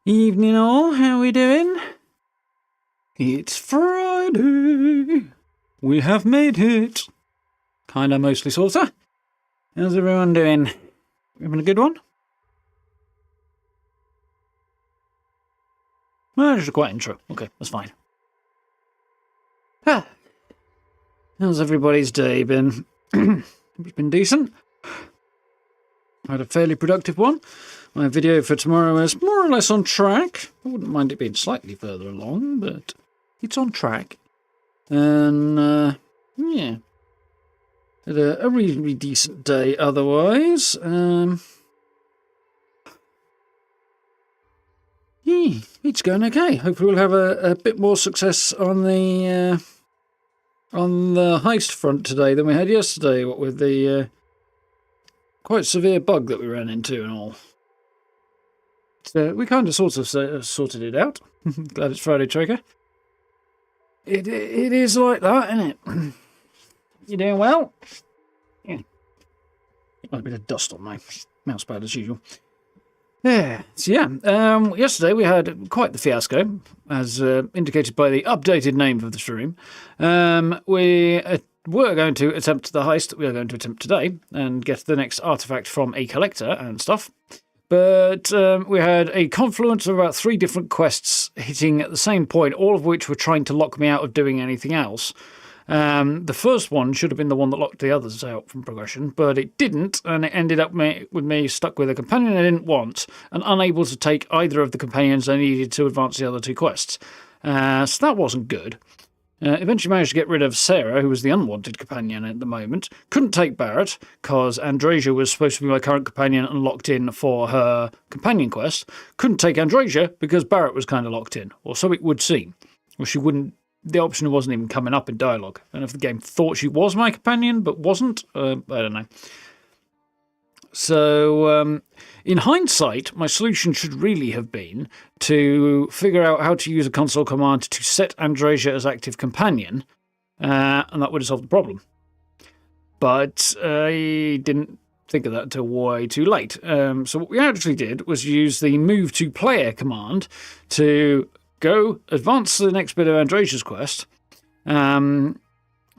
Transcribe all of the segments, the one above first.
Evening all, how we doing? It's Friday. We have made it. Kinda, mostly, sorta. How's everyone doing? Having a good one? Well, just a quiet intro. Okay, that's fine. How's everybody's day been? It's been decent. I had a fairly productive one. My video for tomorrow is more or less on track. I wouldn't mind it being slightly further along, but it's on track. And, yeah. Had a reasonably decent day otherwise. It's going okay. Hopefully we'll have a bit more success on the heist front today than we had yesterday, what with the quite severe bug that we ran into and all. So we kind of sort of sorted it out. Glad it's Friday, Traker. It is like that, isn't it? You doing well? Yeah. A bit of dust on my mouse pad as usual. Yeah. So yeah, yesterday we had quite the fiasco, as indicated by the updated name of the stream. We were going to attempt the heist that we are going to attempt today and get the next artifact from a collector and stuff. But we had a confluence of about 3 different quests hitting at the same point, all of which were trying to lock me out of doing anything else. The first one should have been the one that locked the others out from progression, but it didn't, and it ended up with me stuck with a companion I didn't want, and unable to take either of the companions I needed to advance the other 2 quests. So that wasn't good. Eventually managed to get rid of Sarah, who was the unwanted companion at the moment. Couldn't take Barrett, because Andresia was supposed to be my current companion and locked in for her companion quest. Couldn't take Andresia, because Barrett was kind of locked in, or so it would seem. Or she wouldn't. The option wasn't even coming up in dialogue. I don't know if the game thought she was my companion, but wasn't. I don't know. So, in hindsight, my solution should really have been to figure out how to use a console command to set Andresia as active companion, and that would have solved the problem. But I didn't think of that until way too late. So what we actually did was use the move to player command to go advance the next bit of Andresia's quest,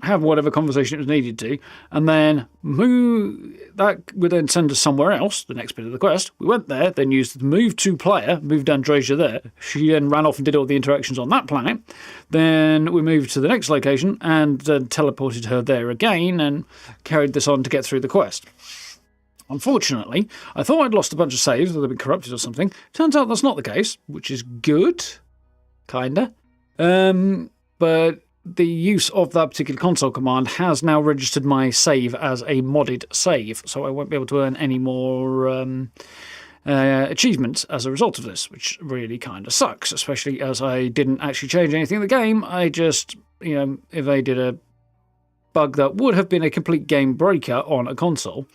have whatever conversation it was needed to, and then move. That would then send us somewhere else, the next bit of the quest. We went there, then used the move to player, moved Andresia there. She then ran off and did all the interactions on that planet. Then we moved to the next location and then teleported her there again and carried this on to get through the quest. Unfortunately, I thought I'd lost a bunch of saves, or they'd been corrupted or something. Turns out that's not the case, which is good. Kinda. But the use of that particular console command has now registered my save as a modded save, so I won't be able to earn any more achievements as a result of this, which really kind of sucks, especially as I didn't actually change anything in the game. I just, evaded a bug that would have been a complete game breaker on a console.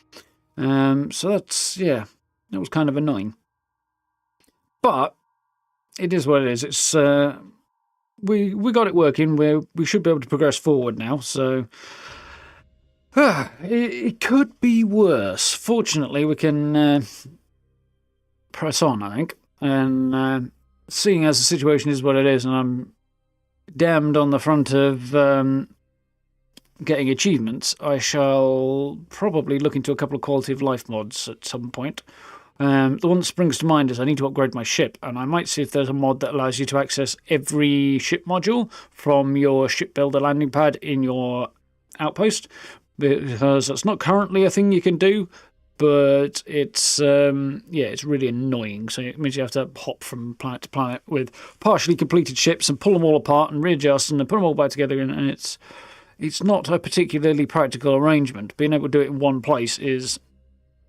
So that's, yeah, that was kind of annoying. But it is what it is. It's we got it working. We should be able to progress forward now. So it could be worse. Fortunately, we can press on, I think. And seeing as the situation is what it is, and I'm damned on the front of getting achievements, I shall probably look into a couple of quality of life mods at some point. The one that springs to mind is I need to upgrade my ship, and I might see if there's a mod that allows you to access every ship module from your shipbuilder landing pad in your outpost, because that's not currently a thing you can do, but it's it's really annoying. So it means you have to hop from planet to planet with partially completed ships and pull them all apart and readjust and then put them all back together, and it's not a particularly practical arrangement. Being able to do it in one place is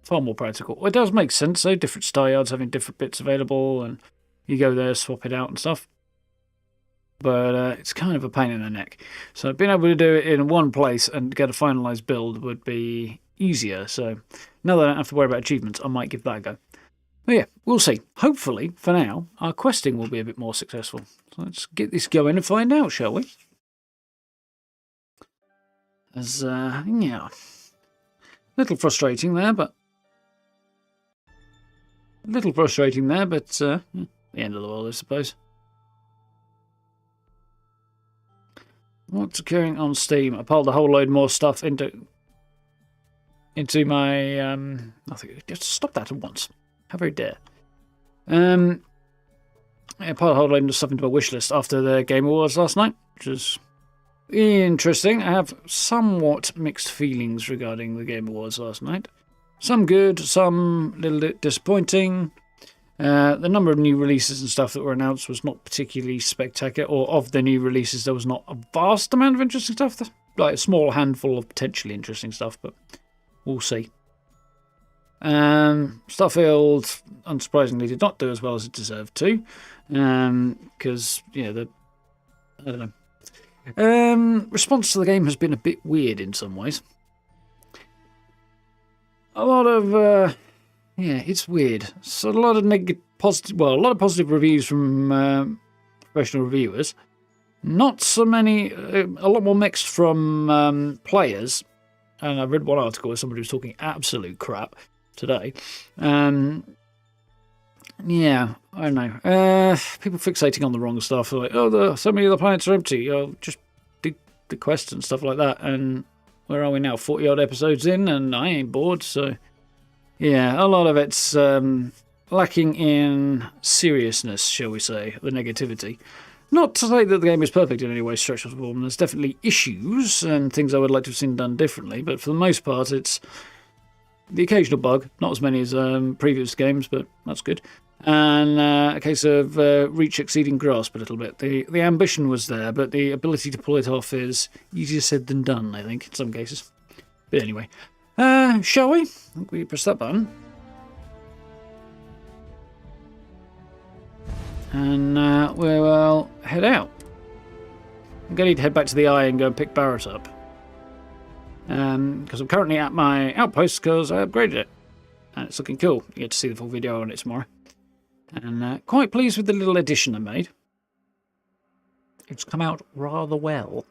far more practical. Well, it does make sense, though. Different star yards having different bits available, and you go there, swap it out and stuff. But it's kind of a pain in the neck. So being able to do it in one place and get a finalised build would be easier. So now that I don't have to worry about achievements, I might give that a go. But yeah, we'll see. Hopefully, for now, our questing will be a bit more successful. So let's get this going and find out, shall we? As, yeah. A little frustrating there, but the end of the world, I suppose. What's occurring on Steam? I piled a whole load more stuff into my I think just stop that at once. How very dare. I piled a whole load of stuff into my wish list after the Game Awards last night, which was interesting. I have somewhat mixed feelings regarding the Game Awards last night. Some good, some a little bit disappointing. The number of new releases and stuff that were announced was not particularly spectacular, or of the new releases there was not a vast amount of interesting stuff. Like a small handful of potentially interesting stuff, but we'll see. Starfield, unsurprisingly, did not do as well as it deserved to, because, I don't know. Response to the game has been a bit weird in some ways. A lot of, it's weird. So a lot of positive reviews from professional reviewers. Not so many, a lot more mixed from players. And I read one article where somebody was talking absolute crap today. I don't know. People fixating on the wrong stuff. Like, so many of the planets are empty. Just do the quests and stuff like that. And where are we now? 40-odd episodes in, and I ain't bored, so... Yeah, a lot of it's lacking in seriousness, shall we say, the negativity. Not to say that the game is perfect in any way, stretch or form. There's definitely issues and things I would like to have seen done differently, but for the most part, it's the occasional bug. Not as many as previous games, but that's good. And a case of reach exceeding grasp a little bit. The ambition was there, but the ability to pull it off is easier said than done, I think, in some cases. But anyway, shall we? I think we press that button. And we will head out. I'm going to need to head back to the Eye and go and pick Barrett up. Because I'm currently at my outpost because I upgraded it. And it's looking cool. You get to see the full video on it tomorrow. And quite pleased with the little addition I made. It's come out rather well.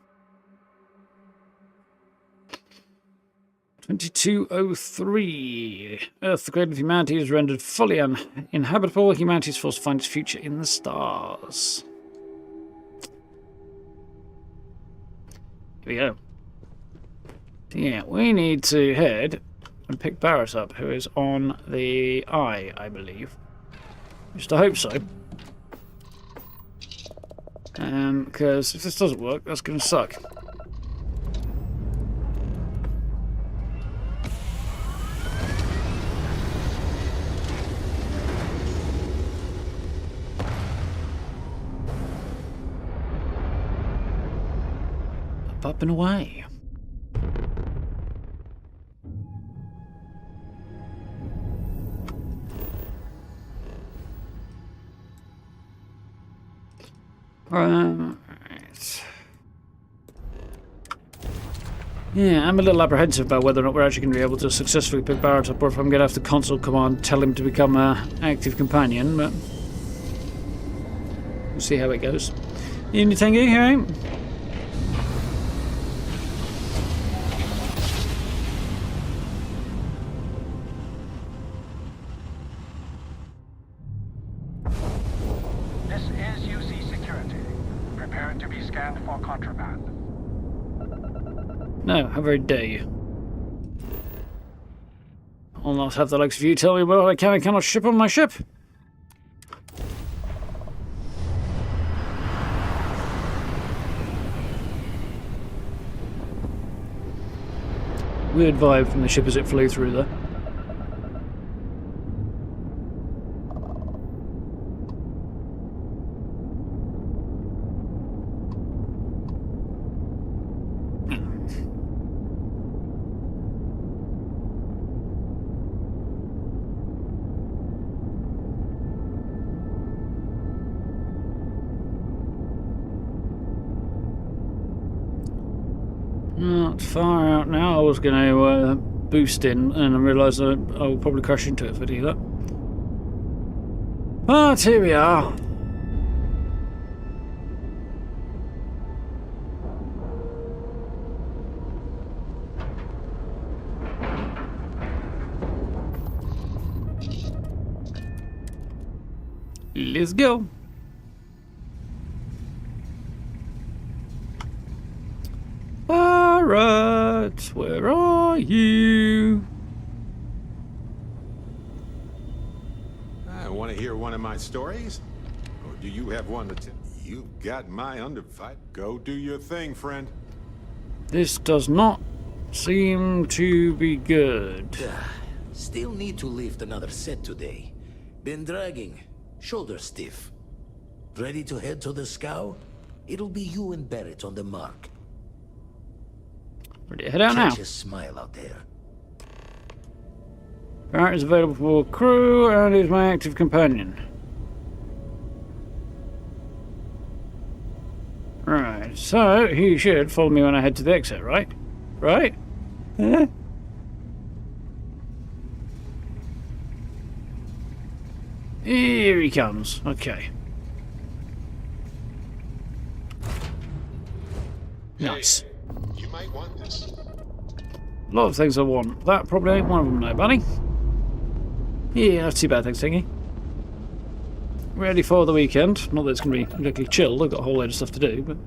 2203. Earth, the cradle of humanity, is rendered fully uninhabitable. Humanity is forced to find its future in the stars. Here we go. Yeah, we need to head and pick Barrett up, who is on the Eye, I believe. Just I hope so. Because if this doesn't work, that's going to suck. Up and away. Right. Yeah, I'm a little apprehensive about whether or not we're actually going to be able to successfully pick Barrett up, or if I'm going to have to console command tell him to become an active companion, but we'll see how it goes. Evening, Tengu, here. No, how very dare you. I'll not have the likes of you tell me what I can and cannot ship on my ship. Weird vibe from the ship as it flew through there. Not far out now. I was going to boost in, and I realised that I will probably crash into it if I do that. But here we are. Let's go. Barrett, where are you? I want to hear one of my stories? Or do you have one to tell? You've got my underfight. Go do your thing, friend. This does not seem to be good. Still need to lift another set today. Been dragging. Shoulder stiff. Ready to head to the scow? It'll be you and Barrett on the mark. Ready to head out now. Catch a smile out there. Barrett is available for crew and is my active companion. Right, so he should follow me when I head to the exit, right? Right? Yeah. Here he comes. Okay. Nice. You might want this. A lot of things I want. That probably ain't one of them, no, buddy. Yeah, not too bad, thanks, Tingy. Ready for the weekend. Not that it's going to be particularly chill. I've got a whole load of stuff to do, but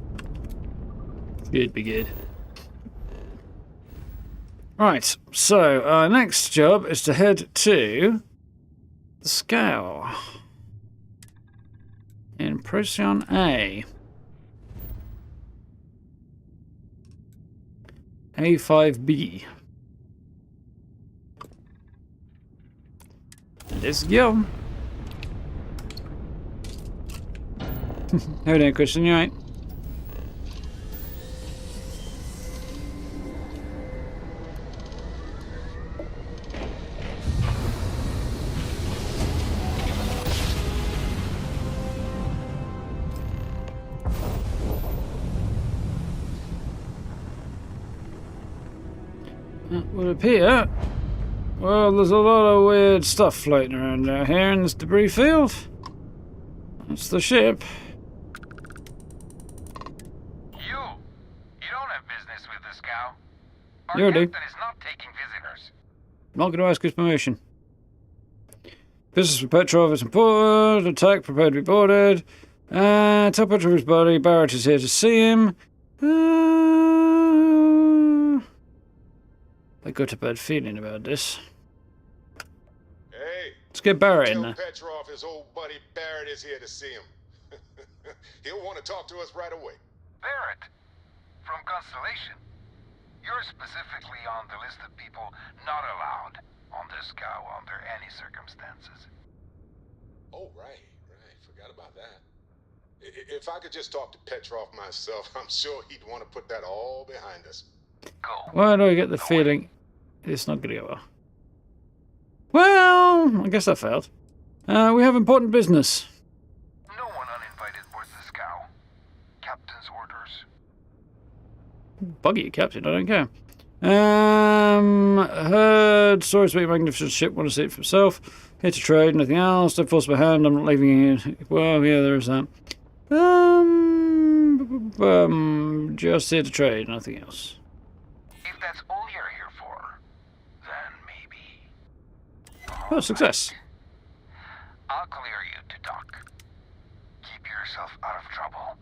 it'd be good. Right, so our next job is to head to the scow in Procyon A. A5B. Let's go. How there, Christian? You alright? It would appear. Well, there's a lot of weird stuff floating around out here in this debris field. That's the ship. You don't have business with the scow. Our You do. captain is not taking visitors. Not going to ask his permission. Business with Petrov is important. Attack prepared to be boarded. Tell Petrov his body. Barrett is here to see him. I got a bad feeling about this. Hey, Let's get Barrett in tell there. Petrov his old buddy Barrett is here to see him. He'll want to talk to us right away. Barrett, from Constellation. You're specifically on the list of people not allowed on the scow under any circumstances. Oh, right. Forgot about that. If I could just talk to Petrov myself, I'm sure he'd want to put that all behind us. Go. Why do I get the feeling it's not going to go well? Well, I guess I failed. We have important business. No one uninvited boards the scow. Captain's orders. Buggy you, Captain, I don't care. Heard stories about your magnificent ship, want to see it for himself. Here to trade, nothing else. Don't force my hand, I'm not leaving here. Well, yeah, there is that. Just here to trade, nothing else. If that's all you're here for, then maybe. Oh, success. I'll clear you to dock. Keep yourself out of trouble,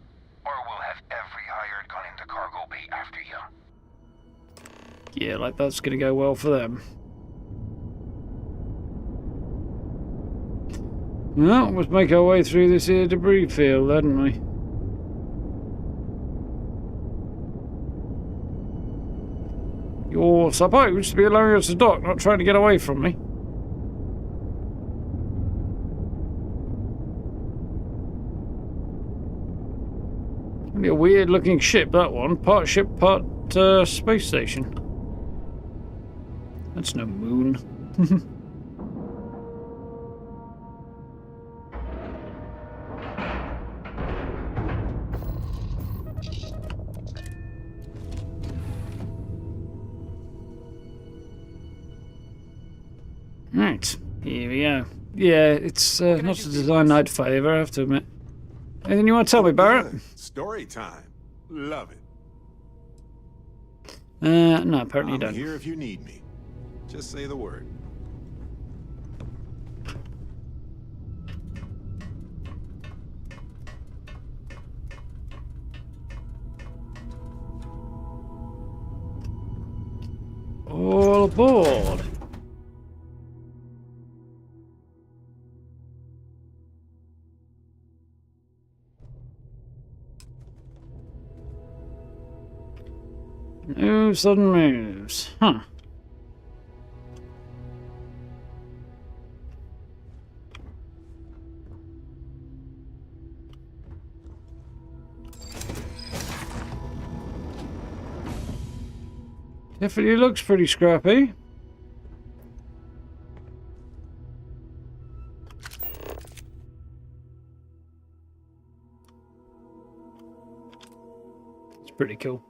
or we'll have every hired gun in the cargo bay after you. Yeah, like that's going to go well for them. Well, let's make our way through this here debris field, hadn't we? You're supposed to be allowing us to dock, not trying to get away from me. Really a weird looking ship, that one. Part ship, part space station. That's no moon. Right, here we go. Yeah, it's not a design I'd favour, I have to admit. Anything you want to tell me, Barrett? Story time. Love it. No, apparently you I'm don't. here if you need me. Just say the word. All aboard. No sudden moves. Huh. Definitely looks pretty scrappy. It's pretty cool.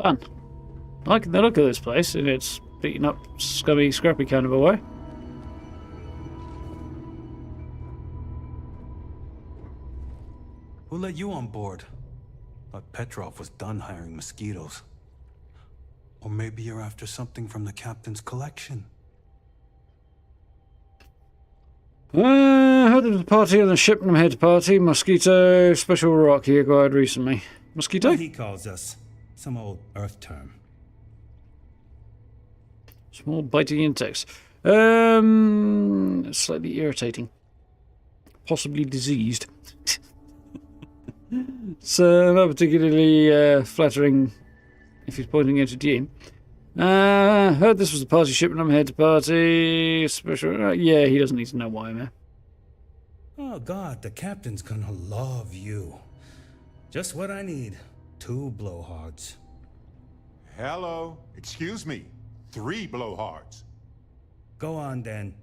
Fun. I like the look of this place in its beaten up, scummy, scrappy kind of a way. Who let you on board? Thought Petrov was done hiring mosquitoes. Or maybe you're after something from the captain's collection. Heard of the party on the shipment head party. Mosquito, special rock he acquired recently. Mosquito? What he calls us. Some old Earth term. Small biting insects. Slightly irritating. Possibly diseased. It's not particularly flattering if he's pointing it at you. Heard this was the party shipment I'm here to party. Special. Yeah, he doesn't need to know why I'm here. Oh God, the captain's gonna love you. Just what I need. 2 blowhards. Hello. Excuse me. 3 blowhards. Go on then.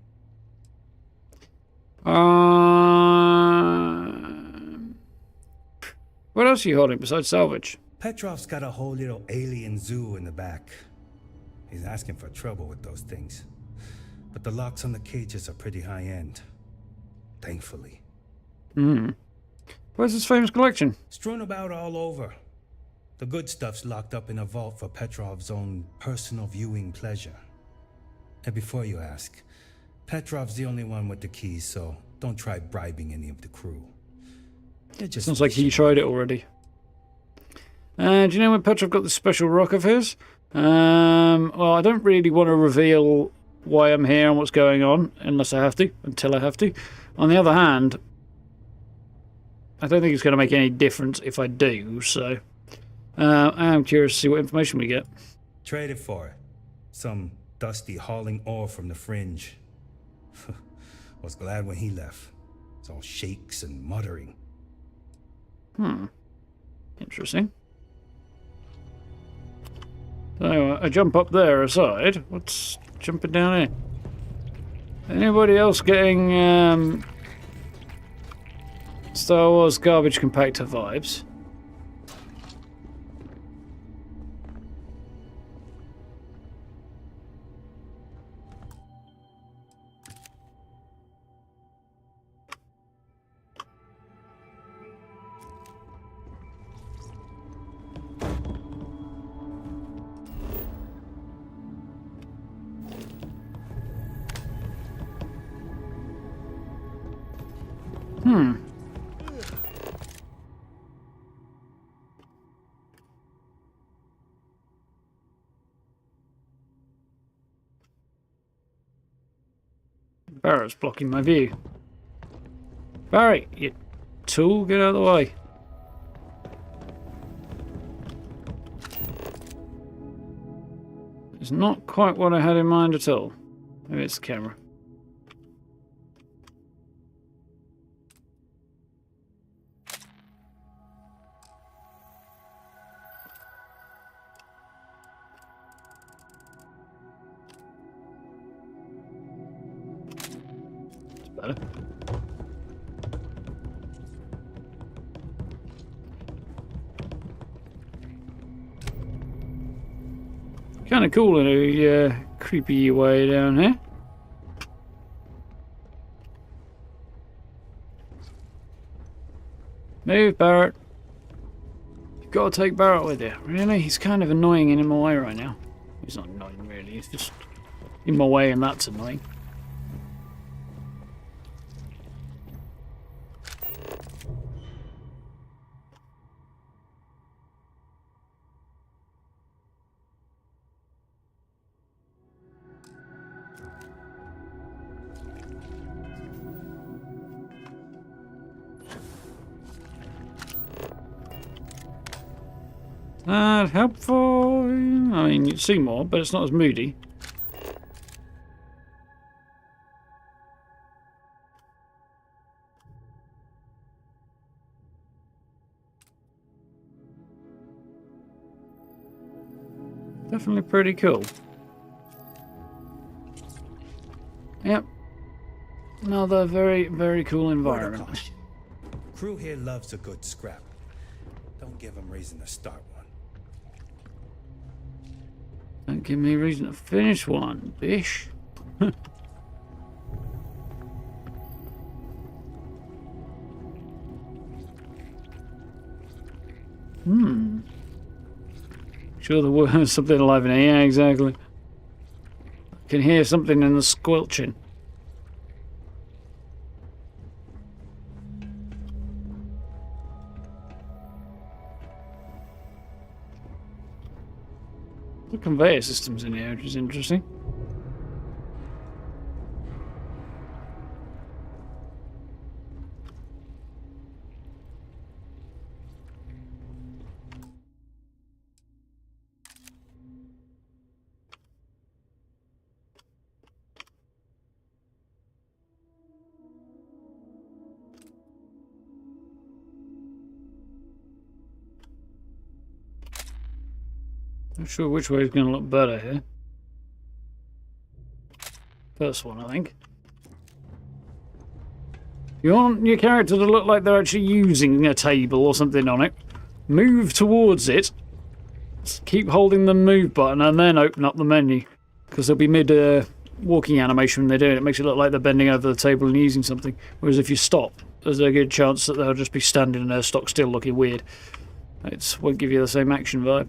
What else are you holding besides salvage? Petrov's got a whole little alien zoo in the back. He's asking for trouble with those things. But the locks on the cages are pretty high-end. Thankfully. Where's his famous collection? Strewn about all over. The good stuff's locked up in a vault for Petrov's own personal viewing pleasure. And before you ask, Petrov's the only one with the keys, so don't try bribing any of the crew. Sounds like he tried it already. Do you know when Petrov got this special rock of his? Well, I don't really want to reveal why I'm here and what's going on, unless I have to, until I have to. On the other hand, I don't think it's going to make any difference if I do, so I am curious to see what information we get. Trade it for it. Some dusty hauling ore from the fringe. Was glad when he left. It's all shakes and muttering. Interesting. So, I jump up there aside. What's jumping down here? Anybody else getting Star Wars garbage compactor vibes? Barrett's blocking my view. Barry, you tool, get out of the way. It's not quite what I had in mind at all. Maybe it's the camera. better. Kind of cool in a creepy way down here. Move, Barrett. You've got to take Barrett with you. Really? He's kind of annoying and in my way right now. He's not annoying, really. He's just in my way, and that's annoying. That helpful? I mean, you'd see more, but it's not as moody. Definitely pretty cool. Yep. Another very, very cool environment. Crew here loves a good scrap. Don't give them reason to start one. Don't give me a reason to finish one, bish. Sure there was something alive in here. Yeah, exactly. I can hear something in the squelching. The conveyor systems in here, which is interesting. Not sure which way is going to look better here. First one, I think. You want your character to look like they're actually using a table or something on it. Move towards it. Keep holding the move button and then open up the menu. Because they'll be mid walking animation when they're doing it. It makes it look like they're bending over the table and using something. Whereas if you stop, there's a good chance that they'll just be standing there stock still looking weird. It won't give you the same action vibe.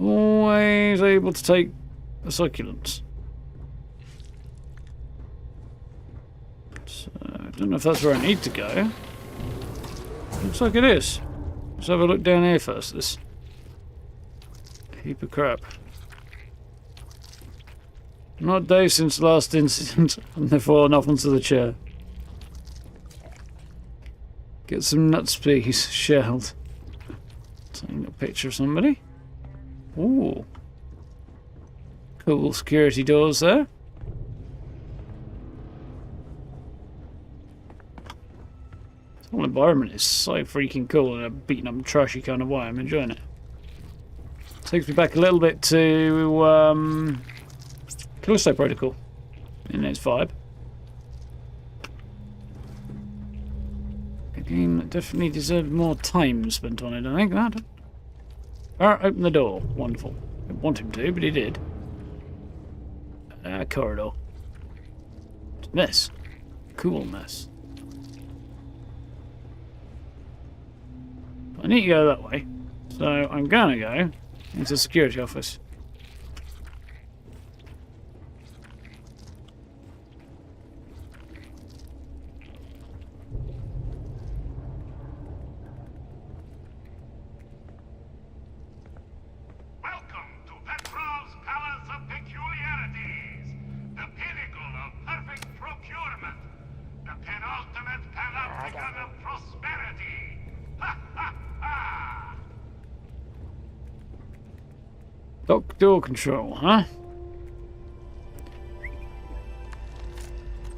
Always able to take the succulents. So, I don't know if that's where I need to go. Looks like it is. Let's have a look down here first. This heap of crap. Not days since the last incident, and they've fallen off onto the chair. Get some nuts, please. Shelled. Taking a picture of somebody. Ooh. Cool security doors there. The whole environment is so freaking cool in a beaten up trashy kind of way. I'm enjoying it. Takes me back a little bit to Callisto Protocol in its vibe. Again, definitely deserved more time spent on it, I think. That. Alright, open the door. Wonderful. I didn't want him to, but he did. Corridor. It's a mess. Cool mess. I need to go that way. So I'm gonna go into the security office. Lock door control, huh?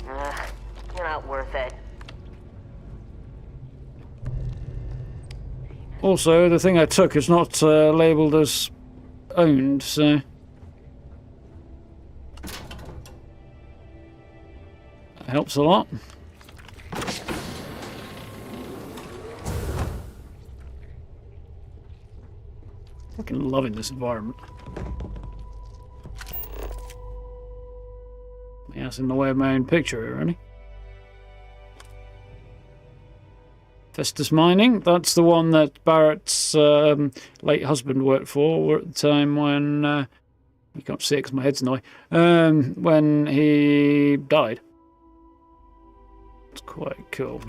You're not worth it. Also, the thing I took is not labelled as owned, so... helps a lot. Fucking loving this environment. Yeah, it's in the way of my own picture here, really. Festus Mining, that's the one that Barrett's late husband worked for at the time when... you can't see it because my head's in the way. When he died. It's quite cool.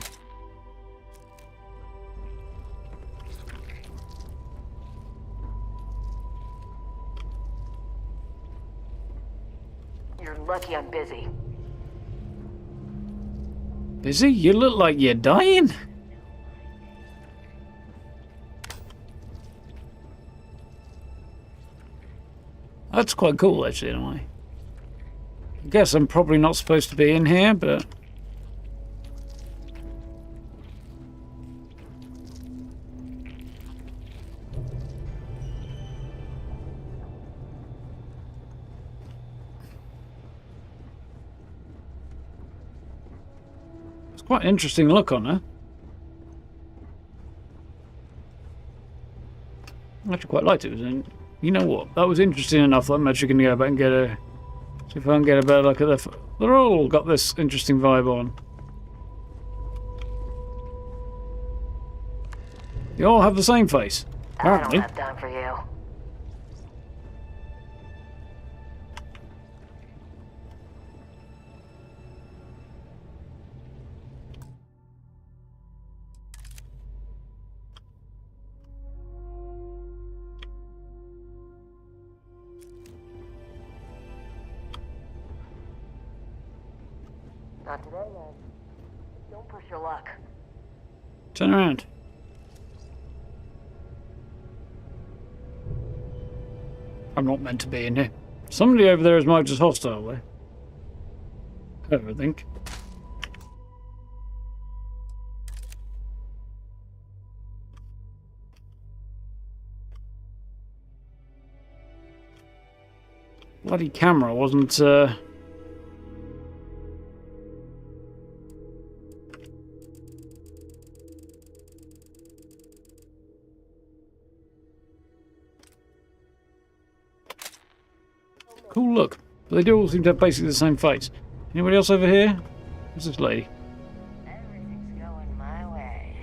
You're lucky I'm busy. Busy? You look like you're dying. That's quite cool, actually, in a way. I guess I'm probably not supposed to be in here, but... it's quite an interesting look on her. I actually quite liked it. You know what? That was interesting enough that I'm actually going to go back and get a... see if I can get a better look at the... they're all got this interesting vibe on. They all have the same face, apparently. I don't have time for you. Not today, man. Don't push your luck. Turn around. I'm not meant to be in here. Somebody over there is marked as hostile, though. I think. Bloody camera wasn't, cool look. But they do all seem to have basically the same face. Anybody else over here? Who's this lady? Everything's going my way.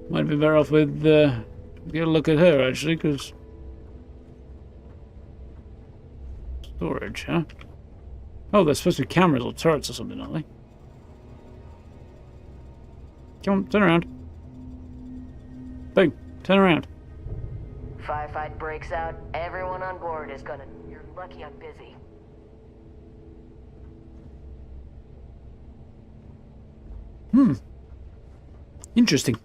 Might be better off with, get a look at her, actually, because... storage, huh? Oh, they're supposed to be cameras or turrets or something, aren't they? Come on, turn around. Boom, turn around. Firefight breaks out, everyone on board is gonna... You're lucky I'm busy. Interesting.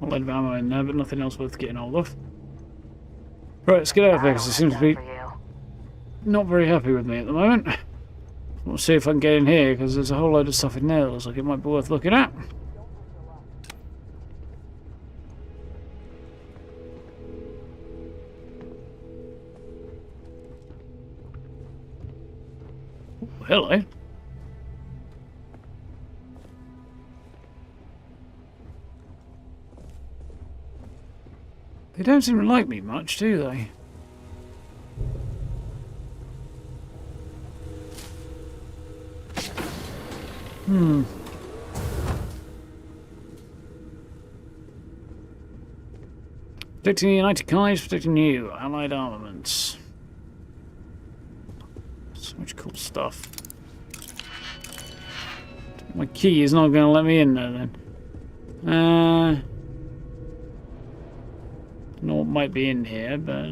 A lot of ammo in there, but nothing else worth getting hold of. Right, let's get out of here, because it seems to be not very happy with me at the moment. We'll see if I can get in here, because there's a whole load of stuff in there that looks like it might be worth looking at. Ooh, hello. They don't seem to like me much, do they? Protecting the United Conies, protecting you. Allied armaments. So much cool stuff. My key is not going to let me in there then. Know what might be in here, but...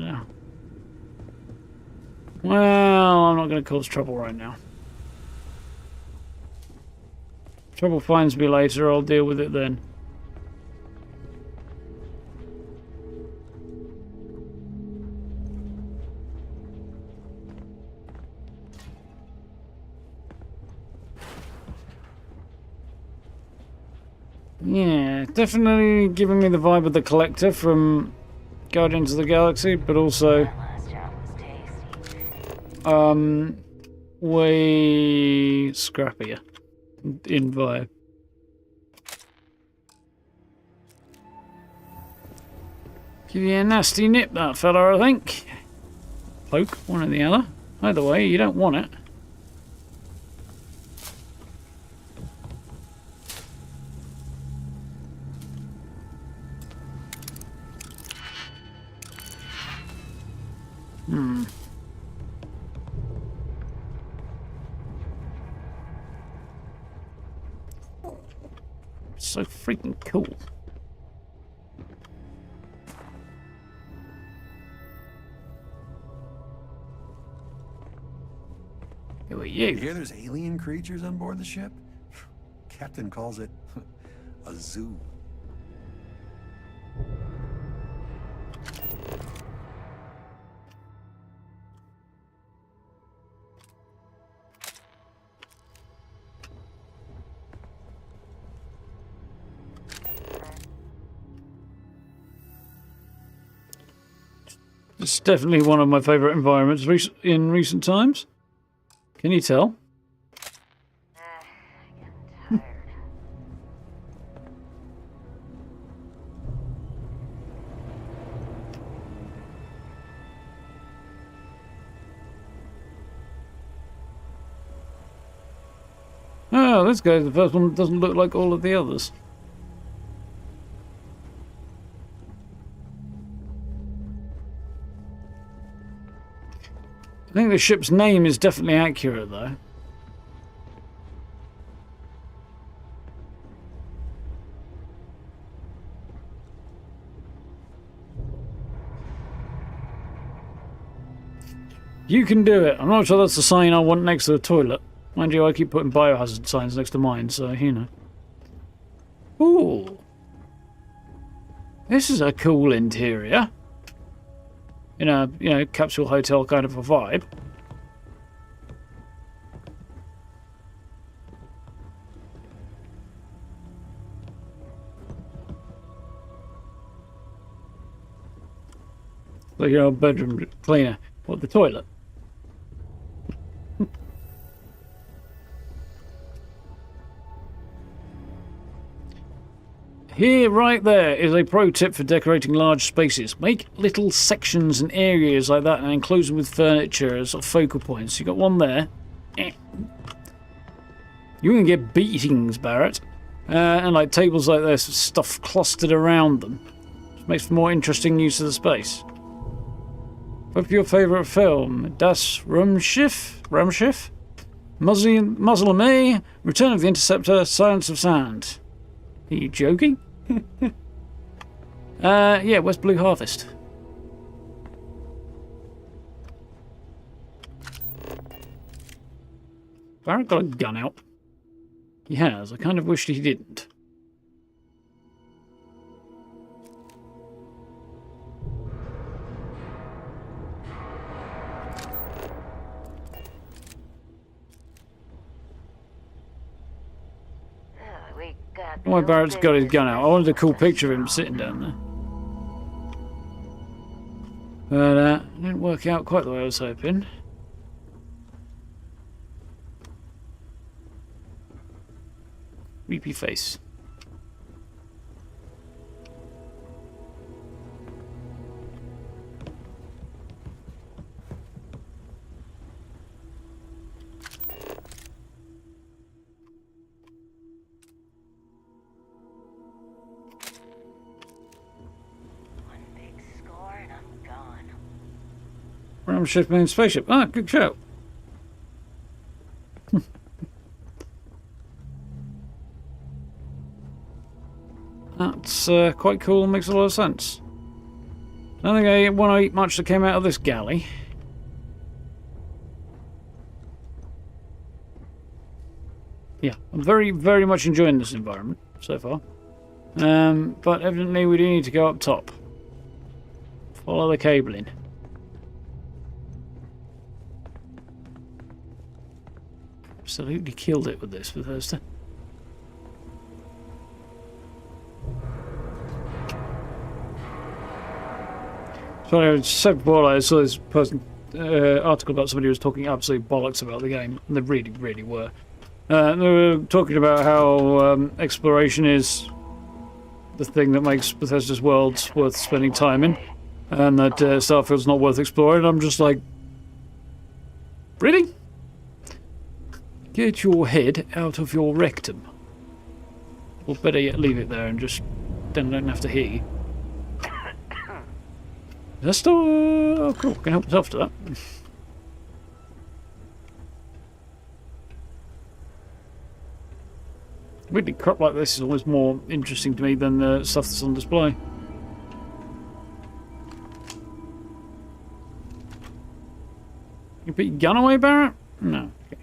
well, I'm not going to cause trouble right now. Trouble finds me later, I'll deal with it then. Yeah, definitely giving me the vibe of the collector from Guardians of the Galaxy, but also Last job was tasty. way scrappier in vibe. Give you a nasty nip, that fella, I think. Poke, one or the other. Either way, you don't want it. So freaking cool. Who are You you? hear there's alien creatures on board the ship? Captain calls it a zoo. It's definitely one of my favourite environments in recent times. Can you tell? Tired. Oh, this guy's the first one that doesn't look like all of the others. I think the ship's name is definitely accurate, though. You can do it. I'm not sure that's the sign I want next to the toilet. Mind you, I keep putting biohazard signs next to mine, so, you know. Ooh. This is a cool interior. In a, you know, capsule hotel kind of a vibe. Like your old bedroom cleaner. What, the toilet? Here, right there, is a pro tip for decorating large spaces. Make little sections and areas like that and enclose them with furniture as sort of focal points. You got one there. You can get beatings, Barrett. And like tables like this, with stuff clustered around them. Which makes for more interesting use of the space. What's your favourite film? Das Raumschiff? Muzzle Me? Return of the Interceptor? Silence of Sound? Are you joking? Yeah, West Blue Harvest. Barrett got a gun out. He has. I kind of wished he didn't. We got Why no Barrett's got his business gun out. I wanted a cool messing with picture of him us. sitting down there. But it didn't work out quite the way I was hoping. Creepy face. One big score and I'm gone. Ramshift main spaceship. Ah, good show. That's quite cool and makes a lot of sense. I don't think I want to eat much that came out of this galley. Yeah, I'm very, very much enjoying this environment so far. But evidently we do need to go up top. Follow the cabling. Absolutely killed it with this, Bethesda. So anyway, said before, I saw this article about somebody who was talking absolute bollocks about the game, and they really, really were. They were talking about how exploration is the thing that makes Bethesda's worlds worth spending time in, and that Starfield's not worth exploring. I'm just like, really? Get your head out of your rectum. Or better yet, leave it there and just then don't have to hear you. That's still... oh, cool. Can help us after that. Really, crap like this is always more interesting to me than the stuff that's on display. You put your gun away, Barrett? No. Okay.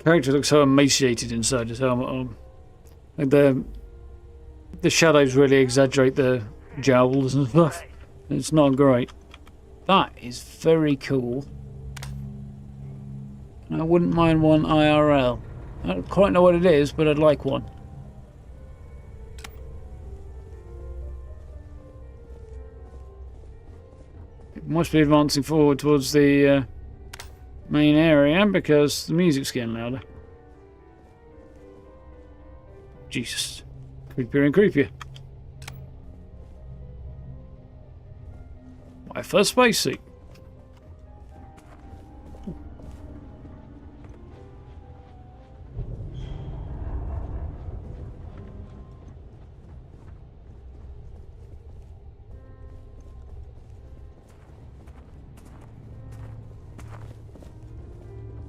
Character looks so emaciated inside his helmet. Like the shadows really exaggerate the jowls and stuff. It's not great. That is very cool. I wouldn't mind one IRL. I don't quite know what it is, but I'd like one. It must be advancing forward towards the main area because the music's getting louder. Jesus. Creepier and creepier. My first spacesuit.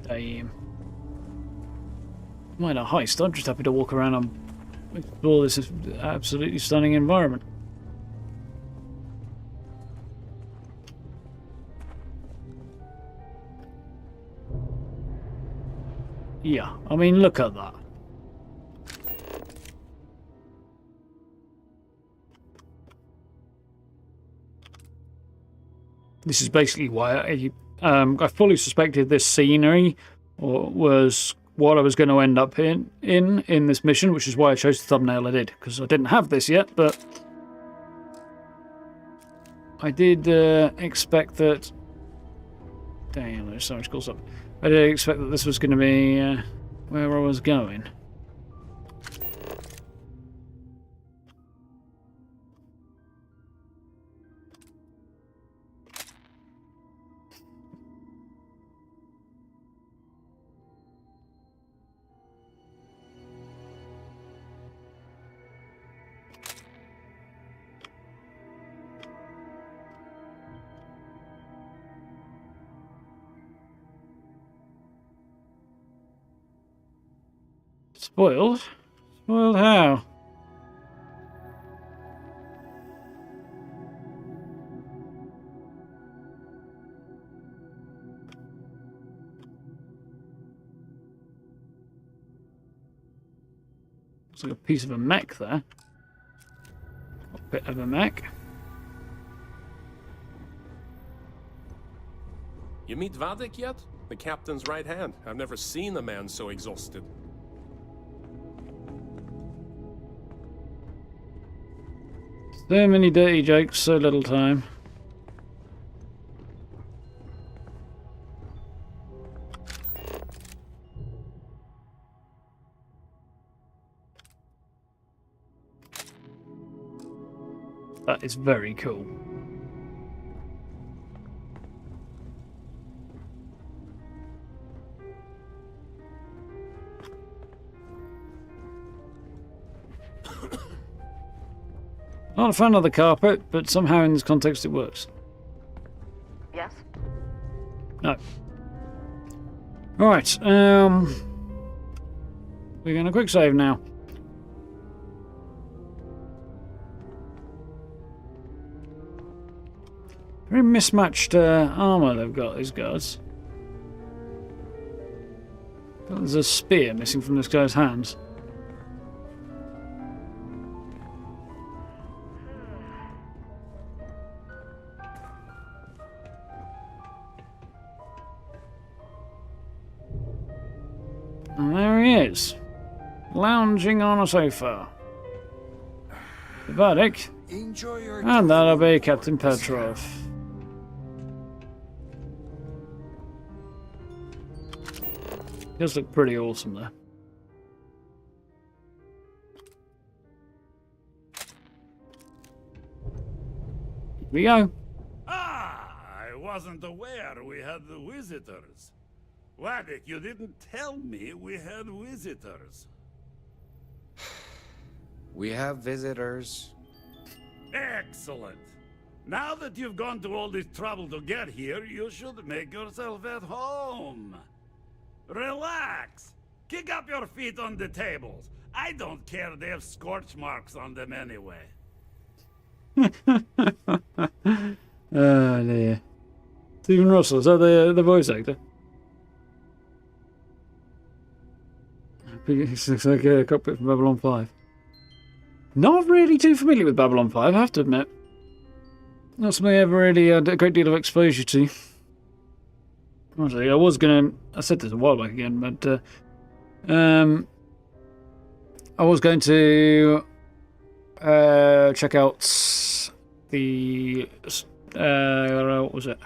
Damn. Mind a heist. I'm just happy to walk around and explore this absolutely stunning environment. Yeah, I mean, look at that. This is basically why I fully suspected this scenery was what I was going to end up in this mission, which is why I chose the thumbnail I did, because I didn't have this yet, but I did expect that... Damn, there's so much cool stuff. I did expect that this was going to be where I was going. Spoiled? Spoiled how? Looks like a piece of a mech there. A bit of a mech. You meet Vadik yet? The captain's right hand. I've never seen a man so exhausted. So many dirty jokes, so little time. That is very cool. Not a fan of the carpet, but somehow in this context it works. Yes? No. Alright, we're going to quick save now. Very mismatched armour they've got, these guys. There's a spear missing from this guy's hands. And there he is, lounging on a sofa. The verdict. Enjoy your And that'll be time Captain aboard the Petrov. Does look pretty awesome there. Here we go. I wasn't aware we had the visitors. Waddick, you didn't tell me we had visitors. We have visitors. Excellent. Now that you've gone to all this trouble to get here, you should make yourself at home. Relax. Kick up your feet on the tables. I don't care they have scorch marks on them anyway. Oh dear. Stephen Russell, is that the voice actor? It looks like a cockpit from Babylon 5. Not really too familiar with Babylon 5, I have to admit. Not something I ever really had a great deal of exposure to. Honestly, I said this a while back again, but I was going to check out the what was it?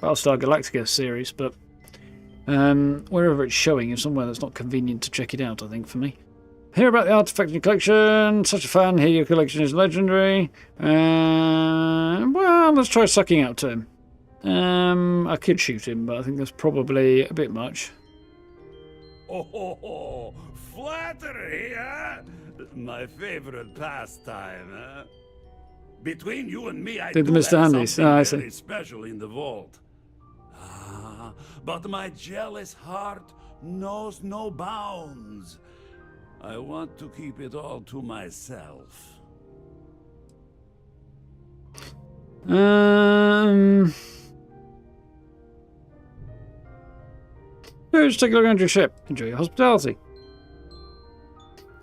Battlestar Galactica series, but wherever it's showing is somewhere that's not convenient to check it out, I think, for me. Hear about the artifact in your collection. Such a fan. Hear your collection is legendary. Well, let's try sucking out to him. I could shoot him, but I think that's probably a bit much. Oh, flattery, huh? My favorite pastime, huh? Between you and me, I Did do the Mr. have Handies. something I see. very special in the vault. But my jealous heart knows no bounds. I want to keep it all to myself. Just take a look around your ship. Enjoy your hospitality.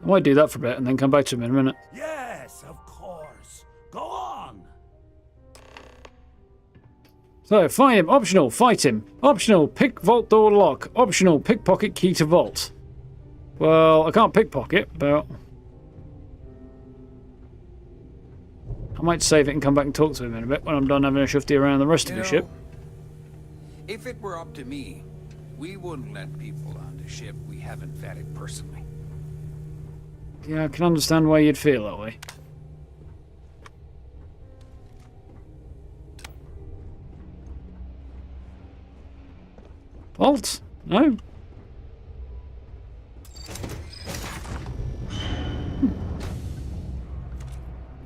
I might do that for a bit and then come back to him in a minute. Yes, of course. Go on. So, find him. Optional, fight him. Optional, pick vault door lock. Optional, pickpocket key to vault. Well, I can't pickpocket, but I might save it and come back and talk to him in a bit when I'm done having a shifty around the rest of the ship. If it were up to me, we wouldn't let people on the ship we haven't vetted personally. Yeah, I can understand why you'd feel that way. Vault? No.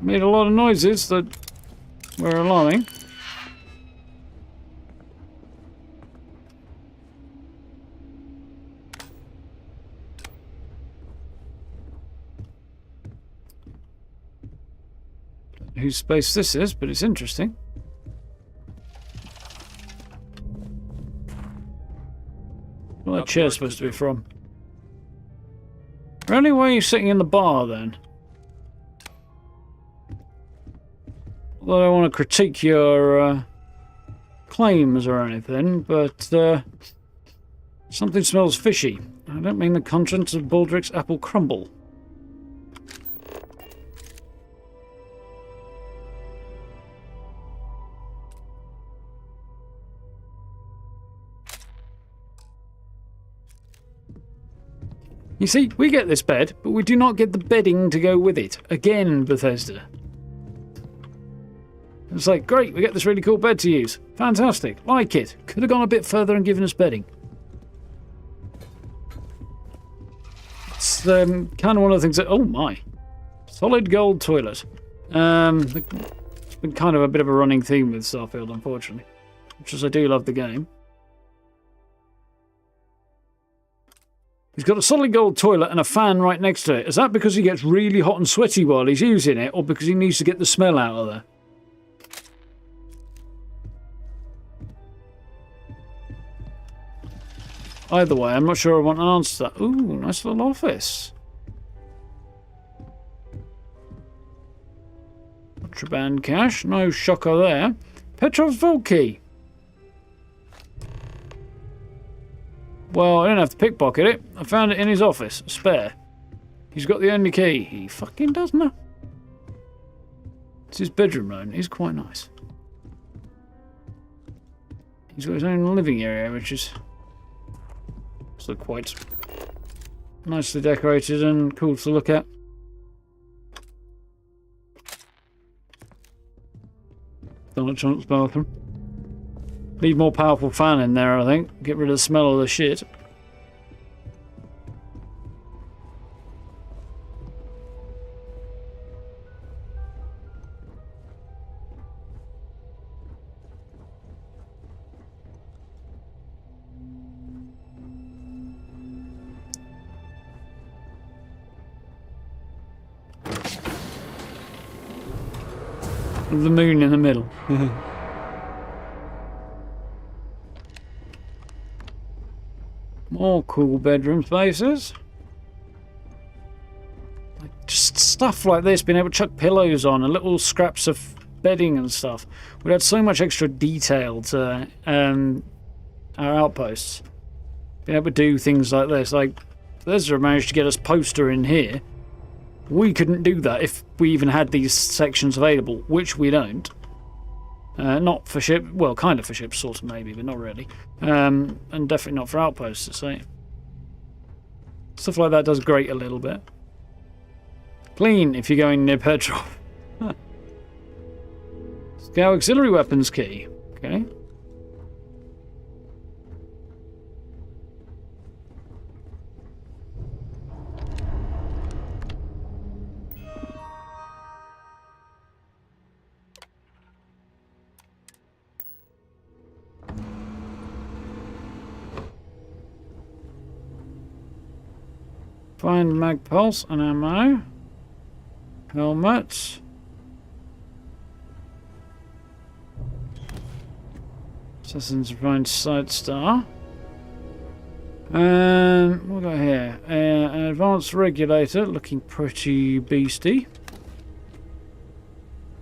Made a lot of noises that were alarming. Don't know whose space this is, but it's interesting. Where that chair's supposed to be from? Really, why are you sitting in the bar then? Although I don't want to critique your claims or anything, but something smells fishy. I don't mean the contents of Baldric's apple crumble. You see, we get this bed, but we do not get the bedding to go with it. Again, Bethesda. It's like, great, we get this really cool bed to use. Fantastic, like it. Could have gone a bit further and given us bedding. It's kind of one of the things that... Oh my. Solid gold toilet. It's been kind of a bit of a running theme with Starfield, unfortunately. Which is, I do love the game. He's got a solid gold toilet and a fan right next to it. Is that because he gets really hot and sweaty while he's using it, or because he needs to get the smell out of there? Either way, I'm not sure I want an answer to that. Ooh, nice little office. Contraband cash, no shocker there. Petrov's vault key. Well, I didn't have to pickpocket it. I found it in his office. Spare. He's got the only key. He fucking does know. It's his bedroom though. He's quite nice. He's got his own living area, which is also quite nicely decorated and cool to look at. Donald Trump's bathroom. Need more powerful fan in there, I think. Get rid of the smell of the shit. The moon in the middle. More cool bedroom spaces. Like just stuff like this, being able to chuck pillows on and little scraps of bedding and stuff. We had so much extra detail to our outposts. Being able to do things like this. Like, Bethesda managed to get us poster in here. We couldn't do that if we even had these sections available, which we don't. Not for ship, well, kind of for ships, sort of maybe, but not really. And definitely not for outposts, so. Stuff like that does grate a little bit. Clean if you're going near Petrov. Scout auxiliary weapons key. Okay. Find mag pulse and ammo. Helmet. Assassin's find side star. What we got here? An advanced regulator, looking pretty beastie.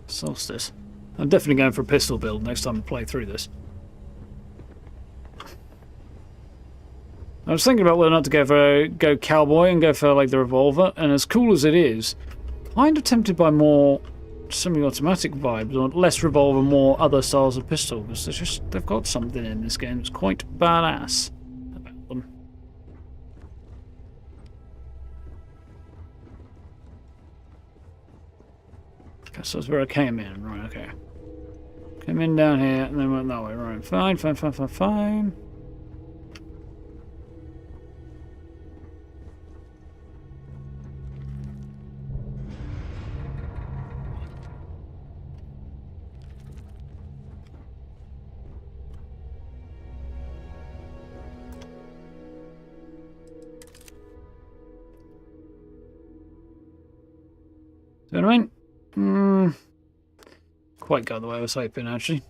Solstice. I'm definitely going for a pistol build next time I play through this. I was thinking about whether or not to go cowboy and go for like the revolver, and as cool as it is, kind of tempted by more semi-automatic vibes, or less revolver, more other styles of pistol, because they've got something in this game that's quite badass about them. Okay, so that's where I came in, right? Okay, came in down here and then went that way, right? Fine, fine, fine, fine, fine. See what I mean? Quite got the way I was hoping, actually.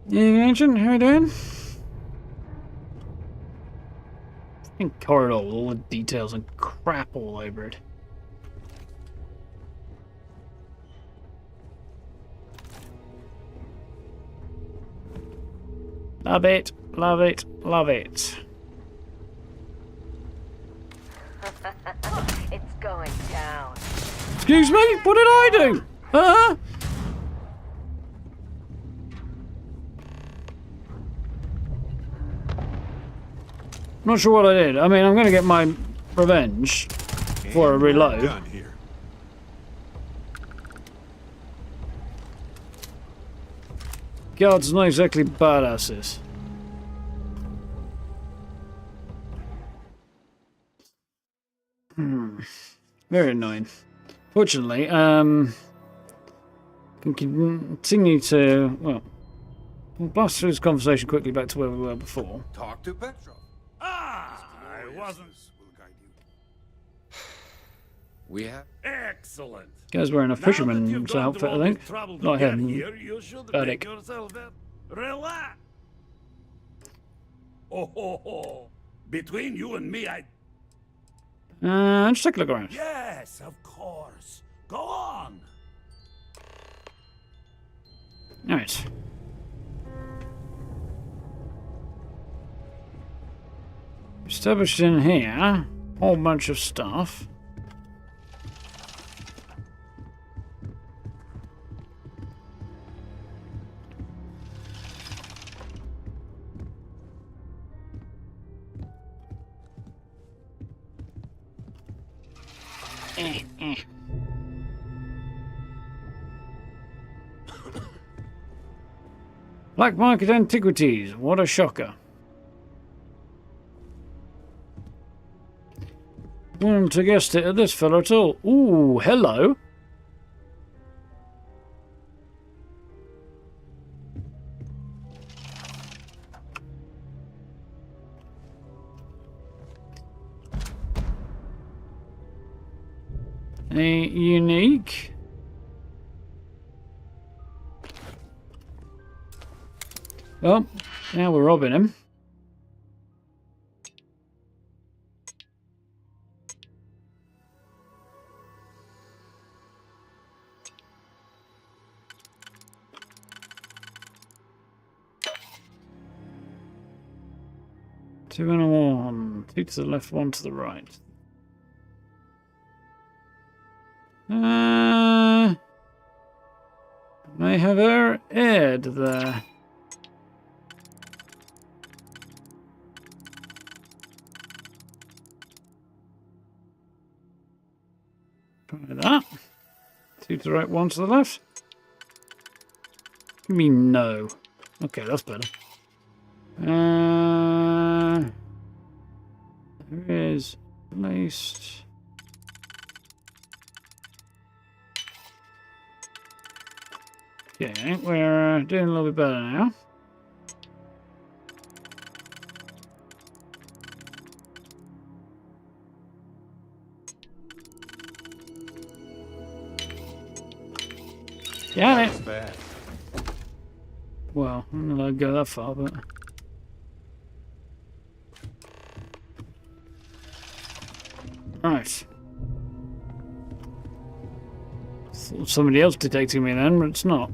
Yeah, Ancient, how you doing? Fucking corridor with all the details and crap all over it. Love it, love it, love it. It's going down. Excuse me? What did I do? Huh? Not sure what I did. I mean, I'm going to get my revenge before I reload. Done here. Guards not exactly badasses. Very annoying. Fortunately, can continue to, well, we'll blast through this conversation quickly back to where we were before. Talk to Petrov. I wasn't. Will guide you. We have. Excellent. Guy's wearing a fisherman's outfit, I think. Not him. Here, you should Badik. make yourself relax. Oh, ho, ho. Between you and me, Just take a look around. Yes, of course. Go on. Alright. Established in here. Whole bunch of stuff. Black market antiquities. What a shocker. Wouldn't have guessed it at this fellow at all. Ooh, hello. Unique. Well, now we're robbing him. Two and a one. Two to the left, one to the right. May have erred there. Try that. Two to the right, one to the left. Give me no. Okay, that's better. There is placed. Okay, we're doing a little bit better now. Got it. Bad. Well, I'm not gonna go that far, but right. Thought somebody else detecting me then, but it's not.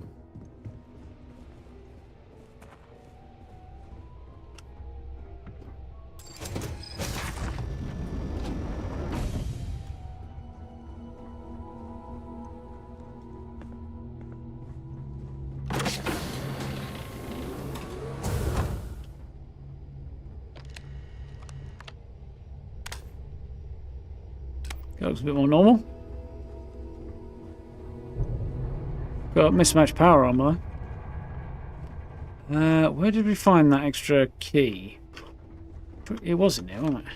That looks a bit more normal. Got mismatched power on there. Where did we find that extra key? It was in there, wasn't it?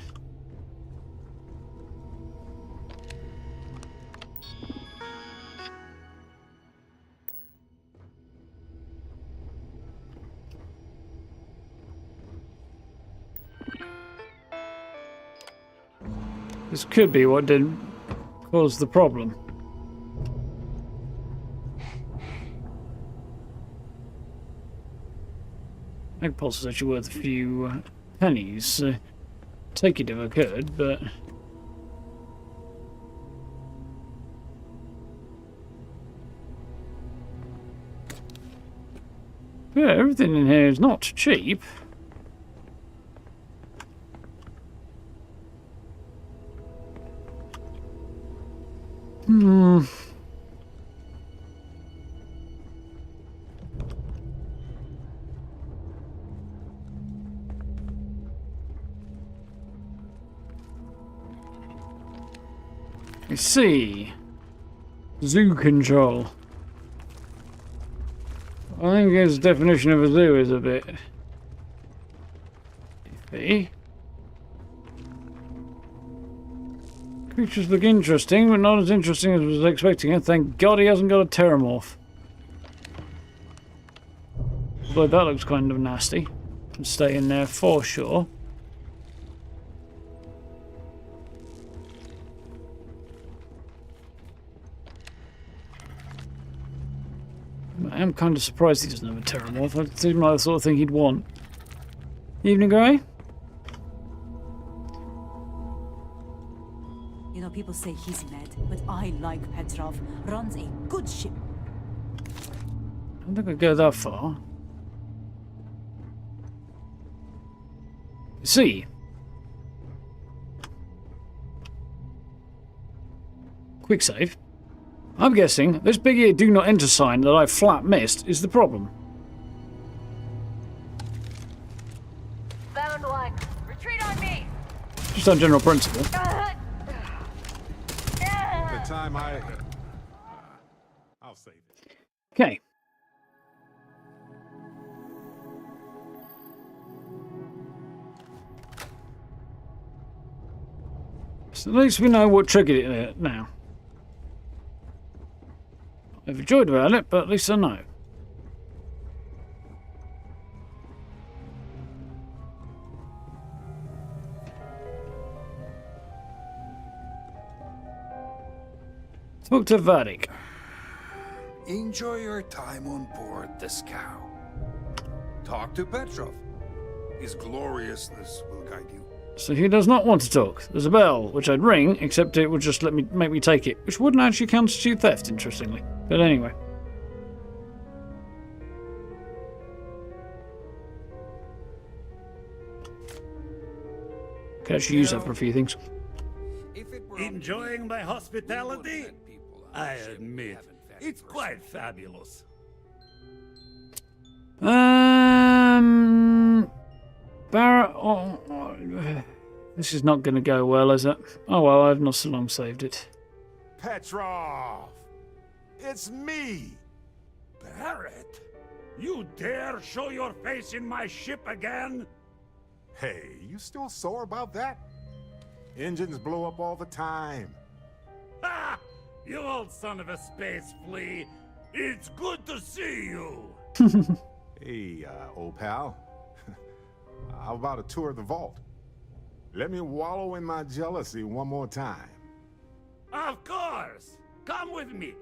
This could be what did cause the problem. Egg pulse is actually worth a few pennies. Take it if I could, but yeah, everything in here is not cheap. I see. Zoo control. I think his definition of a zoo is a bit iffy. Creatures look interesting, but not as interesting as I was expecting. And thank God he hasn't got a pteramorph. Although that looks kind of nasty. Can stay in there for sure. I am kind of surprised he doesn't have a pteramorph. It seems like the sort of thing he'd want. Evening, Grey? people say he's mad, but I like Petrov. Runs a good ship. I don't think I'd go that far. See. Quick save. I'm guessing this big here do not enter sign that I flat missed is the problem. Found one. Retreat on me. Just on general principle. The time I'll save it. Okay. So at least we know what triggered it now. I've enjoyed about it, but at least I know. Talk to Vadik. Enjoy your time on board the scow. Talk to Petrov. His gloriousness will guide you. So he does not want to talk. There's a bell, which I'd ring, except it would just make me take it, which wouldn't actually constitute theft, interestingly. But anyway. Could actually use that for a few things. Enjoying my hospitality? I admit, it's quite fabulous. Barrett... this is not going to go well, is it? Oh well, I've not so long saved it. Petrov! It's me! Barrett? You dare show your face in my ship again? Hey, you still sore about that? Engines blow up all the time. Ha! You old son of a space flea! It's good to see you! Hey, old pal. How about a tour of the vault? Let me wallow in my jealousy one more time. Of course! Come with me!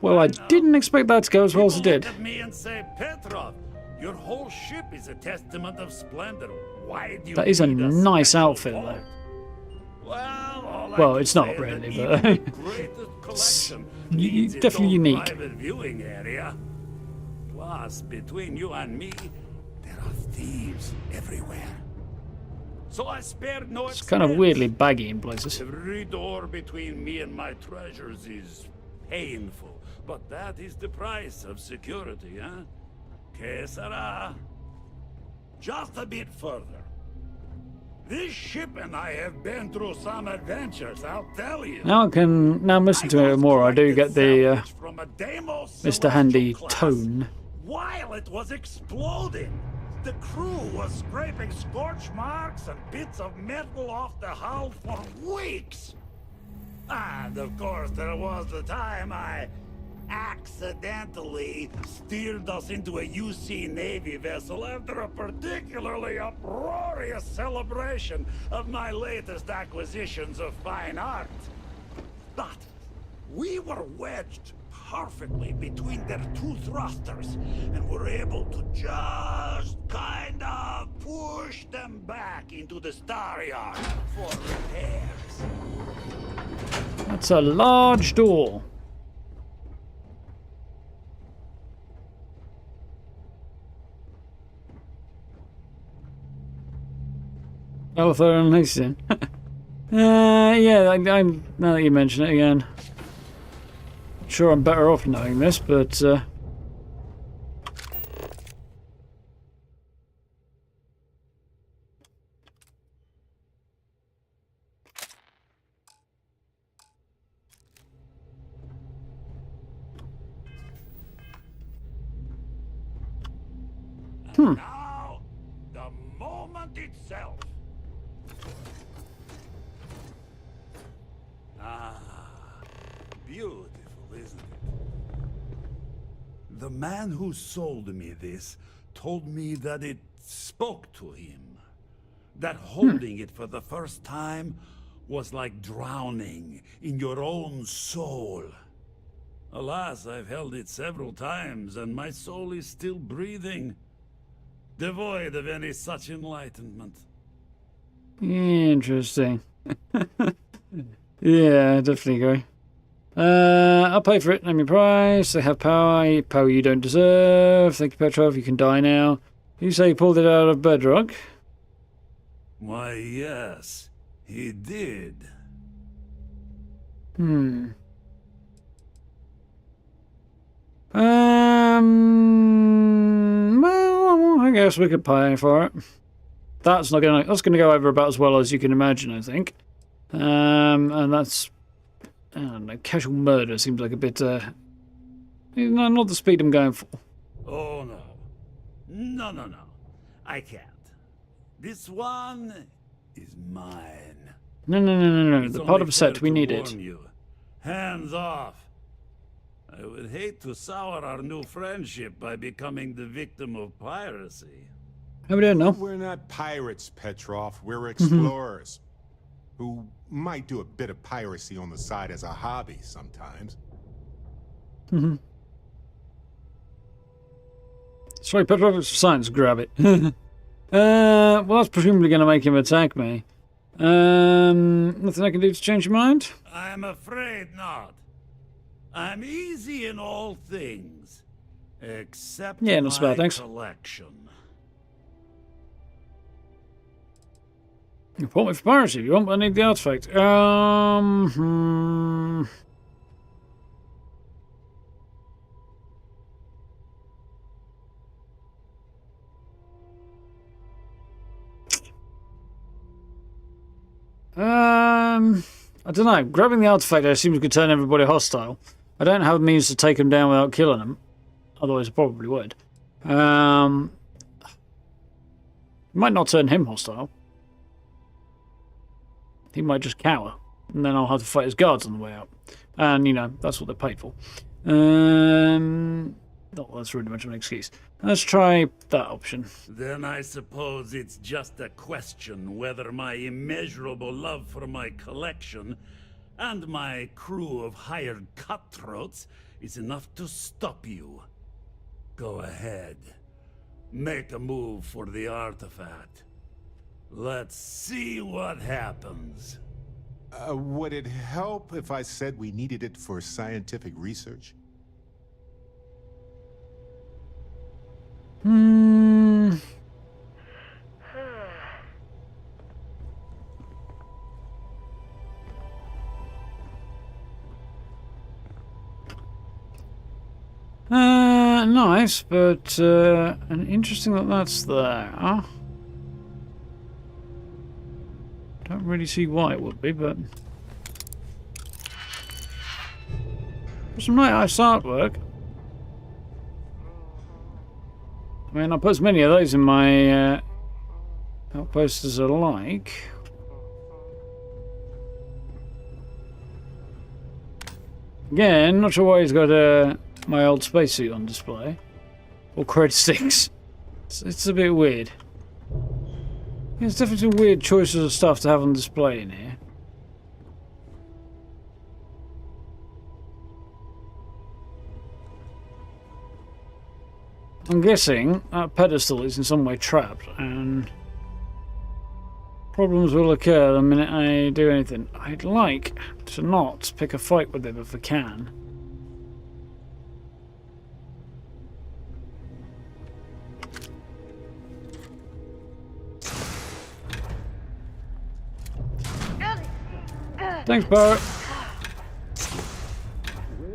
Well, I didn't expect that to go as well as it did. Look at me and say, Petrov, your whole ship is a testament of splendor. Why do you That is a need nice special outfit, vault? though. Well, it's not really, but definitely unique. Private viewing area. Plus, between you and me, there are thieves everywhere. So I spared no It's kind of expense. weirdly baggy in places. Every door between me and my treasures is painful, but that is the price of security, huh? Que sera? Just a bit further. This ship and I have been through some adventures, I'll tell you. Now listen to it more. I do get the Mr. Handy tone. While it was exploding, the crew was scraping scorch marks and bits of metal off the hull for weeks. And of course, there was the time I accidentally steered us into a UC Navy vessel after a particularly uproarious celebration of my latest acquisitions of fine art. But we were wedged perfectly between their two thrusters and were able to just kind of push them back into the Star Yard for repairs. That's a large door. Alpha and Xion. Yeah, I'm now that you mention it again. Sure, I'm better off knowing this, but Now, the moment itself. Ah, beautiful, isn't it? The man who sold me this told me that it spoke to him. That holding it for the first time was like drowning in your own soul. Alas, I've held it several times, and my soul is still breathing, devoid of any such enlightenment. interesting. Yeah, definitely agree. I'll pay for it. Name your price. They have power. Power you don't deserve. Thank you, Petrov. You can die now. You say you pulled it out of bedrock? Why, yes, he did. Well, I guess we could pay for it. That's gonna go over about as well as you can imagine, I think. And that's, I don't know, casual murder seems like a bit, not the speed I'm going for. Oh, no. No. I can't. This one is mine. No. It's The only part of a set fair we to needed. warn you. Hands off. I would hate to sour our new friendship by becoming the victim of piracy. We don't know. We're not pirates, Petrov. We're explorers. Who might do a bit of piracy on the side as a hobby sometimes. Sorry, Petrov, it's science, grab it. Well, that's presumably going to make him attack me. Nothing I can do to change your mind? I'm afraid not. I'm easy in all things, except Yeah, not so bad, my thanks. collection. Report me for piracy if you want, but I need the artifact. I don't know. Grabbing the artifact, I assume, could turn everybody hostile. I don't have the means to take them down without killing them. Otherwise, I probably would. Might not turn him hostile. He might just cower. And then I'll have to fight his guards on the way out. And, you know, that's what they're paid for. Oh, that's really much of an excuse. Let's try that option. Then I suppose it's just a question whether my immeasurable love for my collection and my crew of hired cutthroats is enough to stop you. Go ahead. Make a move for the artifact. Let's see what happens. Would it help if I said we needed it for scientific research? Nice, but and interesting that that's there. Don't really see why it would be, but some nice artwork. I mean, I'll put as many of those in my outposts as I like. Again, not sure why he's got my old spacesuit on display. Or cred sticks. It's a bit weird. There's definitely some weird choices of stuff to have on display in here. I'm guessing that pedestal is in some way trapped, and problems will occur the minute I do anything. I'd like to not pick a fight with him if I can. Thanks, Barrett.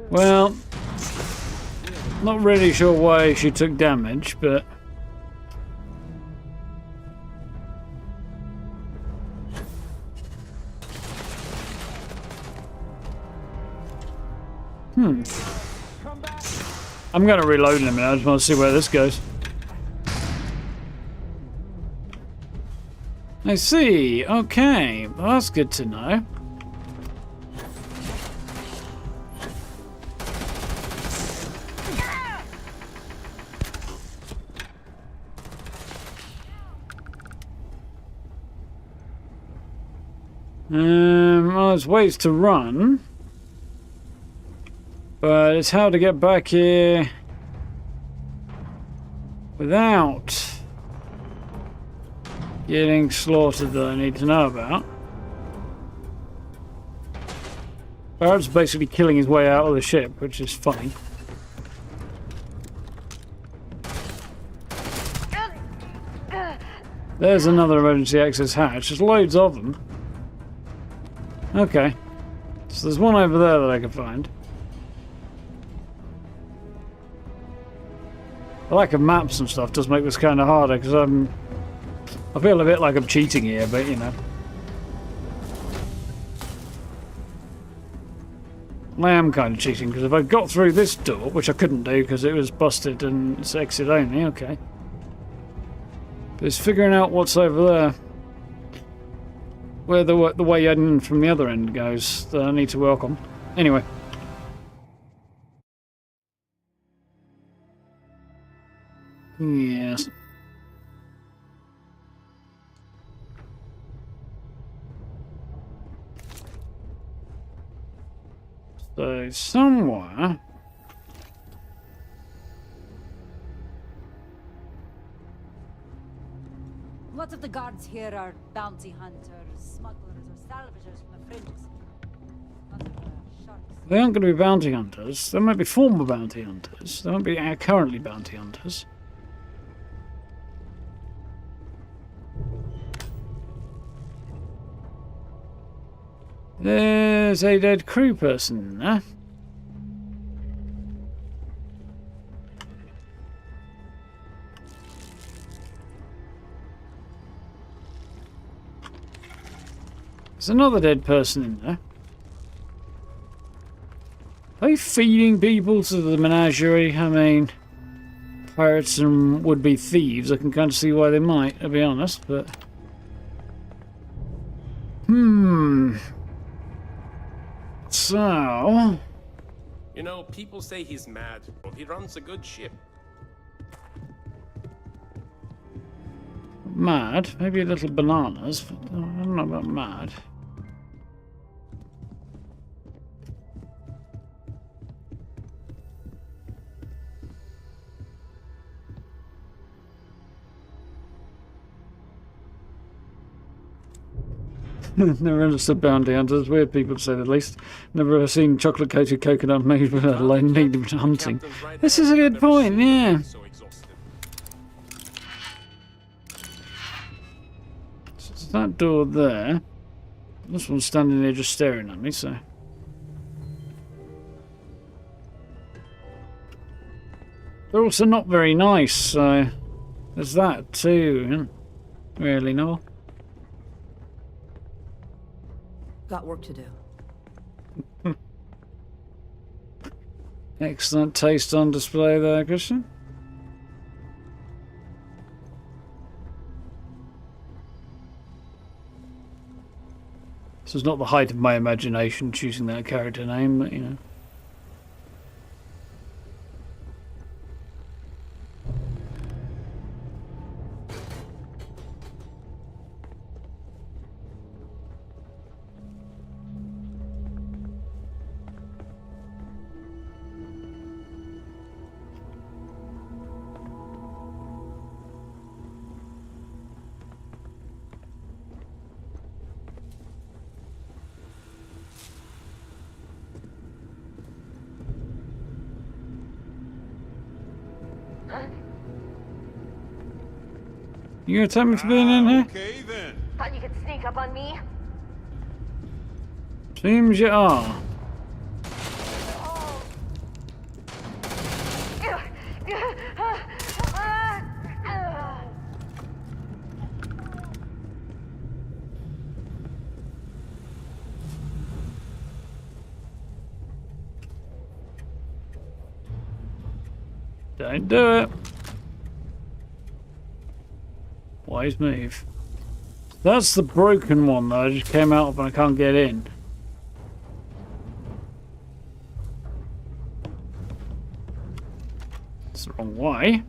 Well, not really sure why she took damage, but I'm gonna reload in a minute. I just want to see where this goes. I see. Okay, well, that's good to know. Well, there's ways to run, but it's how to get back here without getting slaughtered that I need to know about. Barrett's basically killing his way out of the ship, which is funny. There's another emergency access hatch. There's loads of them. Okay. So there's one over there that I can find. The lack of maps and stuff does make this kind of harder, because I feel a bit like I'm cheating here, but you know. I am kind of cheating, because if I got through this door, which I couldn't do because it was busted and it's exit only, okay. But it's figuring out what's over there. Where the way in from the other end goes that I need to work on. Anyway. Yes. So, somewhere... What if the guards here are bounty hunters, smugglers, or salvagers from the fringes? What if sharks? They aren't going to be bounty hunters. They might be former bounty hunters. They won't be currently bounty hunters. There's a dead crew person in there. There's another dead person in there. Are they feeding people to the menagerie? I mean, pirates and would-be thieves. I can kind of see why they might, to be honest, but... So... You know, people say he's mad. Well, he runs a good ship. Mad? Maybe a little bananas, but I don't know about mad. Never understood bounty hunters. Weird people, to say the least. Never seen chocolate-coated coconut made with a alone need of hunting. This is a good point, yeah. So there's that door there. This one's standing there just staring at me, so... They're also not very nice, so... There's that too. Really, no. Got work to do. Excellent taste on display there, Christian. This is not the height of my imagination choosing that character name, but you know. You gonna tell me for being in here? Okay then. Thought you could sneak up on me? Seems you are. Don't do it. Wise move. That's the broken one that I just came out of and I can't get in. It's the wrong way.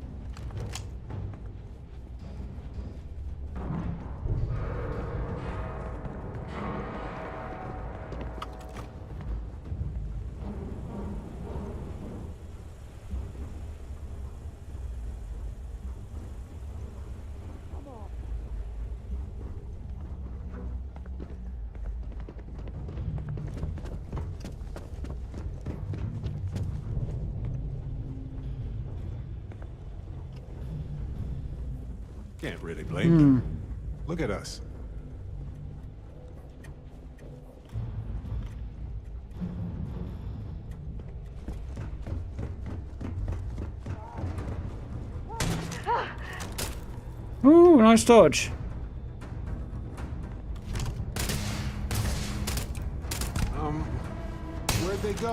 Can't really blame them. Look at us. Ooh, nice dodge. Where'd they go?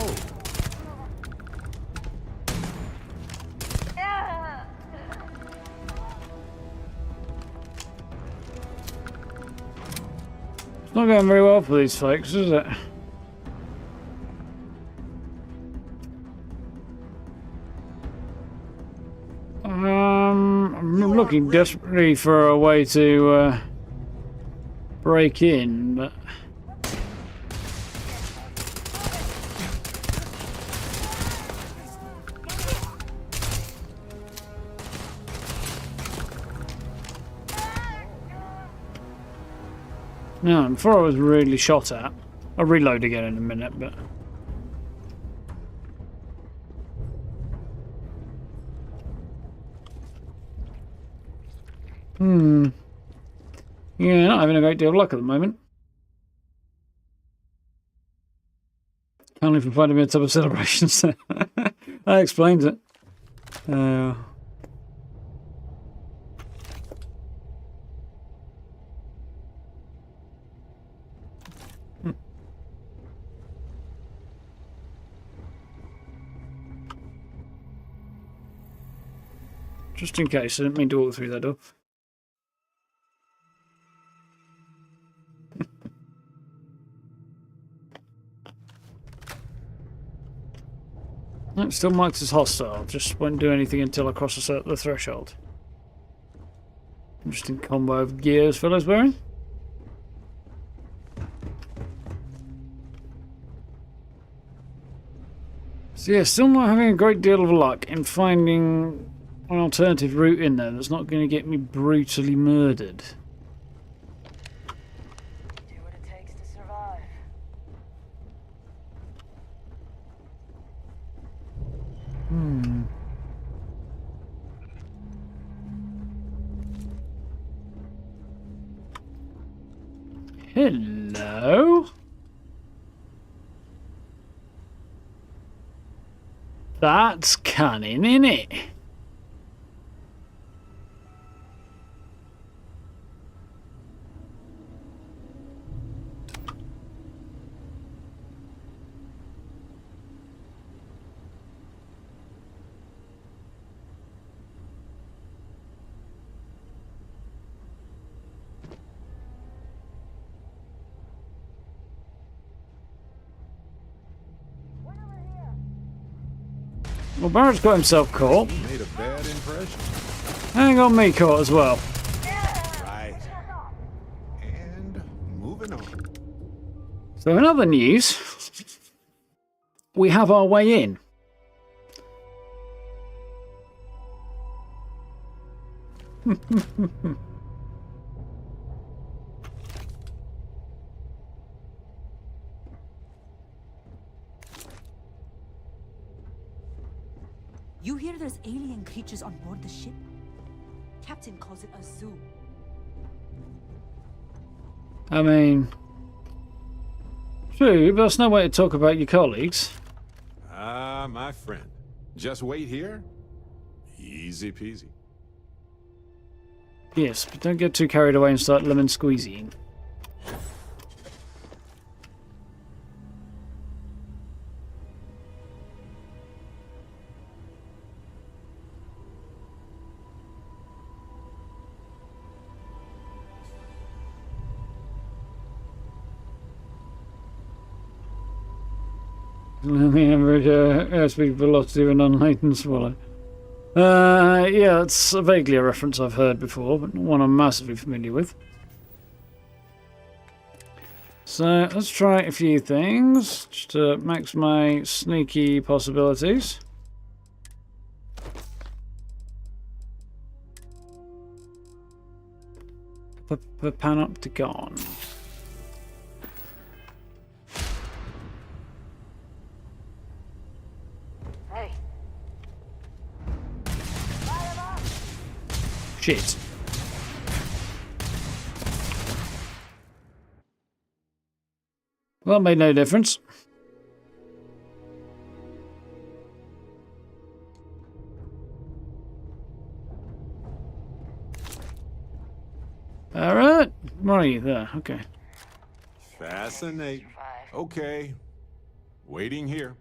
It's not going very well for these folks, is it? I'm looking desperately for a way to break in, but no, before I was really shot at. I'll reload again in a minute, but yeah, not having a great deal of luck at the moment. Only for finding me a top of celebrations. That explains it. Just in case, I didn't mean to walk through that door. It still marks as hostile, just won't do anything until I cross the threshold. Interesting combo of gears fellas wearing. So yeah, still not having a great deal of luck in finding an alternative route in there that's not going to get me brutally murdered. Do what it takes to survive. Hello? That's cunning, innit? Well, Barrett's got himself caught. Made a bad impression. And got me caught as well. Right. And moving on. So in other news, we have our way in. You hear there's alien creatures on board the ship? Captain calls it a zoo. I mean, true, but that's no way to talk about your colleagues. Ah, my friend. Just wait here. Easy peasy. Yes, but don't get too carried away and start lemon squeezying. The average airspeed velocity of a non-latent swallow. Yeah, that's vaguely a reference I've heard before, but not one I'm massively familiar with. So let's try a few things just to max my sneaky possibilities. Panopticon. Shit. Well, that made no difference. Alright. Right, there. Okay. Fascinating. Okay. Waiting here.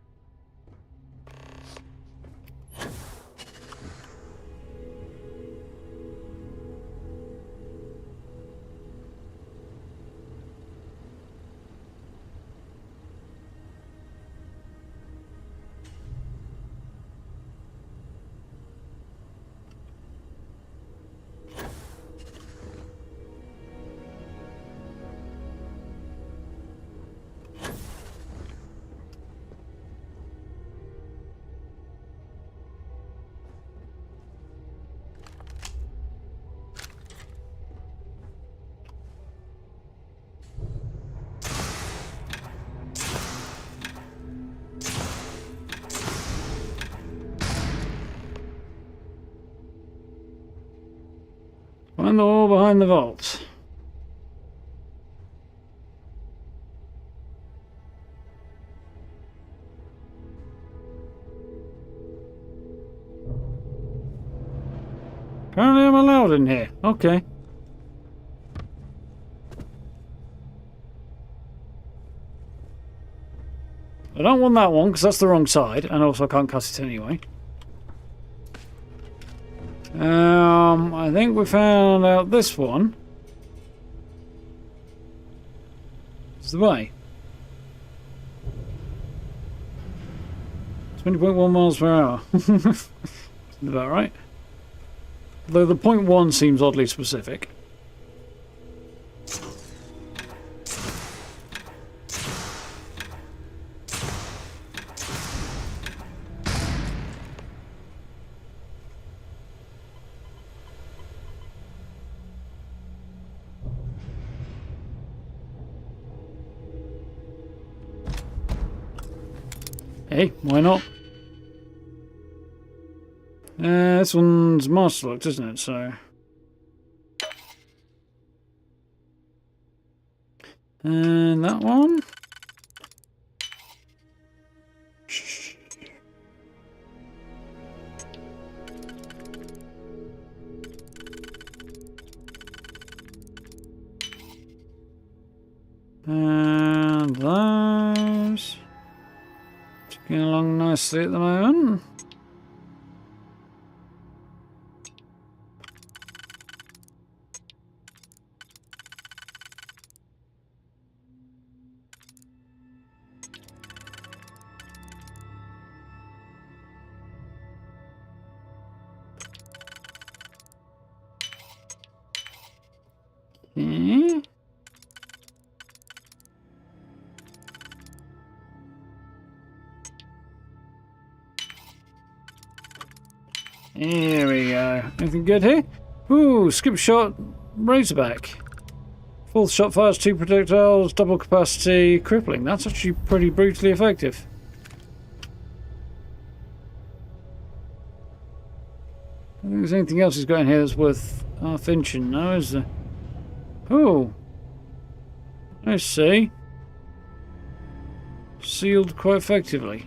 Find the wall behind the vault. Apparently I'm allowed in here. Okay. I don't want that one because that's the wrong side, and also I can't cut it anyway. I think we found out this one is the way. 20.1 miles per hour. Sounds about right. Though the 0.1 seems oddly specific. Hey, why not? This one's master locked, isn't it? So, and that one. And those. Ticking along nicely at the moment. Okay. Here we go. Anything good here? Ooh, skip shot, razorback. Fourth shot fires 2 projectiles, double capacity, crippling. That's actually pretty brutally effective. I don't think there's anything else he's got in here that's worth half inching now, is there? Oh, I see. Sealed quite effectively.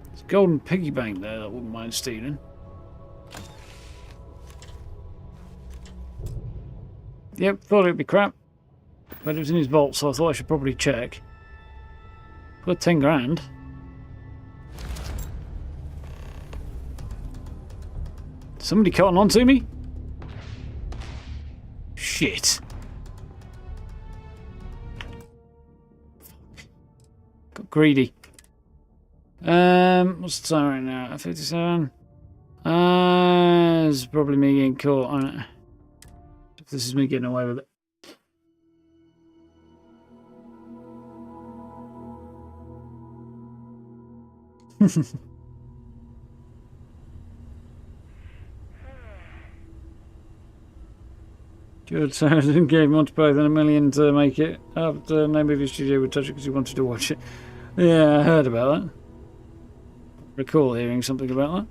There's a golden piggy bank there that I wouldn't mind stealing. Yep, thought it'd be crap. But it was in his vault, so I thought I should probably check. Put 10 grand. Somebody cotton on to me? Shit. Got greedy. What's the time right now? 57. It's probably me getting caught on it. This is me getting away with it. Good, so I didn't give Monty Python $1 million to make it. After nobody of his studio would touch it because he wanted to watch it. Yeah, I heard about that. Recall hearing something about that.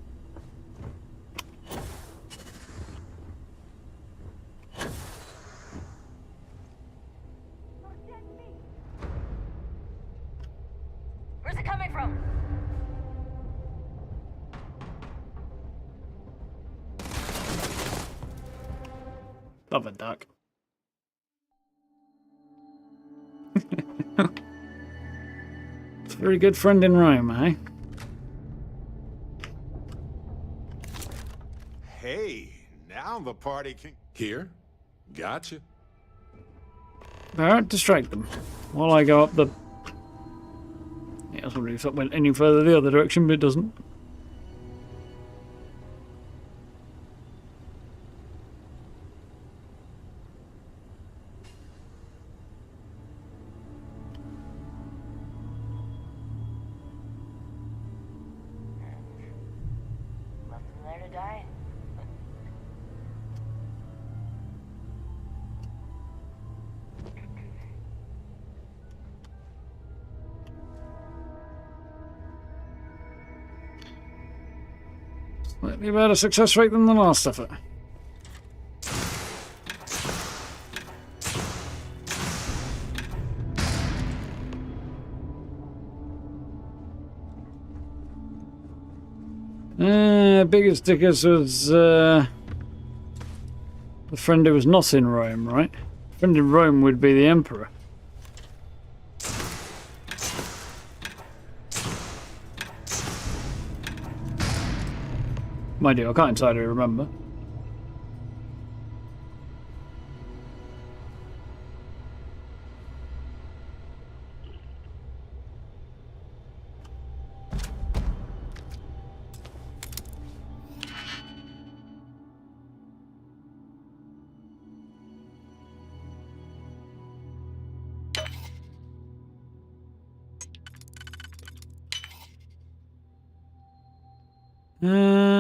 Where's it coming from? Love a duck. It's a very good friend in Rome, eh? Hey, now the party can... Here? Gotcha. Barrett, distract them while I go up the... Yeah, I was wondering if that went any further the other direction, but it doesn't. Nothing there to die. Slightly better success rate than the last effort. Biggest dickers was the friend who was not in Rome, right? Friend in Rome would be the Emperor. Mind you, I can't entirely remember. Okay.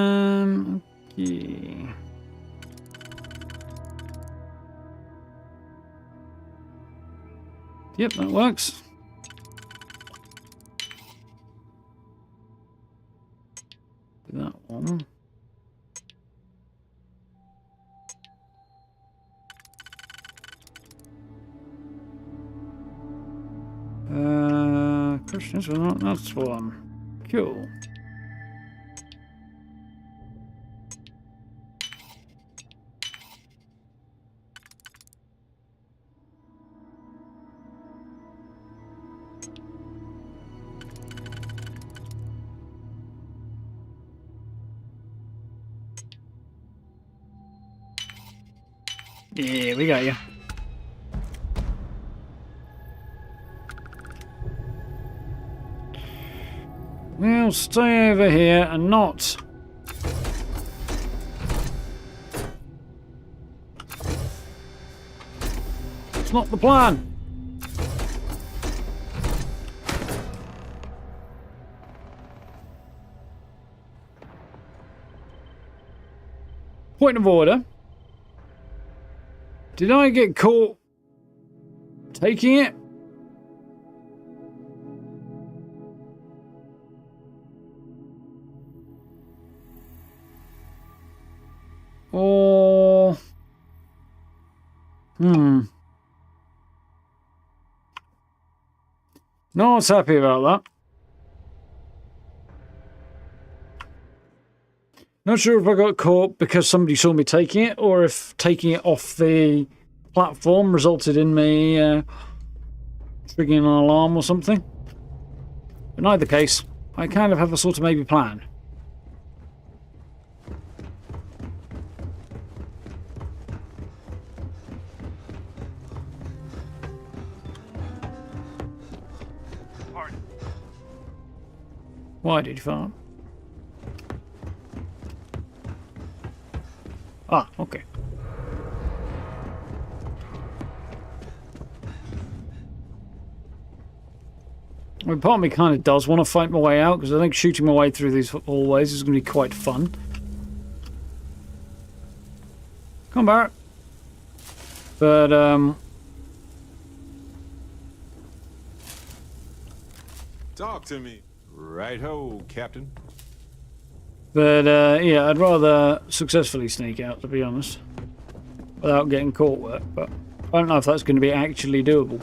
Yep, that works. Do that one. Questions or not? That's one. Cool. Yeah, we got you. We'll stay over here and not... It's not the plan. Point of order. Did I get caught taking it? Or... No one's happy about that. Not sure if I got caught because somebody saw me taking it, or if taking it off the platform resulted in me triggering an alarm or something. In either case, I kind of have a sort of maybe plan. Why did you fart? Ah, okay. I mean, part of me kind of does want to fight my way out, because I think shooting my way through these hallways is going to be quite fun. Come on, Barrett. But, Talk to me. Right-ho, Captain. But, yeah, I'd rather successfully sneak out, to be honest. Without getting caught work, but I don't know if that's going to be actually doable.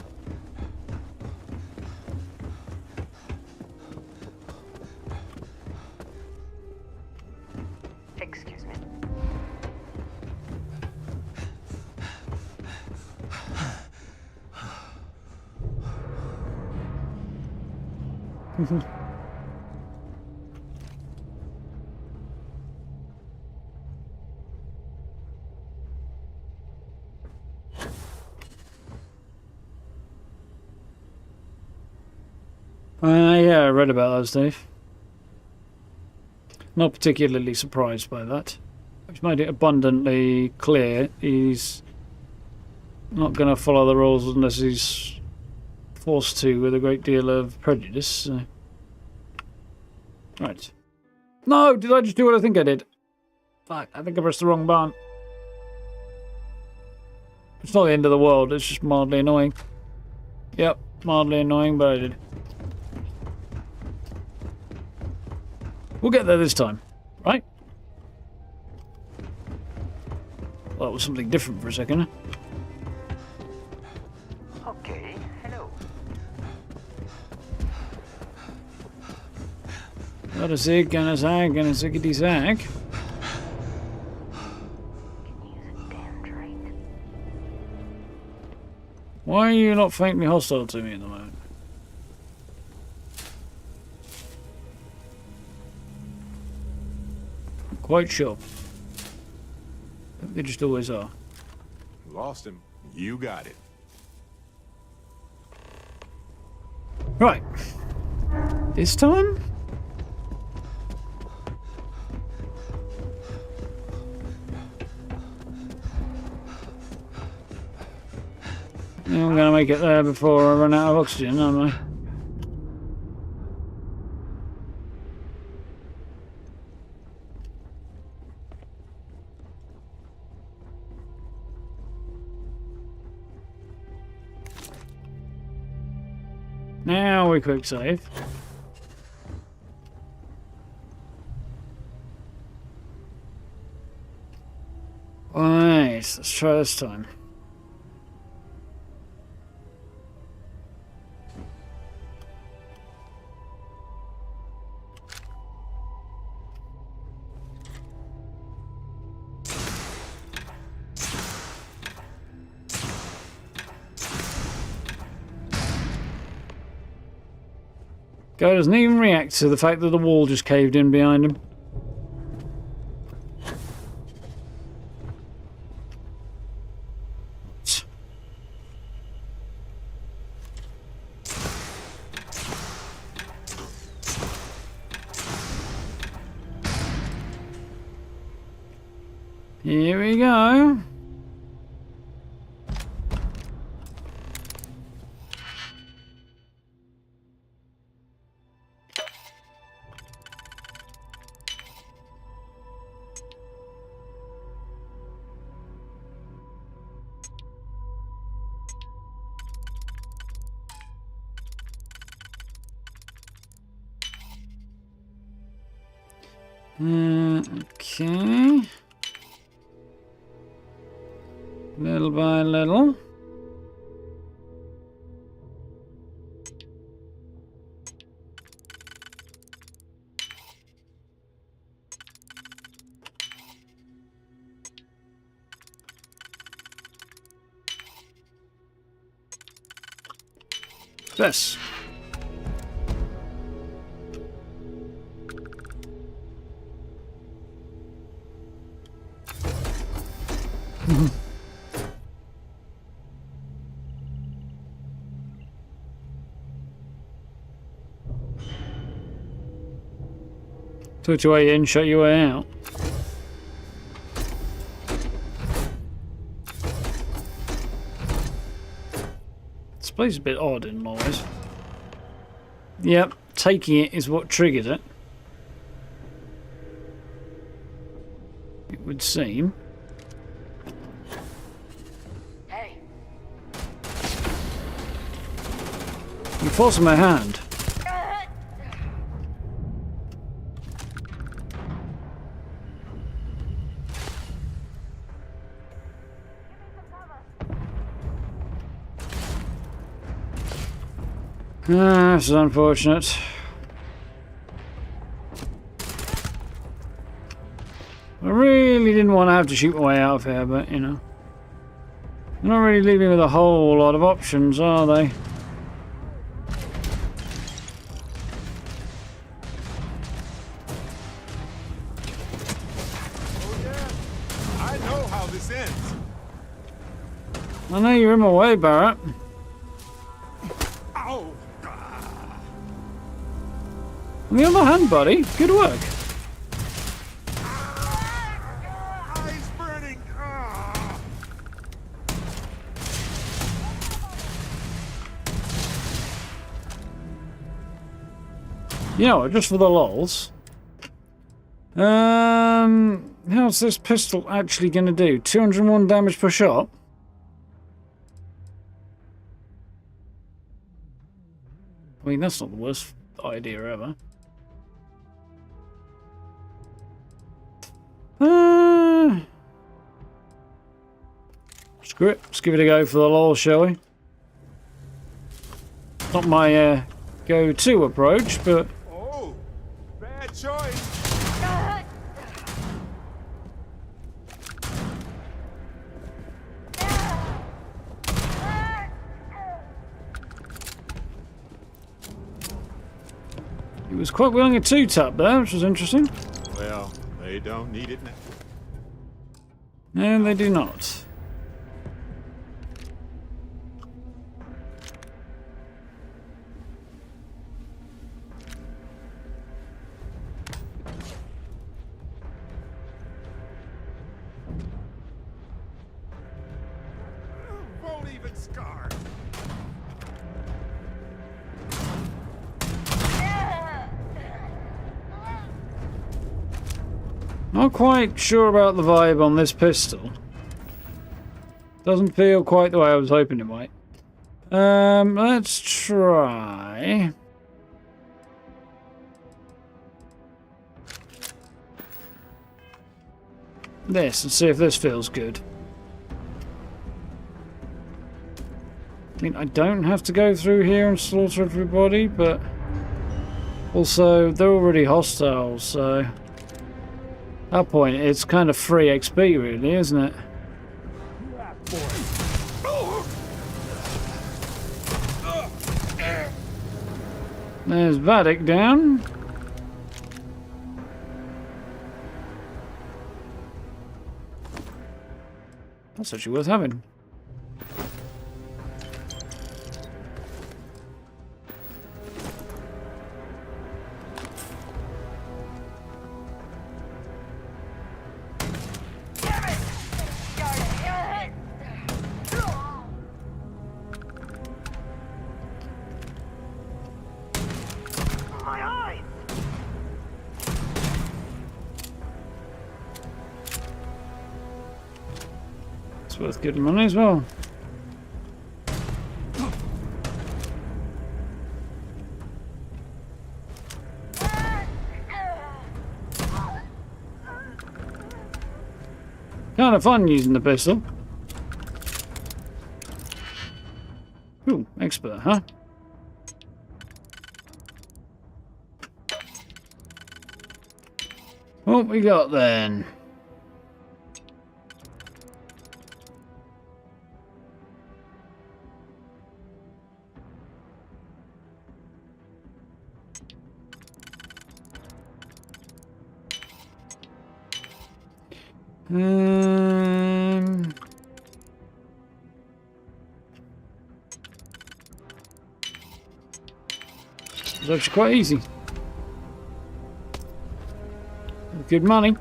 Excuse me. Yeah, I read about those, Dave. Not particularly surprised by that. Which made it abundantly clear he's not going to follow the rules unless he's forced to with a great deal of prejudice. So. Right. No, did I just do what I think I did? Fuck, I think I pressed the wrong button. It's not the end of the world, it's just mildly annoying. Yep, mildly annoying, but I did. We'll get there this time, right? Well, that was something different for a second. Okay, hello. Got a zig and a zag and a ziggity zag. Can you use a damn drink? Why are you not faintly hostile to me at the moment? Quite sure. They just always are. Lost him. You got it. Right. This time? I'm gonna make it there before I run out of oxygen, aren't I? Now we quick save. Right, let's try this time. Guy doesn't even react to the fact that the wall just caved in behind him. Here we go. Okay. Little by little. This. Took your way in, shut your way out. This place is a bit odd in a lot of ways. Yep, taking it is what triggered it. It would seem. Hey. You're forcing my hand. Ah, this is unfortunate. I really didn't want to have to shoot my way out of here, but you know. They're not really leaving with a whole lot of options, are they? I know how this ends. I know you're in my way, Barrett. Ow! On the other hand, buddy, good work. Eyes burning. You know what, just for the lols. How's this pistol actually going to do? 201 damage per shot? I mean, that's not the worst idea ever. Screw it. Let's give it a go for the lol, shall we? Not my go-to approach, but... Oh, bad choice. He was quite willing a two-tap there, which was interesting. Well, they don't need it now. No, they do not. Won't even scar. Not quite sure about the vibe on this pistol. Doesn't feel quite the way I was hoping it might. Let's try... this and see if this feels good. I mean, I don't have to go through here and slaughter everybody, but... also, they're already hostile, so... at that point, it's kind of free XP, really, isn't it? There's Vadik down. That's actually worth having. It's worth good money as well. Kind of fun using the pistol. Ooh, expert, huh? What we got then? It's actually quite easy. Good money.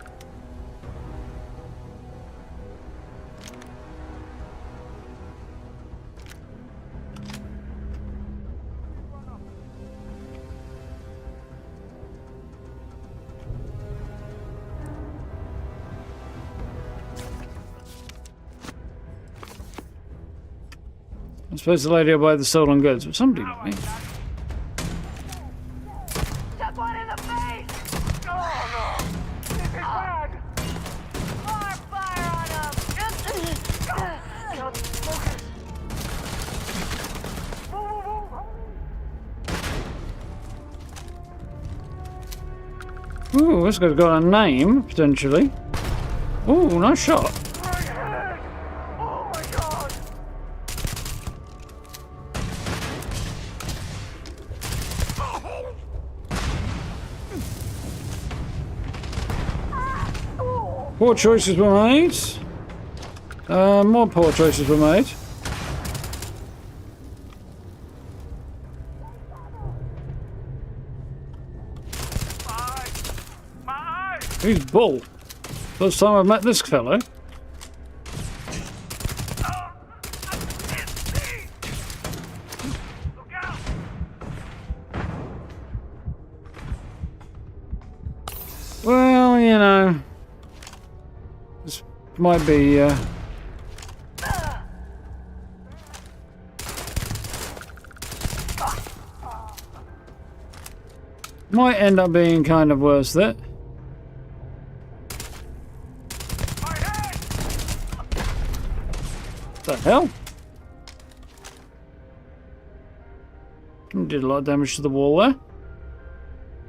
I suppose the lady will buy the stolen goods, but somebody might. Step one in the face! Oh no! This is bad! More fire on him! Ooh, this guy's got a name, potentially. Ooh, nice shot. Oh my god! Poor choices were made. More poor choices were made. He's bull. First time I've met this fellow. Well, you know, this might be, might end up being kind of worse that. The hell? Did a lot of damage to the wall there.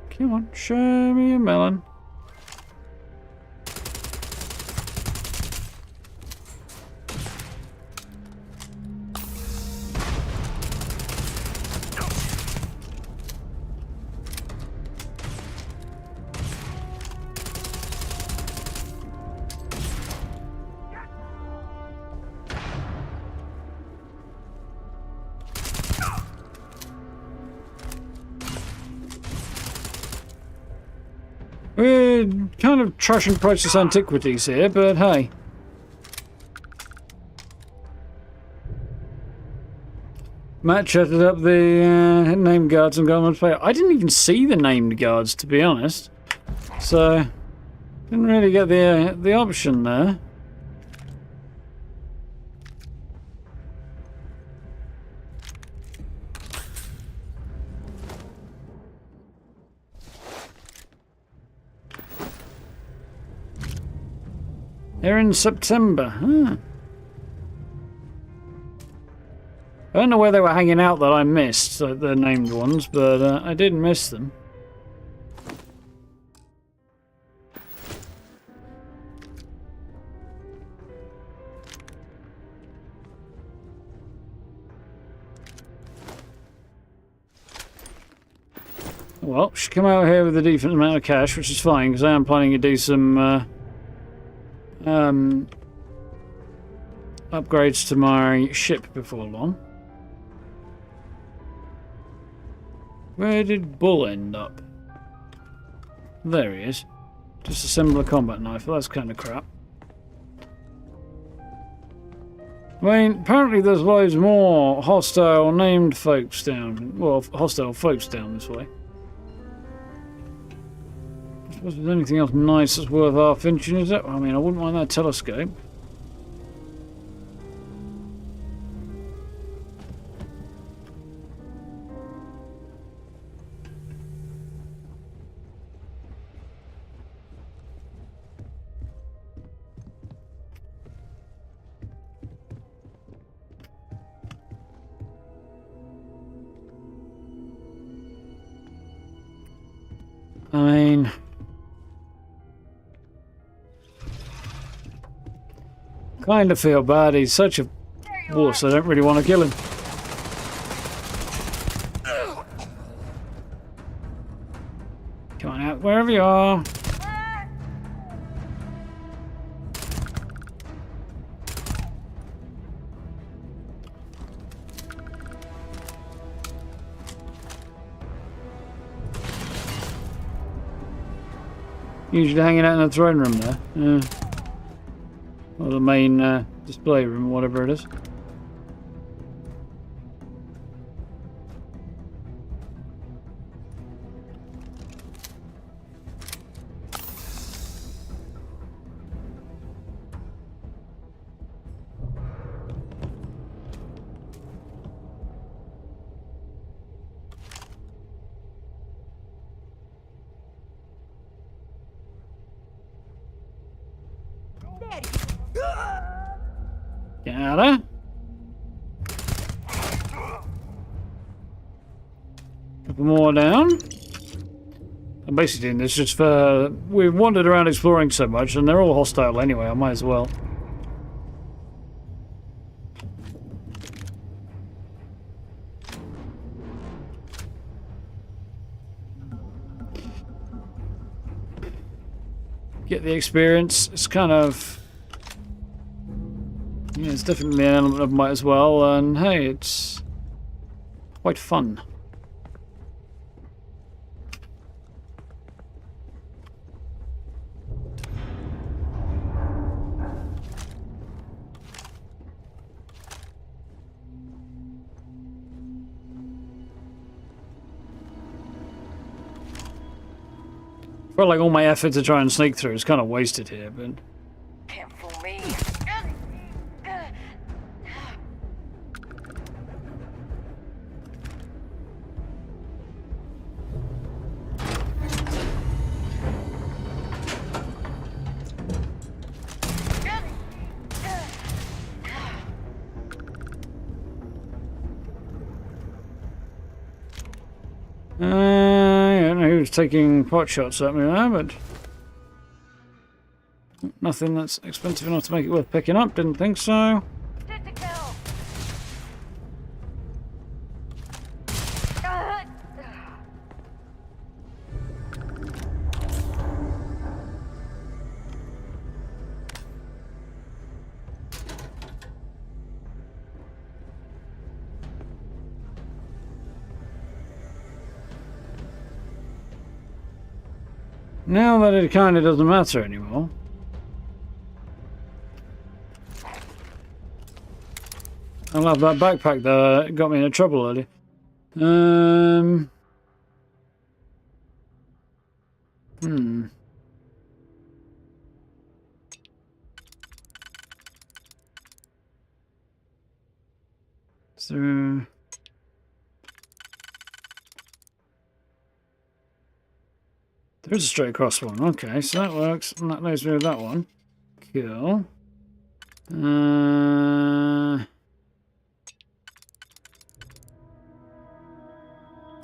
Come on, show me a melon. We're kind of trashing priceless antiquities here, but hey. Matt chatted up the named guards and government player. I didn't even see the named guards, to be honest. So, didn't really get the option there. They're in September. Huh. I don't know where they were hanging out that I missed, the named ones, but I did miss them. Well, should come out here with a decent amount of cash, which is fine, because I am planning to do some upgrades to my ship before long. Where did Bull end up? There he is. Disassemble a combat knife. Well, that's kind of crap. I mean, apparently there's loads more hostile named folks down. Well, hostile folks down this way. I suppose there's anything else nice that's worth half inching, is it? I mean, I wouldn't mind that telescope. I mean, kind of feel bad. He's such a wuss. I don't really want to kill him. Come on out, wherever you are. Usually hanging out in the throne room there. Yeah. Or the main display room, whatever it is. Got her. Couple more down. I'm basically doing this just for... We've wandered around exploring so much, and they're all hostile anyway, I might as well. Get the experience. It's kind of... Yeah, it's definitely an element of might as well, and hey, it's quite fun. Felt like all my effort to try and sneak through is kind of wasted here, but... Can't fool me. Yeah, no, he was taking pot shots at me there, but nothing that's expensive enough to make it worth picking up. Didn't think so. Shoot to kill. Now that it kind of doesn't matter anymore. I love that backpack that got me into trouble earlier. So... There's a straight across one. Okay, so that works. And that leaves me with that one. Cool.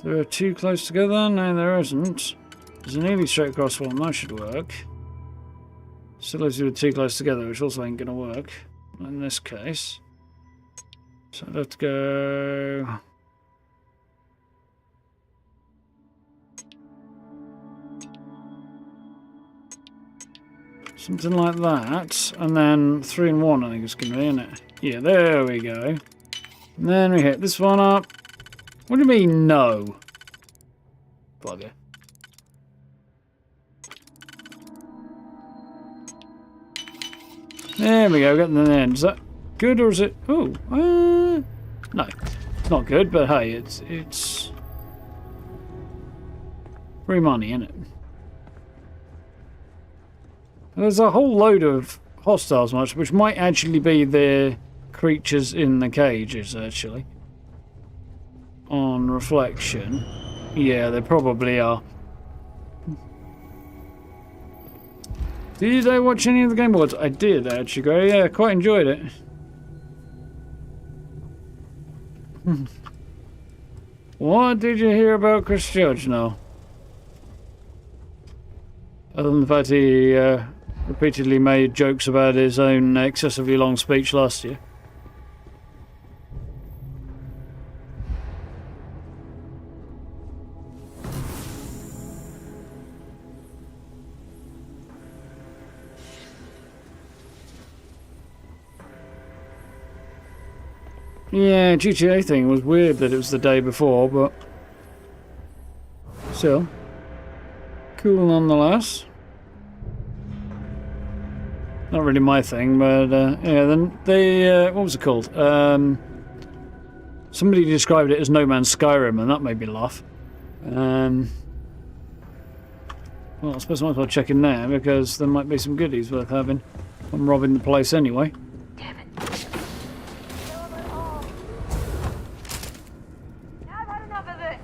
There are two close together? No, there isn't. There's a nearly straight across one. That should work. Still leaves me with two close together, which also ain't going to work in this case. So I'd have to go... Something like that, and then 3 and 1 I think it's going to be, isn't it? Yeah, there we go. And then we hit this one up. What do you mean, no? Bugger. There we go, getting the end. Is that good or is it... Oh, no. It's not good, but hey, it's... free money, isn't it? There's a whole load of hostiles, which might actually be the creatures in the cages, actually. On reflection. Yeah, they probably are. Did I watch any of the Game Awards? I did, actually. Yeah, quite enjoyed it. What did you hear about Chris Judge now? Other than the fact he repeatedly made jokes about his own excessively long speech last year. Yeah, GTA thing was weird that it was the day before, but still cool nonetheless. Not really my thing, but yeah. Then they what was it called? Somebody described it as No Man's Skyrim, and that made me laugh. Well, I suppose I might as well check in there because there might be some goodies worth having. I'm robbing the place anyway. Damn it. I've had enough of this.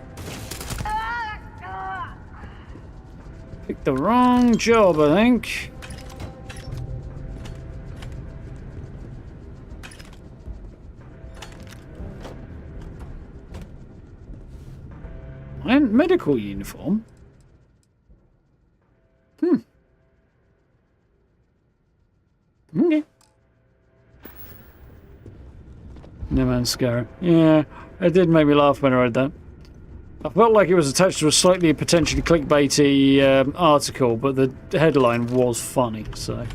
Picked the wrong job, I think. And medical uniform. No Man's Sky. Yeah, it did make me laugh when I read that. I felt like it was attached to a slightly potentially clickbaity article, but the headline was funny, so...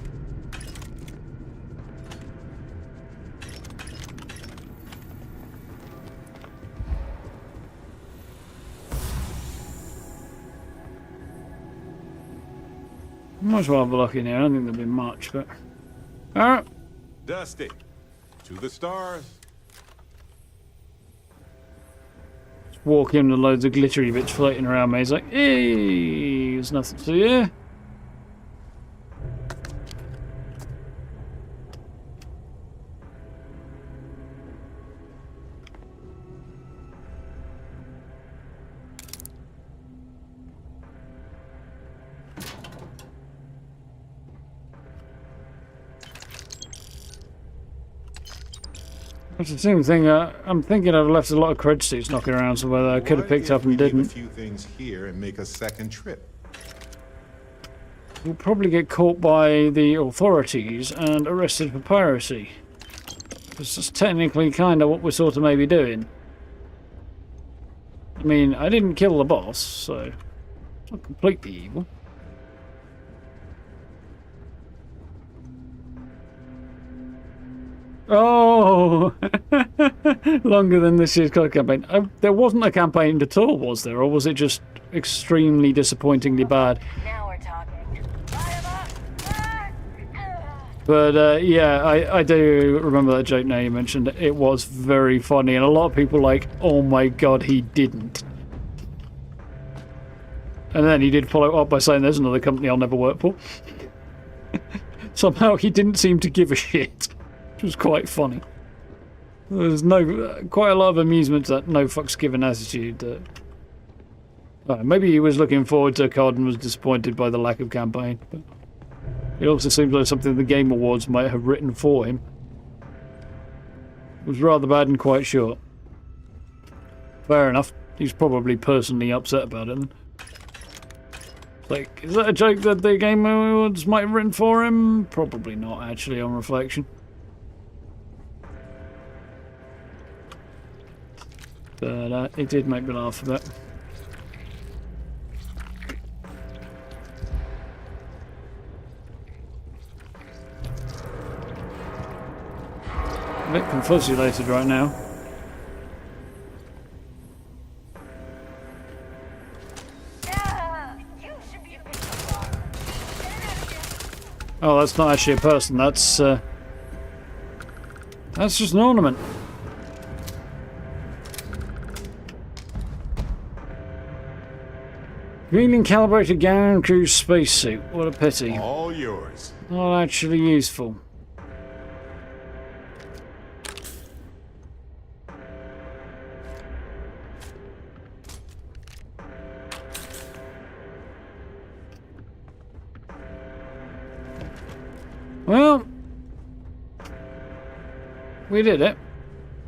Might as well have a look in here. I don't think there'll be much, but... Alright. Dusty, to the stars. Just walk in with loads of glittery bits floating around me. It's like, hey, there's nothing to here. That's the same thing. I'm thinking I've left a lot of cred suits knocking around somewhere that I could have picked up and didn't. A few things here and make a second trip. We'll probably get caught by the authorities and arrested for piracy. This is technically kind of what we're sort of maybe doing. I mean, I didn't kill the boss, so it's not completely evil. Oh, longer than this year's campaign. There wasn't a campaign at all, was there? Or was it just extremely disappointingly bad? Now we're talking. But yeah, I do remember that joke now you mentioned it. It was very funny, and a lot of people were like, oh my god, he didn't. And then he did follow up by saying there's another company I'll never work for. Somehow he didn't seem to give a shit. Which was quite funny. There's quite a lot of amusement to that no fucks given attitude. Maybe he was looking forward to COD and was disappointed by the lack of campaign. But it also seems like something the Game Awards might have written for him. It was rather bad and quite short. Fair enough. He's probably personally upset about it then. Like, is that a joke that the Game Awards might have written for him? Probably not, actually, on reflection. But it did make me laugh a bit. A bit confusulated right now. Oh, that's not actually a person. That's just an ornament. Greening calibrated ground crew spacesuit. What a pity. All yours. Not actually useful. Well, we did it.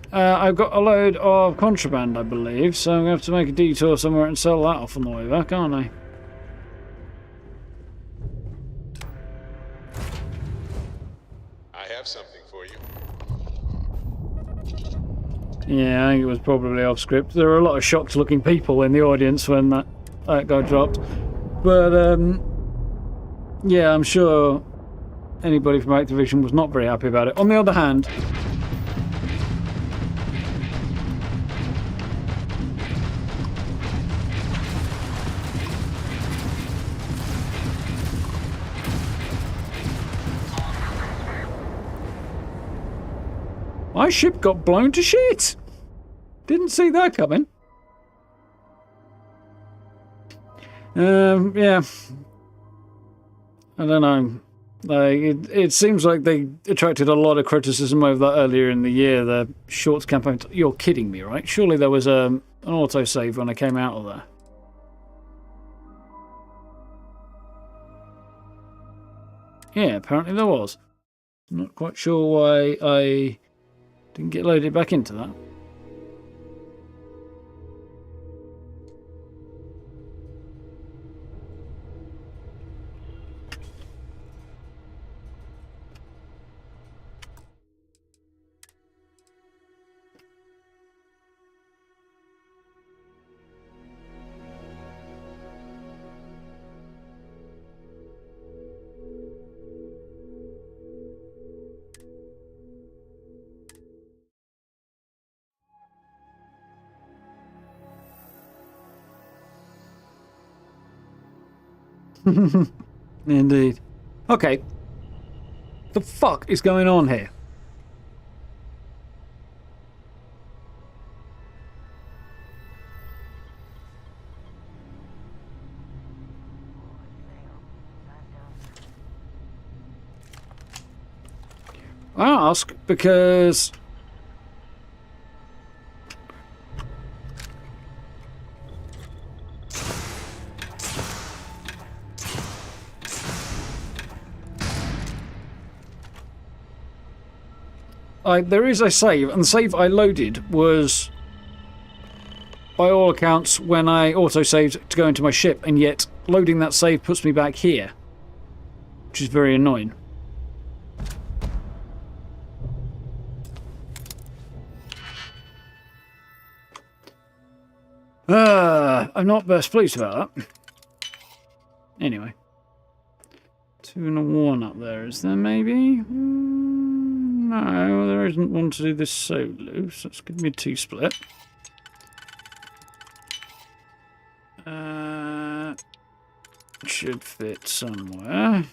I've got a load of contraband, I believe, so I'm going to have to make a detour somewhere and sell that off on the way back, aren't I? I have something for you. Yeah, I think it was probably off script. There were a lot of shocked looking people in the audience when that guy dropped. But, yeah, I'm sure anybody from Activision was not very happy about it. On the other hand... My ship got blown to shit! Didn't see that coming. Yeah. I don't know. Like, it seems like they attracted a lot of criticism over that earlier in the year, the shorts campaign. You're kidding me, right? Surely there was an autosave when I came out of there. Yeah, apparently there was. I'm not quite sure why I didn't get loaded back into that. Indeed. Okay. The fuck is going on here? I ask because there is a save, and the save I loaded was, by all accounts, when I auto-saved to go into my ship, and yet loading that save puts me back here, which is very annoying. I'm not best pleased about that. Anyway. 2 and a 1 up there, is there maybe? No, there isn't one to do this solo, so it's going to be a 2 split. Should fit somewhere.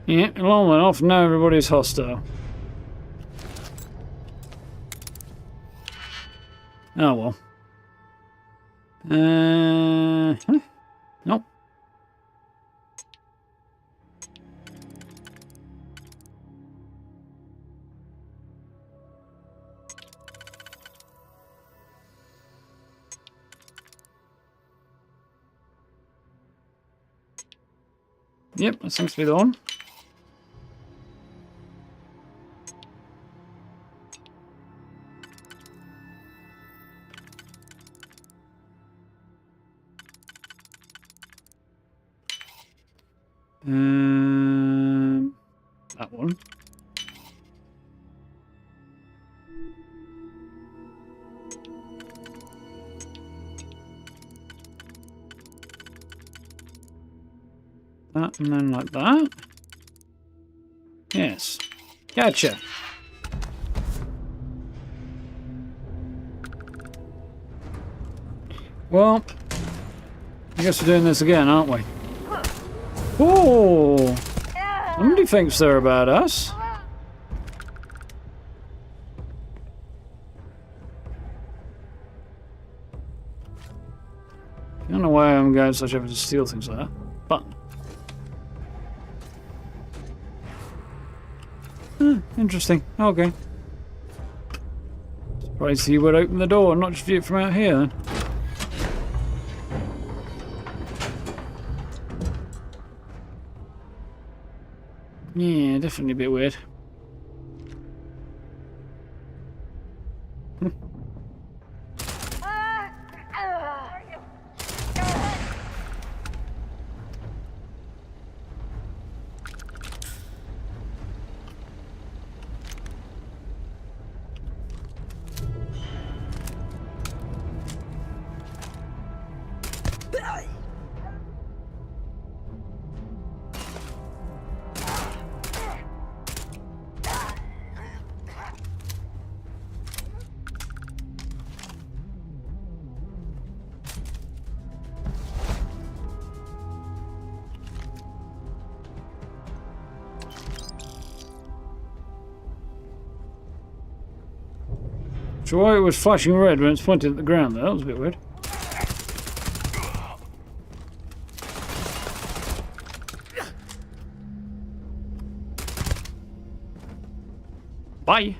Yeah, long enough, now everybody's hostile. Oh well. Nope. Yep, that seems to be the one. That one. That and then like that. Yes. Gotcha. Well, I guess we're doing this again, aren't we? Oh, somebody thinks they're about us. I don't know why I'm going such effort to steal things like that, but interesting. Okay. Surprised he would open the door and not just view it from out here then. Yeah, definitely a bit weird. So why it was flashing red when it's pointed at the ground there? That was a bit weird. Bye.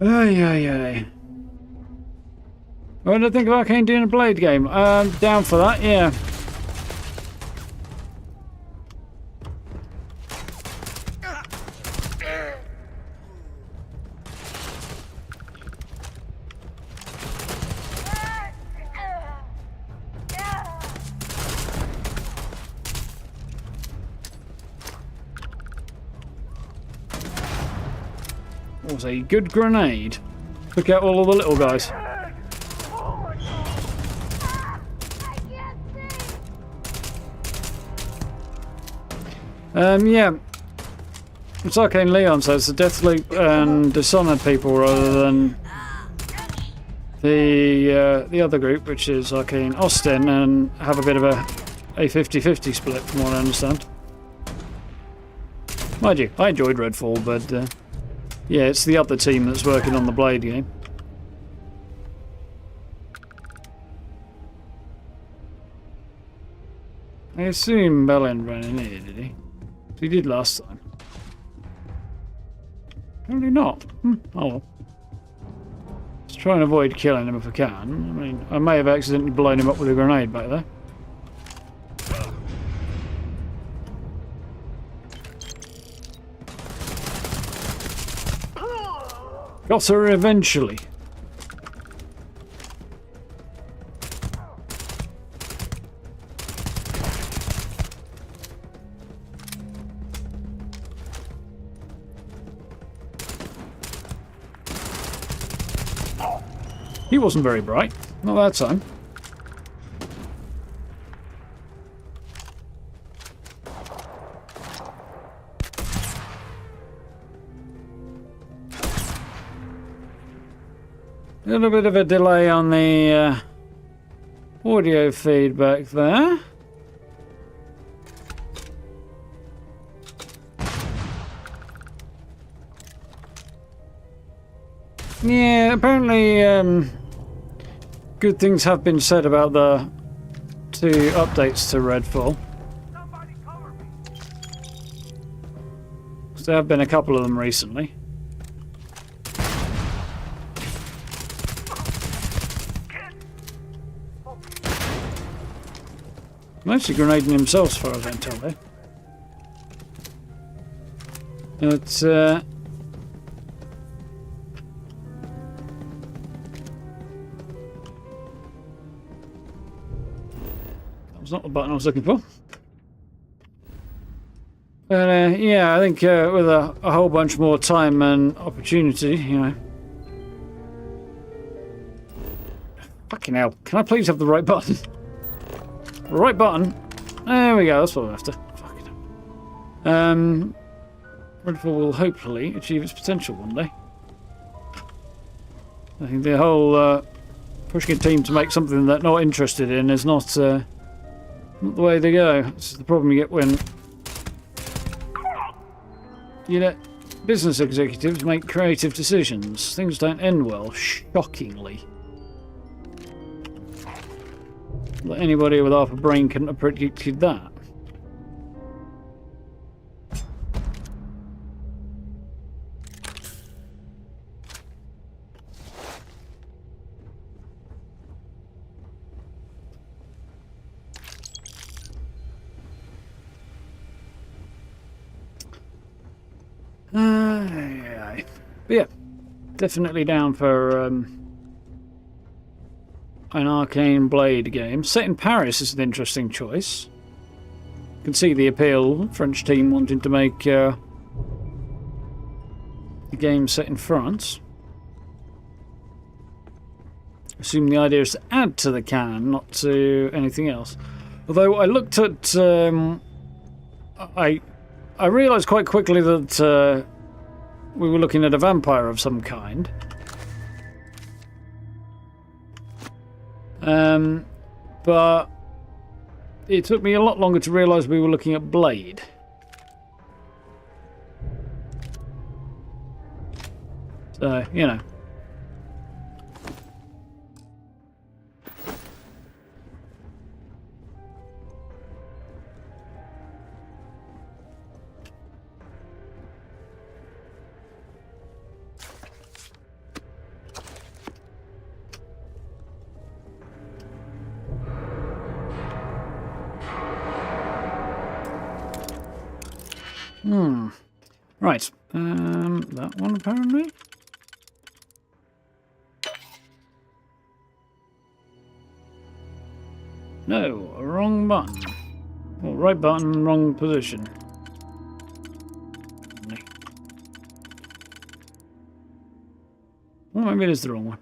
Ay. What do I think of Arcane doing a Blade game? Down for that, yeah. was a good grenade. Took out all of the little guys. Yeah. It's Arcane Leon says the Deathloop and Dishonored people rather than the other group, which is Arcane Austin, and have a bit of a 50-50 split from what I understand. Mind you, I enjoyed Redfall, but yeah, it's the other team that's working on the Blade game. I assume Bellend ran in here, did he? He did last time. Apparently not. Oh well. Let's try and avoid killing him if I can. I mean, I may have accidentally blown him up with a grenade back there. Got her eventually. He wasn't very bright. Not that time. A little bit of a delay on the audio feedback there. Yeah, apparently good things have been said about the 2 updates to Redfall. There have been a couple of them recently. Mostly grenading himself as far as I can tell there. But that's not the button I was looking for. But yeah, I think with a whole bunch more time and opportunity, you know. Fucking hell, can I please have the right button? Right button. There we go, that's what I'm after. Fucking hell. Redfall will hopefully achieve its potential one day. I think the whole pushing a team to make something they're not interested in is not the way to go. This is the problem you get when you let business executives make creative decisions. Things don't end well, shockingly. But anybody with half a brain couldn't have predicted that. But yeah, definitely down for an Arcane Blade game. Set in Paris is an interesting choice. You can see the appeal. French team wanting to make a game set in France. I assume the idea is to add to the canon, not to anything else. Although I looked at... I realised quite quickly that we were looking at a vampire of some kind. But it took me a lot longer to realise we were looking at Blade. So, you know. Right. That one apparently. No, wrong button. Well, right button, wrong position. Well, maybe it is the wrong one.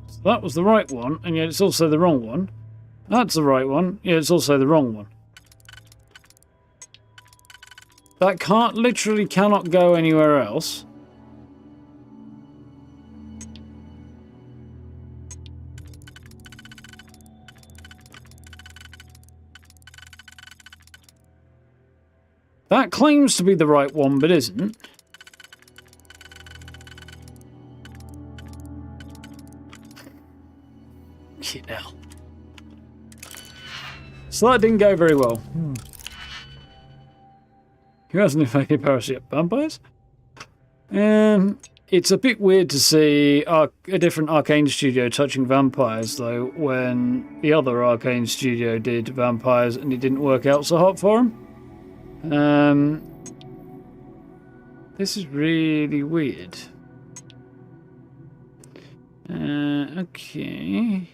So that was the right one, and yet it's also the wrong one. That's the right one, yet it's also the wrong one. That literally cannot go anywhere else. That claims to be the right one, but isn't. Shit now. So that didn't go very well. Who hasn't invaded Paris yet? Vampires? It's a bit weird to see a different Arcane studio touching vampires, though, when the other Arcane studio did vampires and it didn't work out so hot for them. This is really weird. Okay.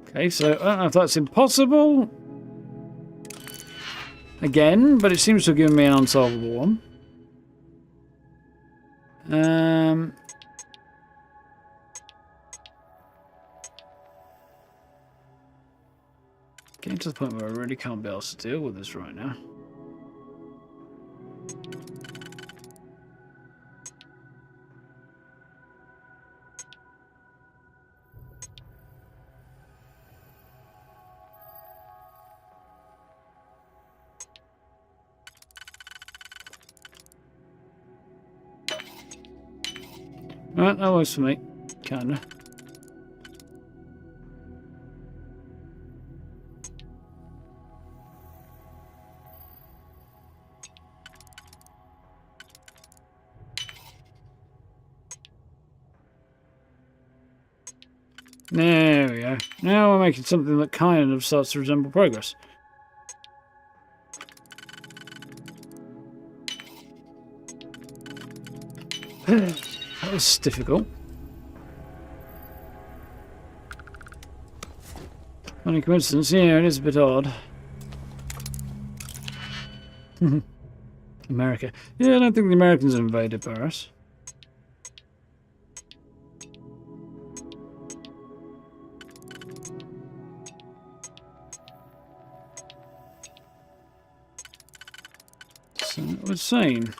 Okay, so I don't know if that's impossible. Again, but it seems to have given me an unsolvable one. Getting to the point where I really can't be able to deal with this right now. Right, that works for me. Kinda. There we go. Now we're making something that kind of starts to resemble progress. That was difficult. Funny coincidence, yeah, it is a bit odd. America. Yeah, I don't think the Americans have invaded Paris. So it was saying.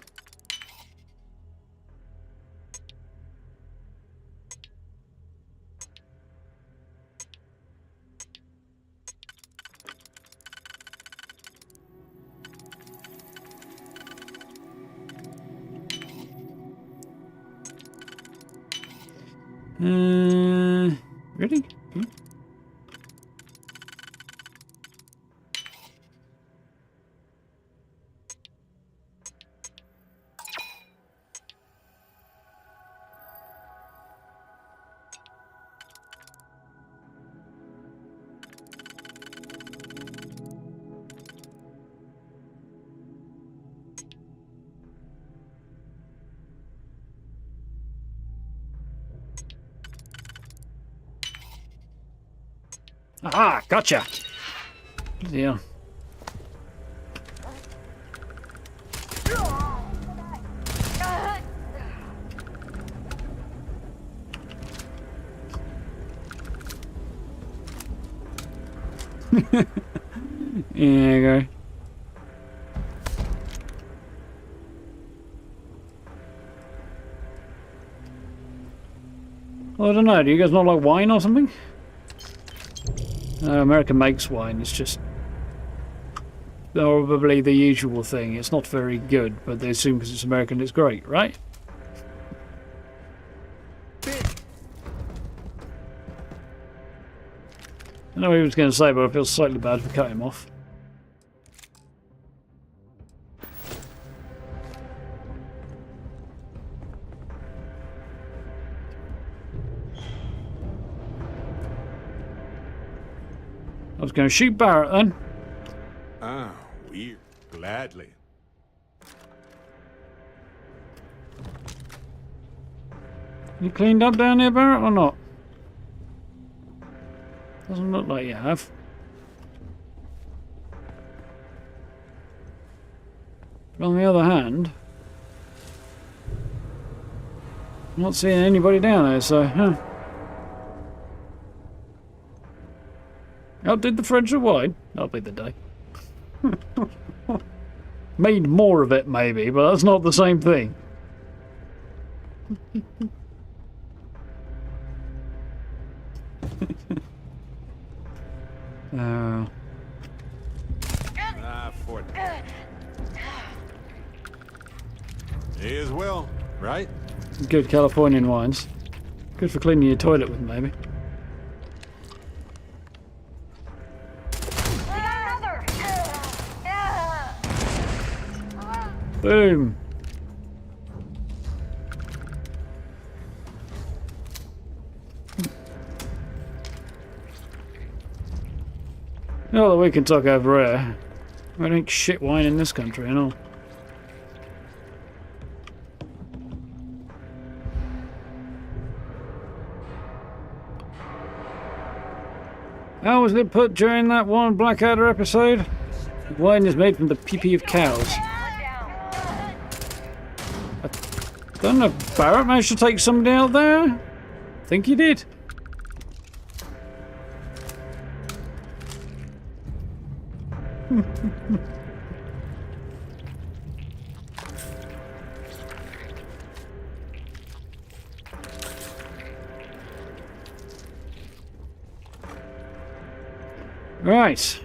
Really? Hmm? Aha! Gotcha! Yeah. There you go. Well, I don't know. Do you guys not like wine or something? America makes wine. It's just probably the usual thing. It's not very good, but they assume because it's American it's great, right? I know what he was going to say, but I feel slightly bad for cutting him off. I was going to shoot Barrett then. Ah, weird. Gladly. You cleaned up down here, Barrett, or not? Doesn't look like you have. But on the other hand, I'm not seeing anybody down there, so, huh. Outdid the French at wine? That'll be the day. Made more of it, maybe, but that's not the same thing. For May as well, right? Good Californian wines. Good for cleaning your toilet with, maybe. Boom. Not that we can talk over here. We drink shit wine in this country and all. How was it put during that one Blackadder episode? Wine is made from the pee-pee of cows. I don't know if Barrett managed to take somebody out there. I think he did. Right.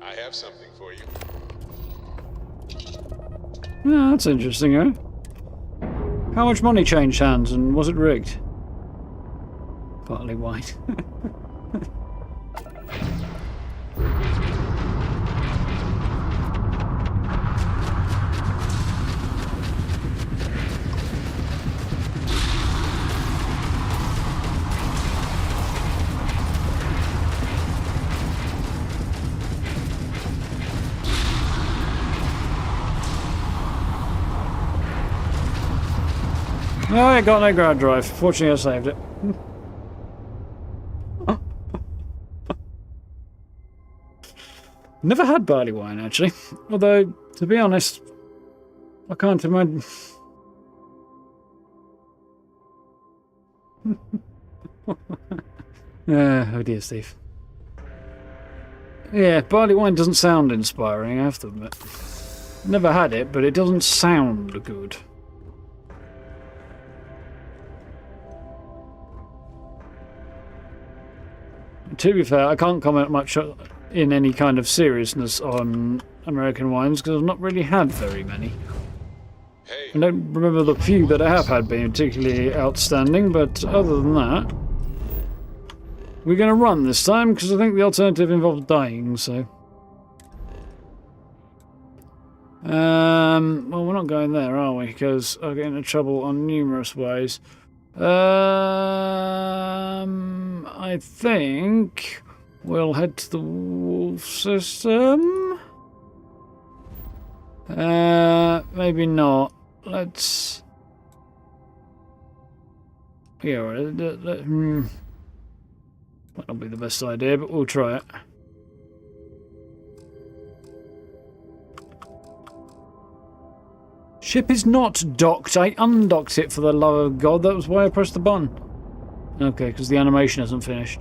I have something for you. Yeah, that's interesting, eh? How much money changed hands and was it rigged? Partly white. No, I got no ground drive. Fortunately, I saved it. Never had barley wine, actually. Although, to be honest, I can't imagine... oh dear, Steve. Yeah, barley wine doesn't sound inspiring, I have to admit. Never had it, but it doesn't sound good. To be fair, I can't comment much in any kind of seriousness on American wines because I've not really had very many. I don't remember the few that I have had being particularly outstanding, but other than that, we're going to run this time because I think the alternative involves dying, so... well, we're not going there, are we? Because I'll get into trouble on numerous ways. I think we'll head to the wolf system. Maybe not. Let's. Yeah, might not be the best idea, but we'll try it. Ship is not docked. I undocked it for the love of God. That was why I pressed the button. Okay, because the animation hasn't finished.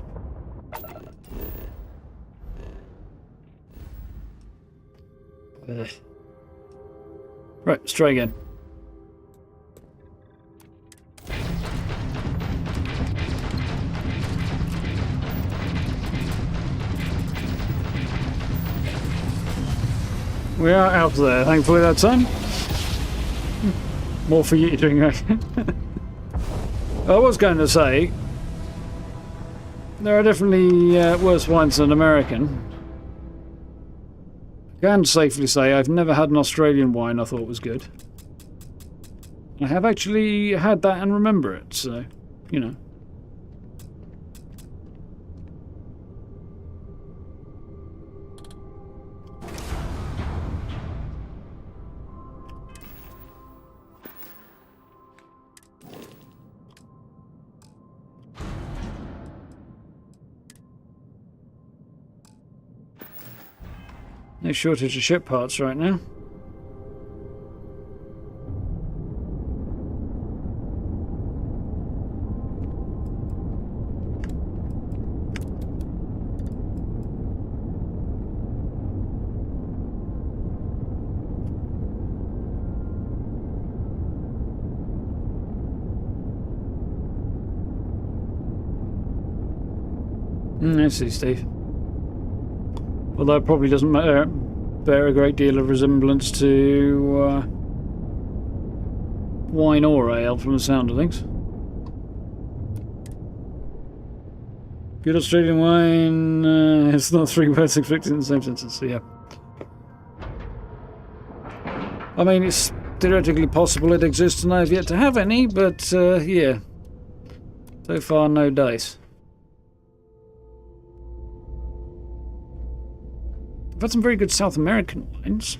Ugh. Right, let's try again. We are out there, thankfully, that time. More for you doing that. I was going to say, there are definitely worse wines than American. I can safely say I've never had an Australian wine I thought was good. I have actually had that and remember it, so, you know. No shortage of ship parts right now. I see, Steve. Although it probably doesn't bear a great deal of resemblance to wine or ale from the sound of things. Good Australian wine, it's not three words expected in the same sentence, so yeah. I mean, it's theoretically possible it exists and I've yet to have any, but yeah. So far, no dice. I've had some very good South American wines.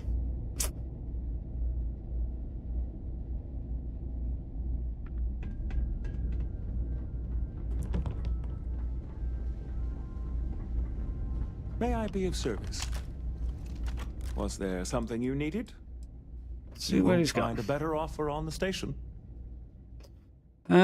May I be of service? Was there something you needed? Let's see where he's find a better offer on the station. Right.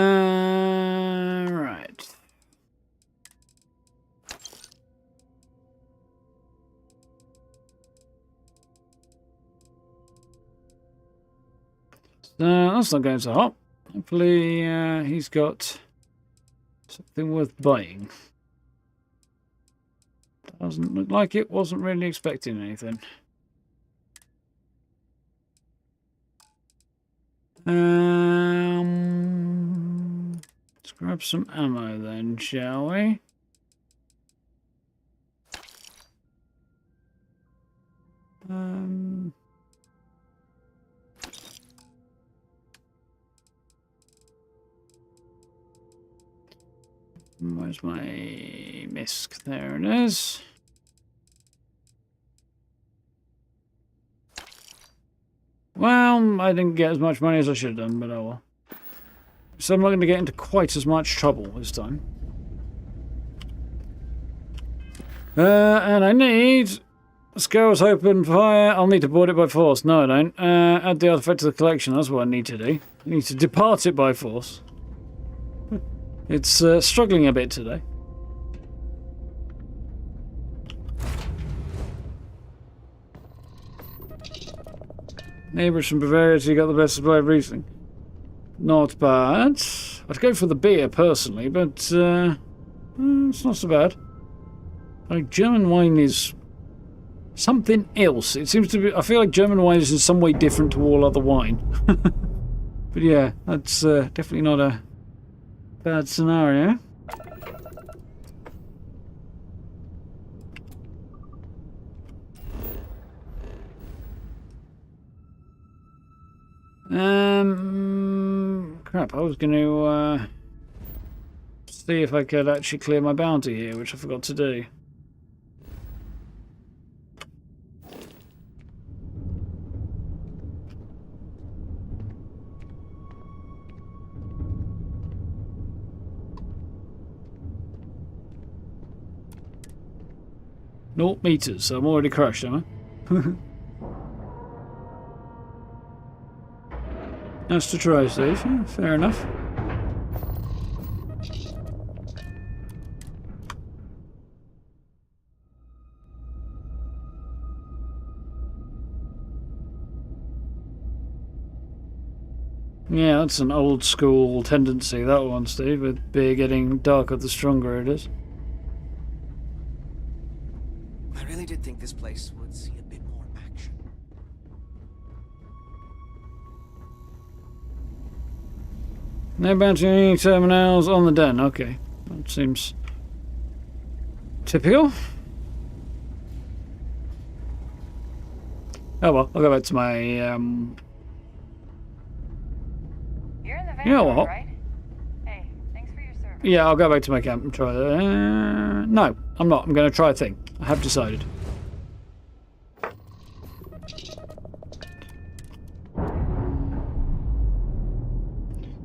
That's not going so hot. Hopefully he's got something worth buying. Doesn't look like it. Wasn't really expecting anything. Let's grab some ammo then, shall we? Where's my misc? There it is. Well, I didn't get as much money as I should have done, but oh well. So I'm not going to get into quite as much trouble this time. And I need... Scales open fire. I'll need to board it by force. No, I don't. Add the artifact to the collection. That's what I need to do. I need to depart it by force. It's struggling a bit today. Neighbours from Bavaria, so you got the best supply of Riesling. Not bad. I'd go for the beer personally, but it's not so bad. Like German wine is something else. It seems to be. I feel like German wine is in some way different to all other wine. But yeah, that's definitely not a bad scenario. Crap, I was going to see if I could actually clear my bounty here, which I forgot to do. Naught meters, so I'm already crushed, am I? Nice to try, Steve. Yeah, fair enough. Yeah, that's an old school tendency, that one, Steve, with beer getting darker the stronger it is. I really did think this place would see a bit more action. No bounty terminals on the den. Okay, that seems typical. Oh well, I'll go back to my You're in the van, You know what? right? Hey, thanks for your service. Yeah, I'll go back to my camp and try that. No, I'm not. I'm going to try a thing. I have decided.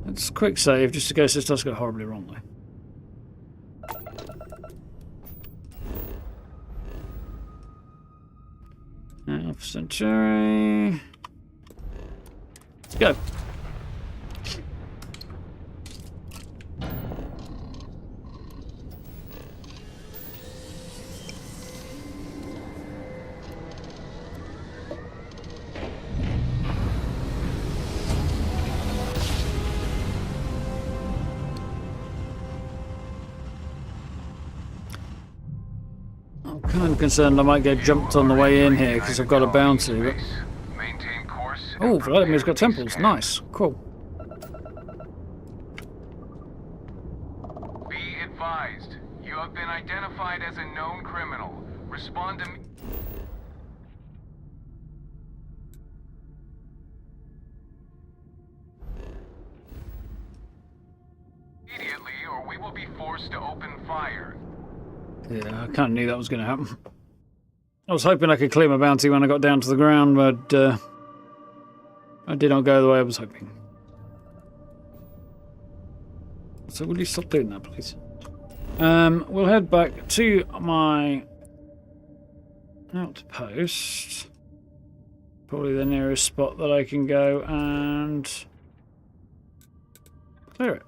Let's quick save just in case this does go horribly wrong though. Alpha Centauri. Let's go. I'm kind of concerned I might get jumped on the way in here because I've got a bounty. But... Oh, Vladimir's got temples. Nice. Cool. Be advised, you have been identified as a known criminal. Respond to me. Immediately, or we will be forced to open fire. Yeah, I kind of knew that was going to happen. I was hoping I could clear my bounty when I got down to the ground, but I did not go the way I was hoping. So will you stop doing that, please? We'll head back to my outpost. Probably the nearest spot that I can go and clear it.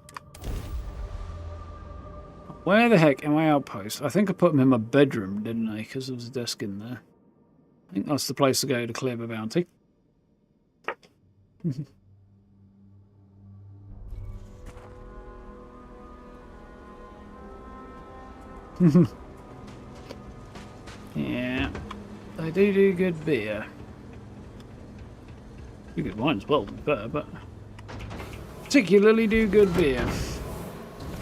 Where the heck am I outpost? I think I put them in my bedroom, didn't I? Because there was a desk in there. I think that's the place to go to clear my bounty. Yeah, they do good beer. Do good wine as well, to be fair, but particularly do good beer.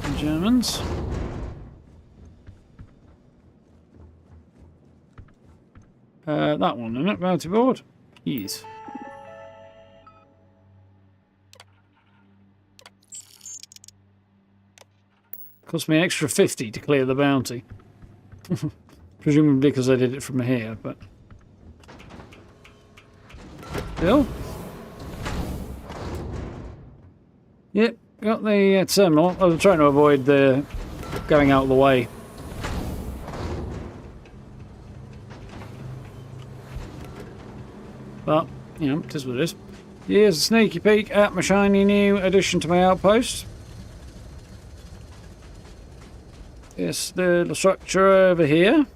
The Germans. That one, isn't it? Bounty board? Yes. Cost me an extra 50 to clear the bounty. Presumably because I did it from here, but... Still? Yep, got the terminal. I was trying to avoid the going out of the way. But, you know, it is what it is. Here's a sneaky peek at my shiny new addition to my outpost. This little structure over here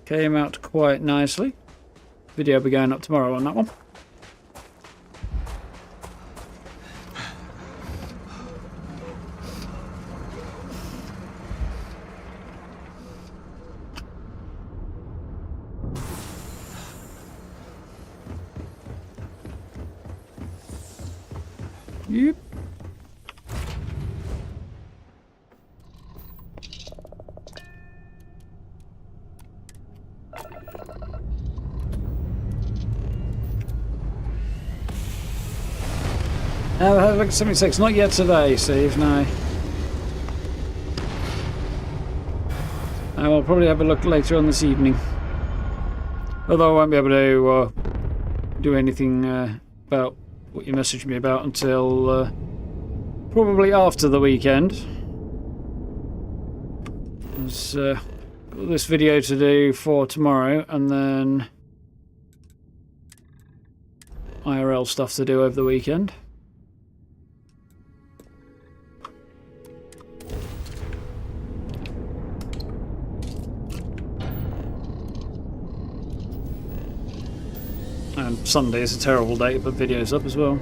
came out quite nicely. Video will be going up tomorrow on that one. Yep. Have a look at 76. Not yet today, Steve. No. I will probably have a look later on this evening. Although I won't be able to do anything about what you messaged me about until probably after the weekend. There's got this video to do for tomorrow, and then IRL stuff to do over the weekend. And Sunday is a terrible day to put videos up as well.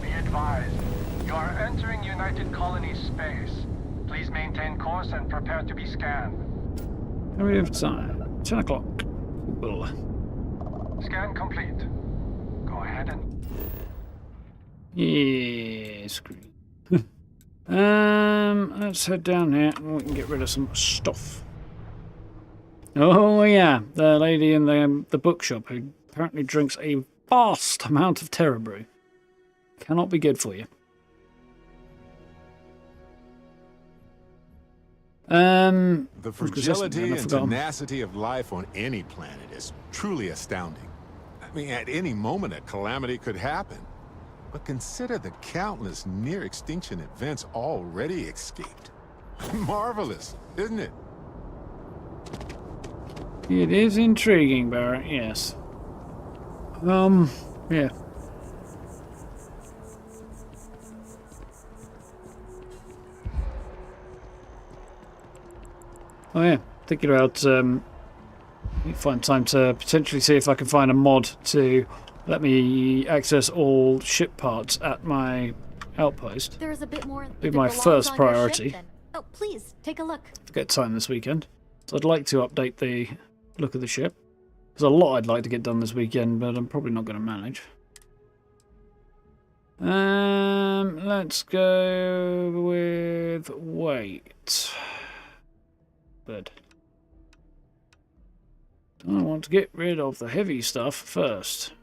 Be advised, you are entering United Colony space. Please maintain course and prepare to be scanned. How many of time? 10 o'clock. Cool. Scan complete. Go ahead and... Yeah, screw. Let's head down here and we can get rid of some stuff. Oh yeah, the lady in the bookshop who apparently drinks a vast amount of Terror Brew. Cannot be good for you. The fragility and tenacity of life on any planet is truly astounding. I mean, at any moment a calamity could happen. But consider the countless near-extinction events already escaped. Marvelous, isn't it? It is intriguing, Barrett, yes. Yeah. Oh yeah, thinking about find time to potentially see if I can find a mod to let me access all ship parts at my outpost. There's a bit more. Be my first priority. Oh, please take a look. I've got time this weekend, so I'd like to update the look of the ship. There's a lot I'd like to get done this weekend, but I'm probably not going to manage. Let's go with weight. But I want to get rid of the heavy stuff first.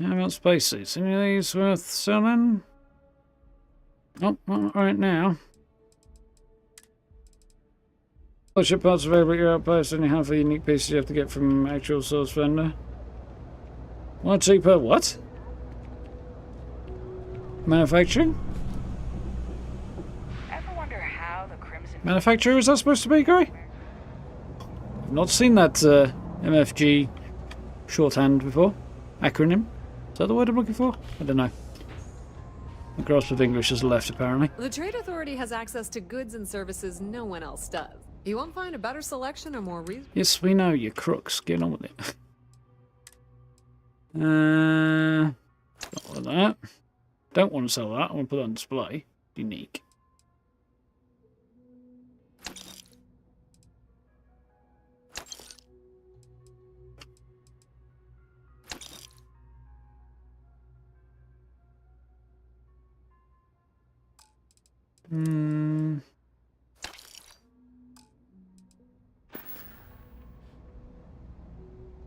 How about spacesuits? Any of these worth selling? Oh, not right now. All ship parts available at your outpost. Only half the unique pieces you have to get from actual source vendor. One cheaper what? Manufacturing? Ever wonder how the Crimson Manufacturer, is that supposed to be, Gray? I've not seen that MFG shorthand before. Acronym? Is that the word I'm looking for? I don't know. My grasp of English has left, apparently. The Trade Authority has access to goods and services no one else does. You won't find a better selection or more reason. Yes, we know, you crooks. Get on with it. Not with that. Don't want to sell that. I want to put it on display. Unique.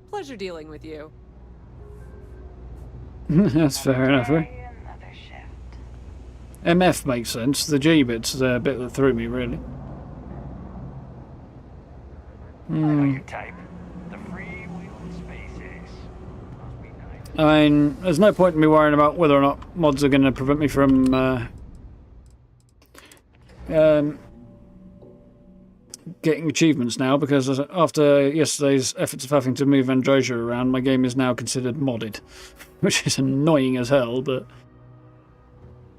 Pleasure dealing with you. That's fair enough, right? MF makes sense. The G bit's the bit that threw me, really. I mean, there's no point in me worrying about whether or not mods are going to prevent me from getting achievements now, because after yesterday's efforts of having to move Androsia around, my game is now considered modded, which is annoying as hell, but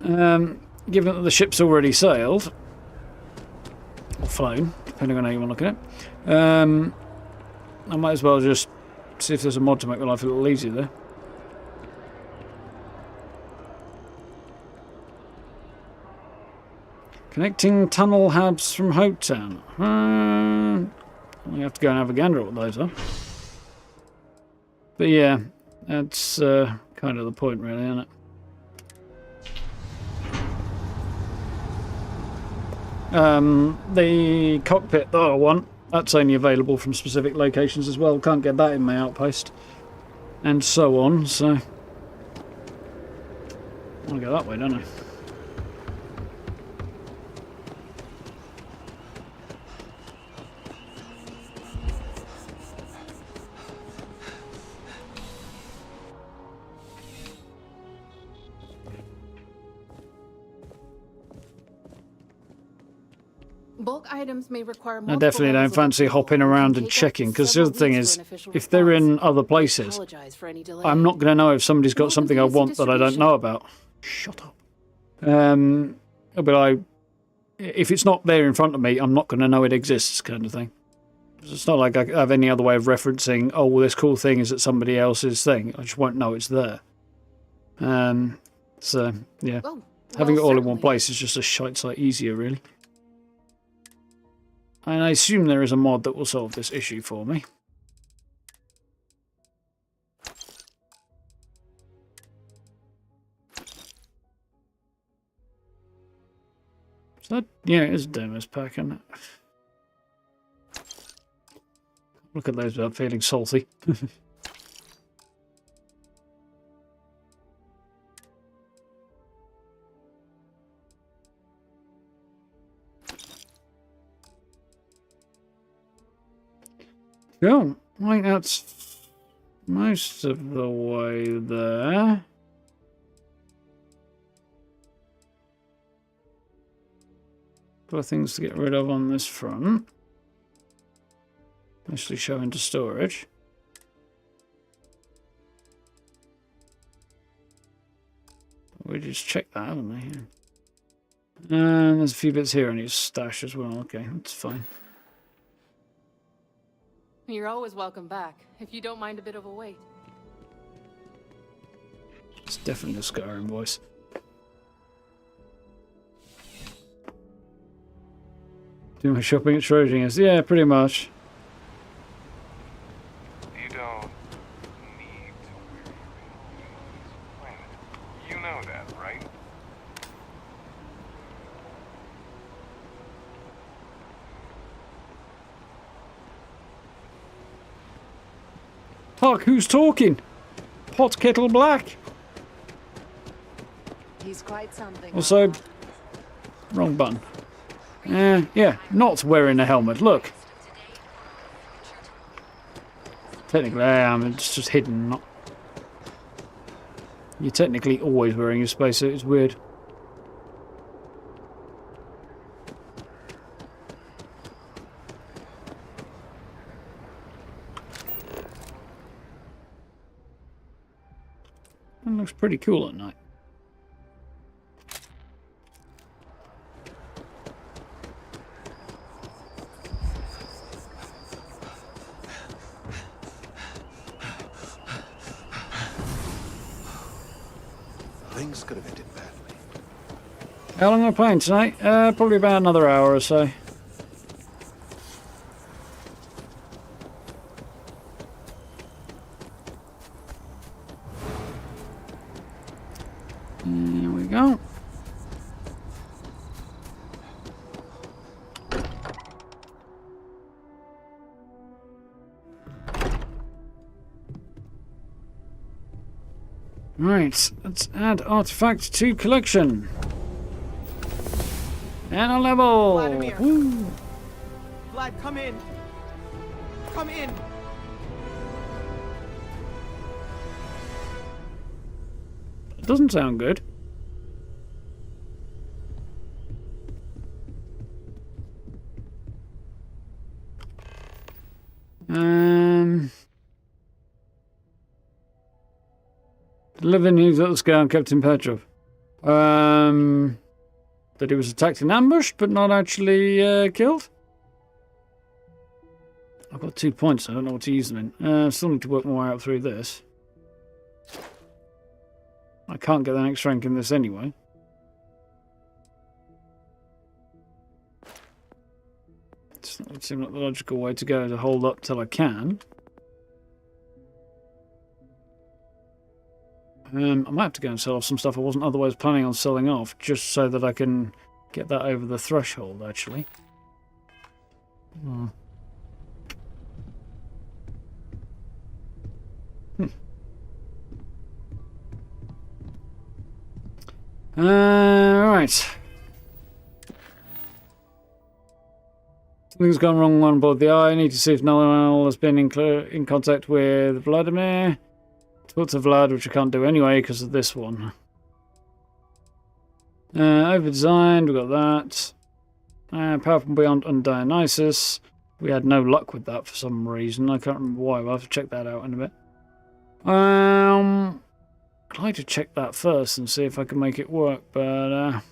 given that the ship's already sailed, or flown, depending on how you want to look at it, I might as well just see if there's a mod to make my life a little easier there. Connecting tunnel hubs from Hopetown. We have to go and have a gander at what those are. But yeah, that's kind of the point, really, isn't it? The cockpit that I want, that's only available from specific locations as well. Can't get that in my outpost. And so on, so I'll go that way, don't I? Bulk items may require I definitely don't fancy hopping around and checking, because the other thing is, if they're in other places, I'm not going to know if somebody's got something I want that I don't know about. Shut up. I'll be like, if it's not there in front of me, I'm not going to know it exists, kind of thing. It's not like I have any other way of referencing, oh, well, this cool thing is at somebody else's thing. I just won't know it's there. So So, yeah. Oh, Having it well, all in one certainly. place is just a shite sight easier, really. And I assume there is a mod that will solve this issue for me. Is that, yeah, it is a demos pack, isn't it? Look at those without feeling salty. Cool. I think that's most of the way there. Couple of things to get rid of on this front. Mostly show into storage. We just checked that, haven't we? Yeah. And there's a few bits here I need to stash as well. Okay, that's fine. You're always welcome back, if you don't mind a bit of a wait. It's definitely a Skyrim voice. Do my shopping at Schrodinger's? Yeah, pretty much. You don't need to wear your planet. You know that, right? Hark, who's talking? Pot kettle black. He's quite something. Also, wrong button. Yeah, not wearing a helmet. Look. Technically, I am. It's just hidden. Not. You're technically always wearing your spacesuit. It's weird. It looks pretty cool at night. Things could have ended badly. How long am I playing tonight? Probably about another hour or so. There we go. Right, let's add artefact to collection. And a level! Vladimir. Woo. Vlad, come in. Come in. It doesn't sound good. Deliver news at the scout, Captain Petrov. That he was attacked and ambushed, but not actually killed. I've got 2 points. I don't know what to use them in. Still need to work my way up through this. I can't get the next rank in this anyway. That would seem like the logical way to go, to hold up till I can. I might have to go and sell off some stuff I wasn't otherwise planning on selling off, just so that I can get that over the threshold, actually. Right. Something's gone wrong on board the Eye. I need to see if no one has been in contact with Vladimir. Talk to Vlad, which I can't do anyway because of this one. Over-designed, we got that. Power from Beyond and Dionysus. We had no luck with that for some reason. I can't remember why. We'll have to check that out in a bit. I'd like to check that first and see if I can make it work, but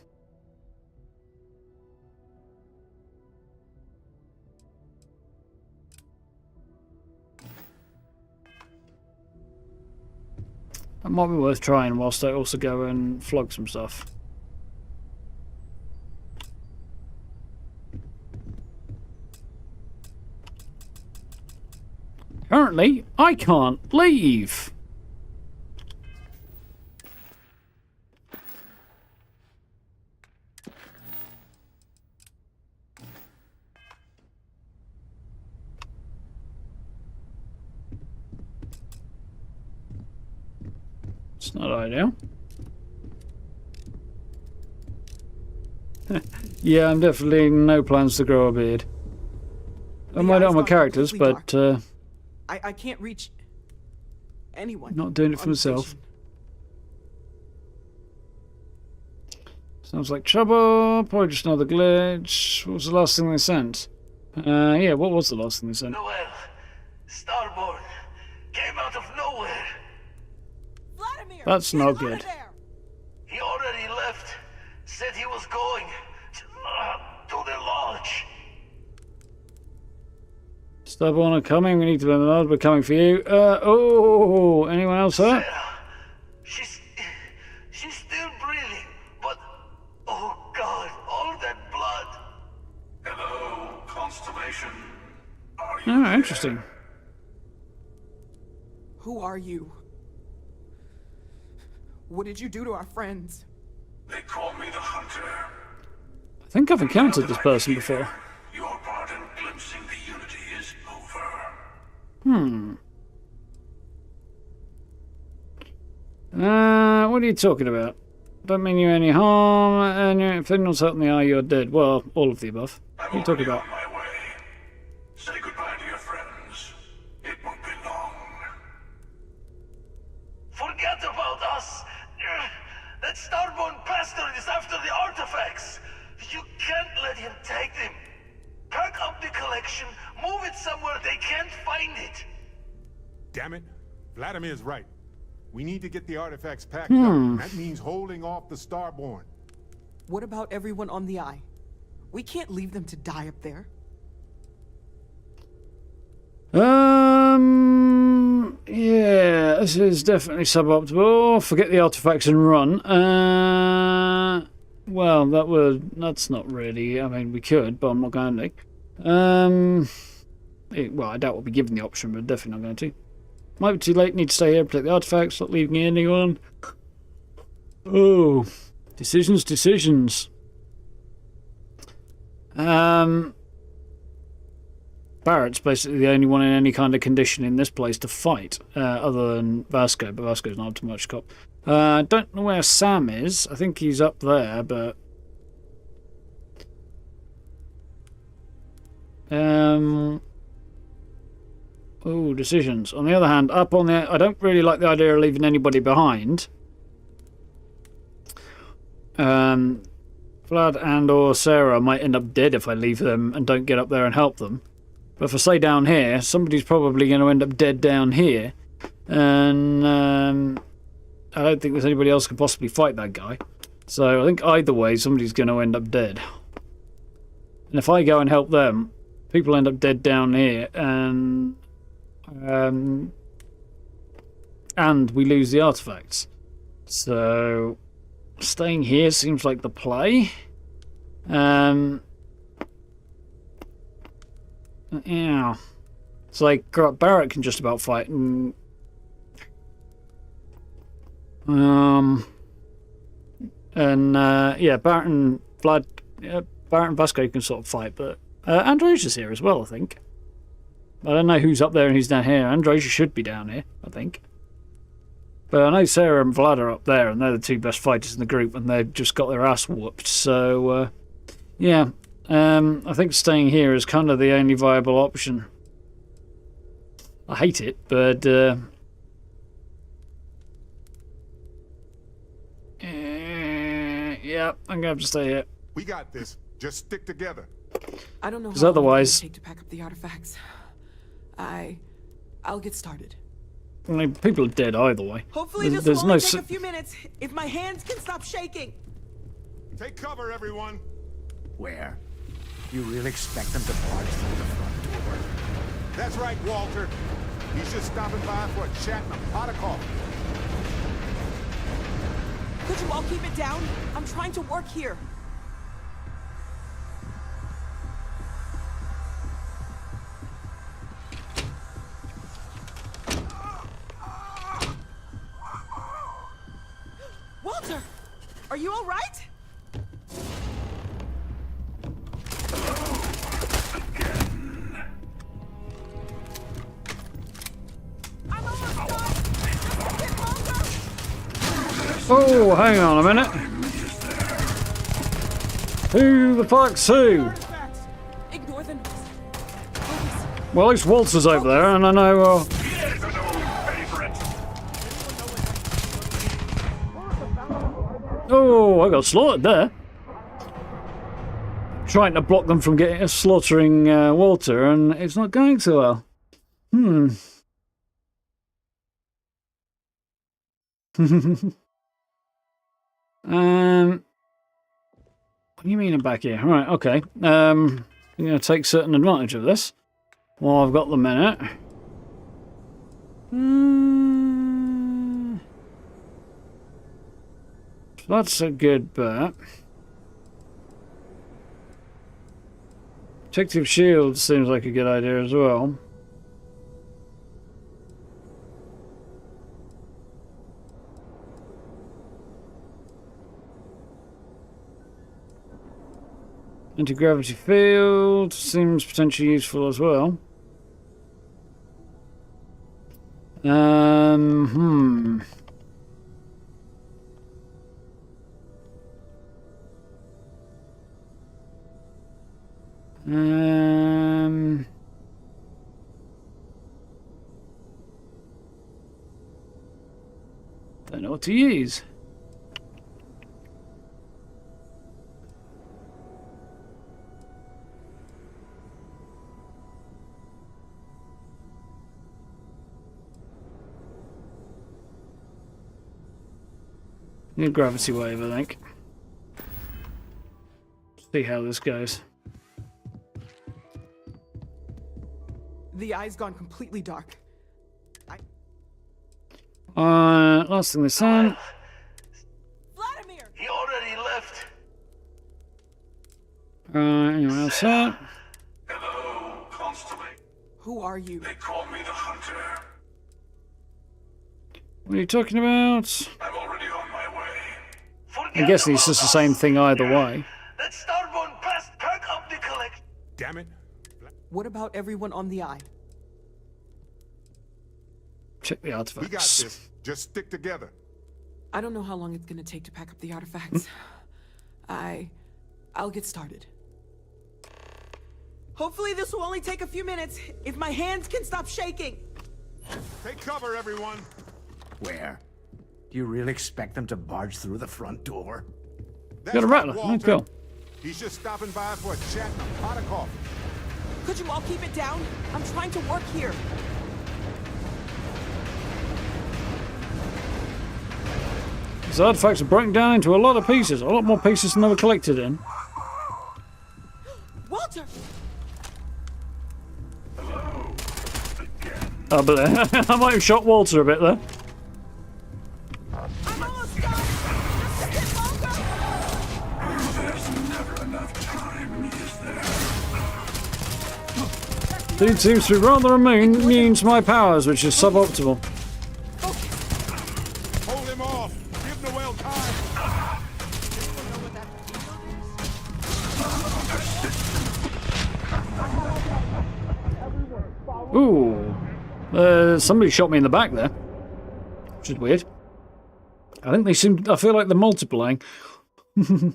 That might be worth trying whilst I also go and flog some stuff. Currently, I can't leave. It's not ideal. Yeah, I'm definitely no plans to grow a beard. I might not have my characters, but I can't reach anyone. not doing it for myself. Sounds like trouble. Probably just another glitch. What was the last thing they sent? Yeah, what was the last thing they sent? Noel, Starborn, came out of nowhere. Vladimir, that's not good. He already left. Said he was going to the lodge. Starborn are coming. We need to be in the lodge. We're coming for you. Oh, anyone else hurt? She's still breathing, but oh God, all that blood. Hello, Constellation. Oh, interesting. Who are you? What did you do to our friends? They call me the Hunter. I think I've encountered this person before. Your part in glimpsing the Unity is over. What are you talking about? Don't mean you any harm, and your signals out in the eye, you're dead. Well, all of the above. What are you talking about? Say goodbye to your friends. It won't be long. Forget about us. That Starborn bastard is after the artifacts. You can't let him take them. Pack up the collection, move it somewhere they can't find it. Damn it. Vladimir's right. We need to get the artifacts packed up. That means holding off the Starborn. What about everyone on the Eye? We can't leave them to die up there. Yeah, this is definitely suboptimal. Forget the artifacts and run. Well, that's not really. I mean, we could, but I'm not going to. Well, I doubt we'll be given the option, but definitely not going to. Might be too late. Need to stay here, protect the artifacts, not leaving anyone. Oh, decisions. Barrett's basically the only one in any kind of condition in this place to fight, other than Vasco, but Vasco's not up to much cop. Don't know where Sam is. I think he's up there, but... Oh, decisions. On the other hand, up on the... I don't really like the idea of leaving anybody behind. Vlad and or Sarah might end up dead if I leave them and don't get up there and help them. But if I stay down here, somebody's probably going to end up dead down here. And I don't think there's anybody else who can possibly fight that guy. So I think either way, somebody's going to end up dead. And if I go and help them, people end up dead down here. And we lose the artifacts. So staying here seems like the play. Yeah. It's like Barrett can just about fight, and yeah, Barrett and Vlad, Barrett and Vasco can sort of fight, but Androsia's here as well, I think. I don't know who's up there and who's down here. Androsia should be down here, I think. But I know Sarah and Vlad are up there, and they're the two best fighters in the group, and they've just got their ass whooped. So yeah. I think staying here is kind of the only viable option. I hate it, but yeah, I'm gonna have to stay here. We got this. Just stick together. I don't know Because how otherwise, long it will take to pack up the artifacts. I'll get started. I mean, people are dead either way. Hopefully this will only take a few minutes. If my hands can stop shaking. Take cover, everyone. Where? You really expect them to barge through the front door? That's right, Walter. He's just stopping by for a chat and a pot of coffee. Could you all keep it down? I'm trying to work here. Walter! Are you all right? Oh, hang on a minute. Who the fuck's who? Ignore the noise. Well, at least Walter's over there, and I know. Oh, I got slaughtered there. Trying to block them from getting slaughtering Walter, and it's not going so well. What do you mean I'm back here? Right, okay. I'm going to take certain advantage of this. Well, I've got the minute. That's a good bet. Protective shield seems like a good idea as well. Anti-gravity field seems potentially useful as well. Don't know what to use. Need a gravity wave, I think. See how this goes. The eye's gone completely dark. Last thing this on. Vladimir! He already left. Anyone else here? Hello, Constable. Who are you? They call me the Hunter. What are you talking about? I'm already on my way. I'm guessing it's just the same thing either way. That starborn pest perk up the collection. Damn it. What about everyone on the eye? Check the artifacts. We got this. Just stick together. I don't know how long it's gonna take to pack up the artifacts. I'll get started. Hopefully this will only take a few minutes, if my hands can stop shaking. Take cover, everyone. Where? Do you really expect them to barge through the front door? That's Got a rattler. Walter. Let's go. He's just stopping by for a chat and a pot of coffee. Could you all keep it down? I'm trying to work here. These artifacts are broken down into a lot of pieces. A lot more pieces than they were collected in. Walter! Oh, but I might have shot Walter a bit there. I'm almost done! Just a bit longer! There's never enough time, is there? Dude seems to be rather immune to my powers, which is suboptimal. Hold him off. Give Noel time. Ooh. Somebody shot me in the back there. Which is weird. I think they seem... I feel like they're multiplying. I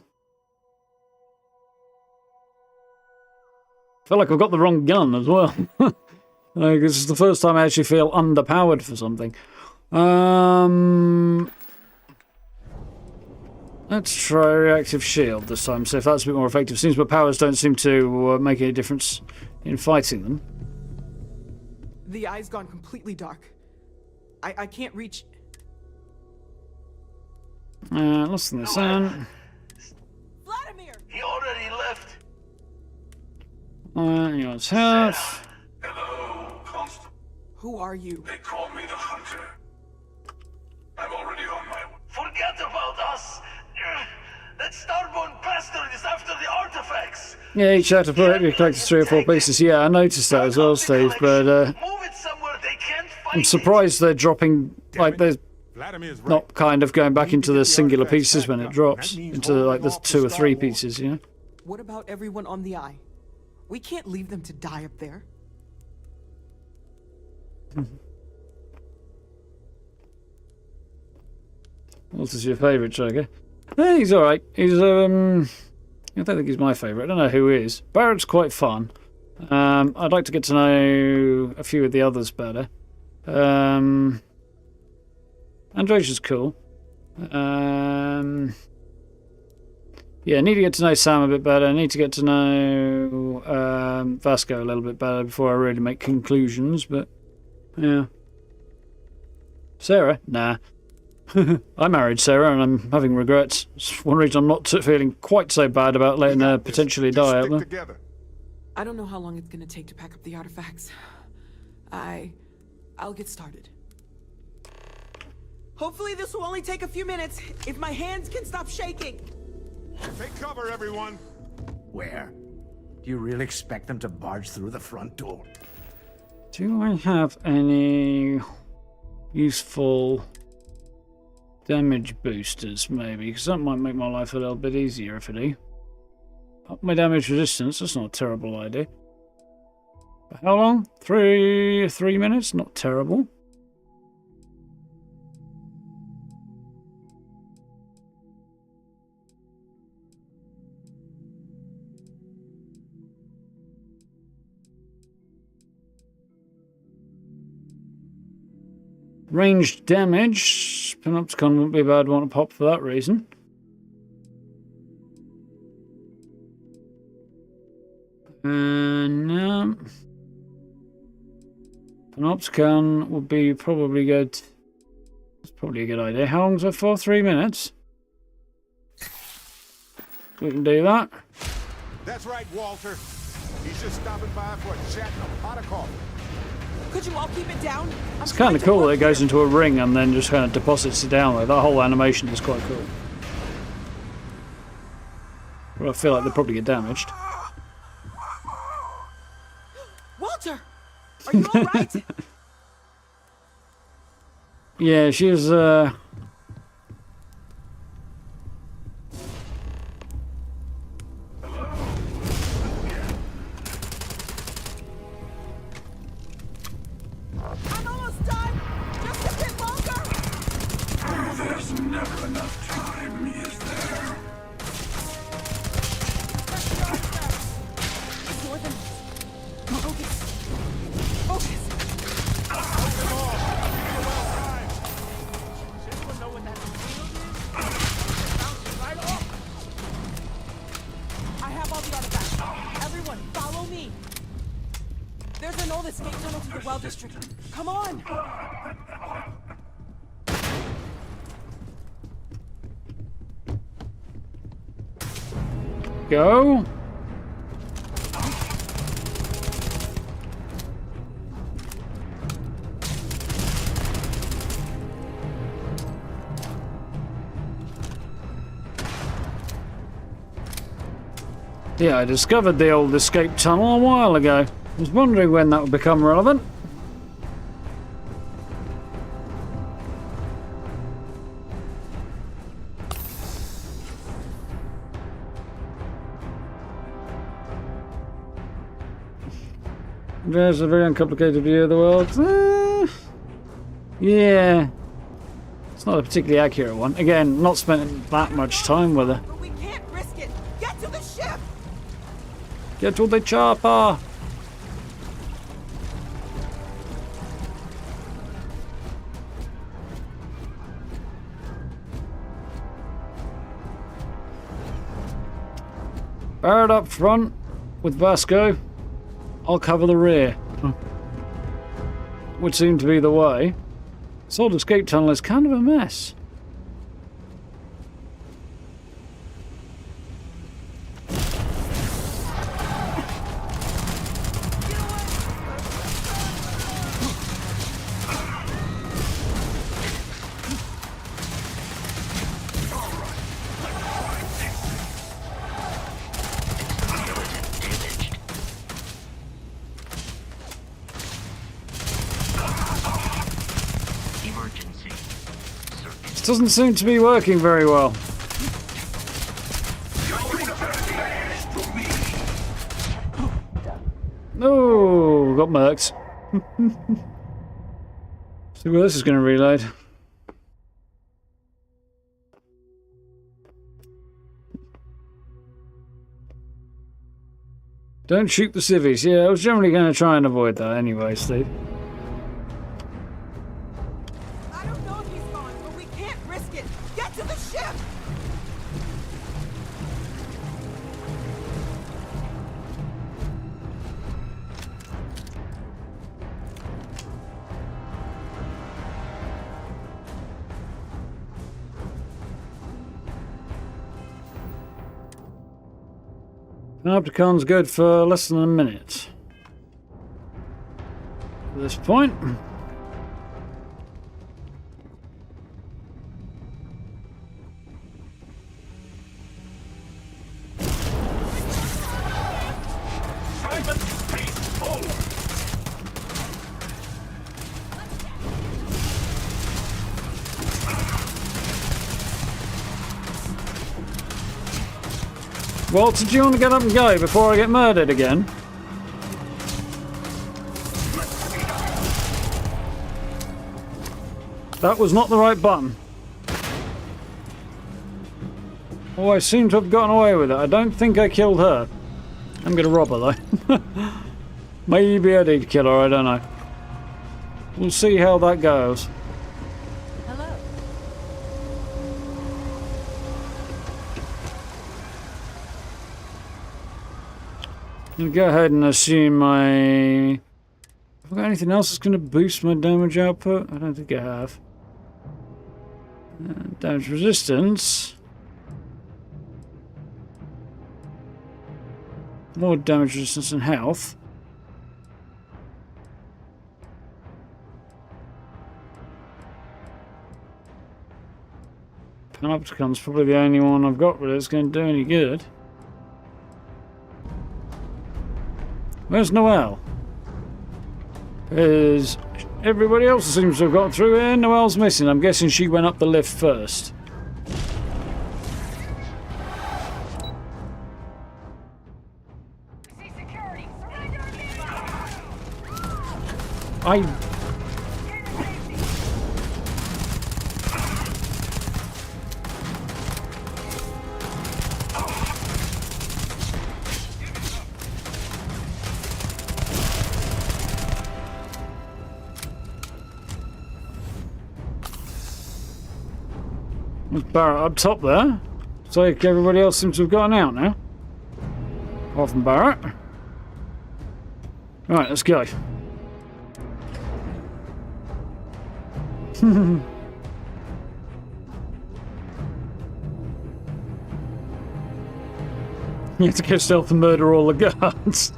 feel like I've got the wrong gun as well. This is the first time I actually feel underpowered for something. Let's try reactive shield this time, see if that's a bit more effective. Seems my powers don't seem to make any difference in fighting them. The eye's gone completely dark. I can't reach... Less than the sun. Vladimir! He already left. Anyone's half. Hello, Constable. Who are you? They call me the Hunter. I'm already on my way. Forget about us. bastard is after the artifacts. Yeah, each artifact collects 3 or 4 pieces. Yeah, I noticed that as well, Steve, but Move it somewhere they can't find I'm surprised they're dropping, like, they're not kind of going back into the singular pieces when it drops, into, like, the 2 or 3 pieces, you know? What about everyone on the Eye? We can't leave them to die up there. What is your favourite Joker? He's alright. He's, I don't think he's my favourite. I don't know who is. Barrett's quite fun. I'd like to get to know a few of the others better. Androsia's cool. Yeah, I need to get to know Sam a bit better. I need to get to know Vasco a little bit better before I really make conclusions, but yeah. Sarah? Nah. I married Sarah and I'm having regrets. It's one reason I'm not feeling quite so bad about letting her potentially die out there. I don't know how long it's gonna take to pack up the artifacts. I'll get started. Hopefully this will only take a few minutes, if my hands can stop shaking. Take cover, everyone. Where? Do you really expect them to barge through the front door? Do I have any useful damage boosters, maybe? Because that might make my life a little bit easier if I do. Up my damage resistance, that's not a terrible idea. For how long? 3 minutes? Not terrible. Ranged damage. Panopticon wouldn't be a bad one to pop for that reason. And Panopticon would be probably good. That's probably a good idea. How long's that for? 3 minutes? We can do that. That's right, Walter. He's just stopping by for a chat and a pot of coffee. Could you all keep it down? It's kind of cool that it goes into a ring and then just kind of deposits it down there. That whole animation is quite cool. Well, I feel like they probably get damaged. Walter! Are you alright? Yeah, she was, I'm almost done! Just a bit longer! There's never enough time, is there? Ignore them. Focus. Focus. I have all the artifacts. Everyone, follow me. There's an old escape tunnel to the well district. Come on! go. Yeah, I discovered the old escape tunnel a while ago. I was wondering when that would become relevant. There's a very uncomplicated view of the world. Yeah. It's not a particularly accurate one. Again, not spent that much time with her. But we can't risk it. Get to the ship! Get to the chopper! Barrett up front with Vasco. I'll cover the rear. Would seem to be the way. This old escape tunnel is kind of a mess. doesn't seem to be working very well. Oh, got murked. See where this is going to reload. Don't shoot the civvies. Yeah, I was generally going to try and avoid that anyway, Steve. I don't know if he's gone, but we can't risk it. Get to the ship! Panopticon's good for less than a minute. At this point. Walter, do you want to get up and go before I get murdered again? That was not the right button. Oh, I seem to have gotten away with it. I don't think I killed her. I'm going to rob her, though. Maybe I did kill her, I don't know. We'll see how that goes. I'll go ahead and assume have I got anything else that's going to boost my damage output? I don't think I have. Damage resistance. More damage resistance and health. Panopticon's probably the only one I've got that's going to do any good. Where's Noelle? Because everybody else seems to have got through here. Noelle's missing. I'm guessing she went up the lift first. Barrett up top there. It's like everybody else seems to have gotten out now. Apart from Barrett. Right, let's go. You have to go stealth and murder all the guards.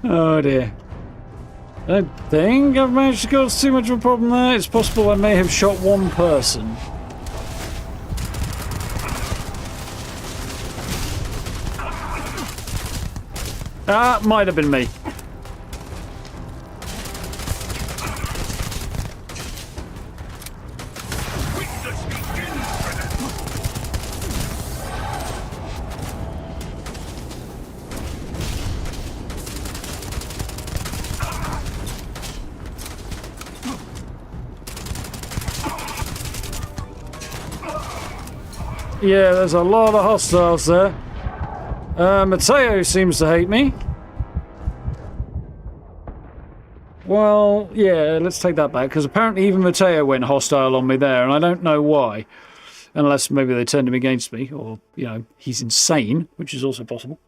Oh dear. I don't think I've managed to cause too much of a problem there. It's possible I may have shot one person. Might have been me. Yeah, there's a lot of hostiles there. Matteo seems to hate me. Well, yeah, let's take that back, because apparently even Matteo went hostile on me there, and I don't know why. Unless maybe they turned him against me, or, you know, he's insane, which is also possible.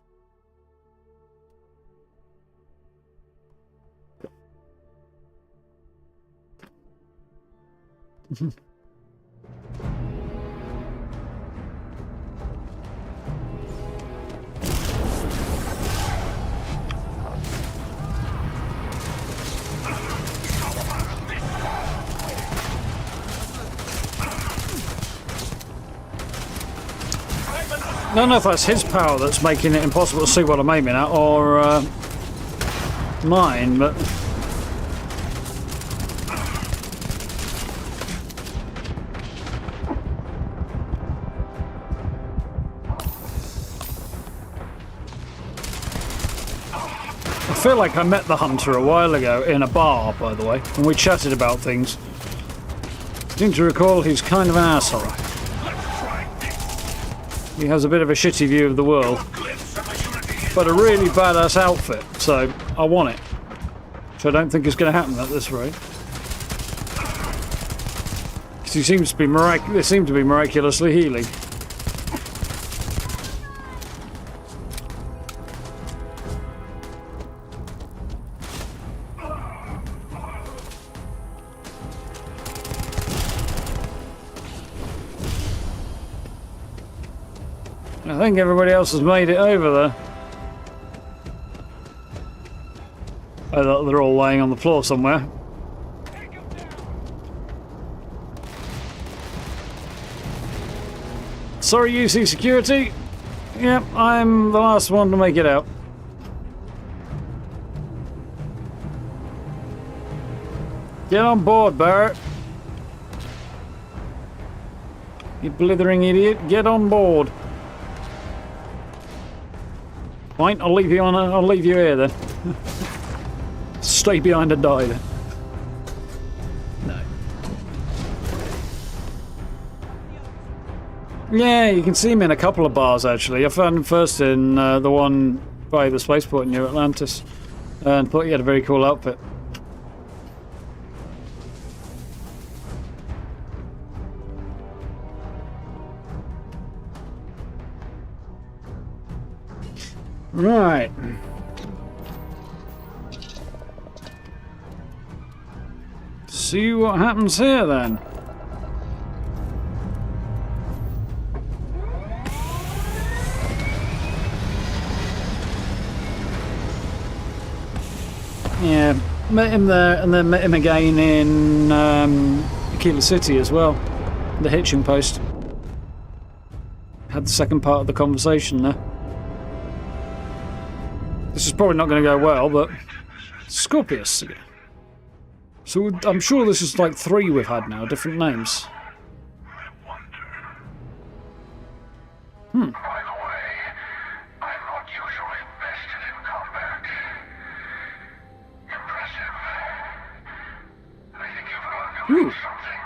I don't know if that's his power that's making it impossible to see what I'm aiming at, or mine, but... feel like I met the hunter a while ago in a bar, by the way, and we chatted about things. I seem to recall he's kind of an asshole. He has a bit of a shitty view of the world, but a really badass outfit, so I want it. Which I don't think is going to happen at this rate. Because he seems to be miraculously healing. I think everybody else has made it over there. Oh, they're all laying on the floor somewhere. Sorry, UC security. Yep, I'm the last one to make it out. Get on board, Barrett. You blithering idiot, get on board. Fine, I'll leave you here then. Stay behind and die then. No. Yeah, you can see him in a couple of bars actually. I found him first in the one by the spaceport in New Atlantis, and thought he had a very cool outfit. Right. See what happens here then. Yeah, met him there and then met him again in Aquila City as well. The hitching post. Had the second part of the conversation there. This is probably not going to go well, but Scorpius again. So I'm sure this is like 3 we've had now, different names. By the way, I'm not usually vested in combat. Impressive. I think you've learned something.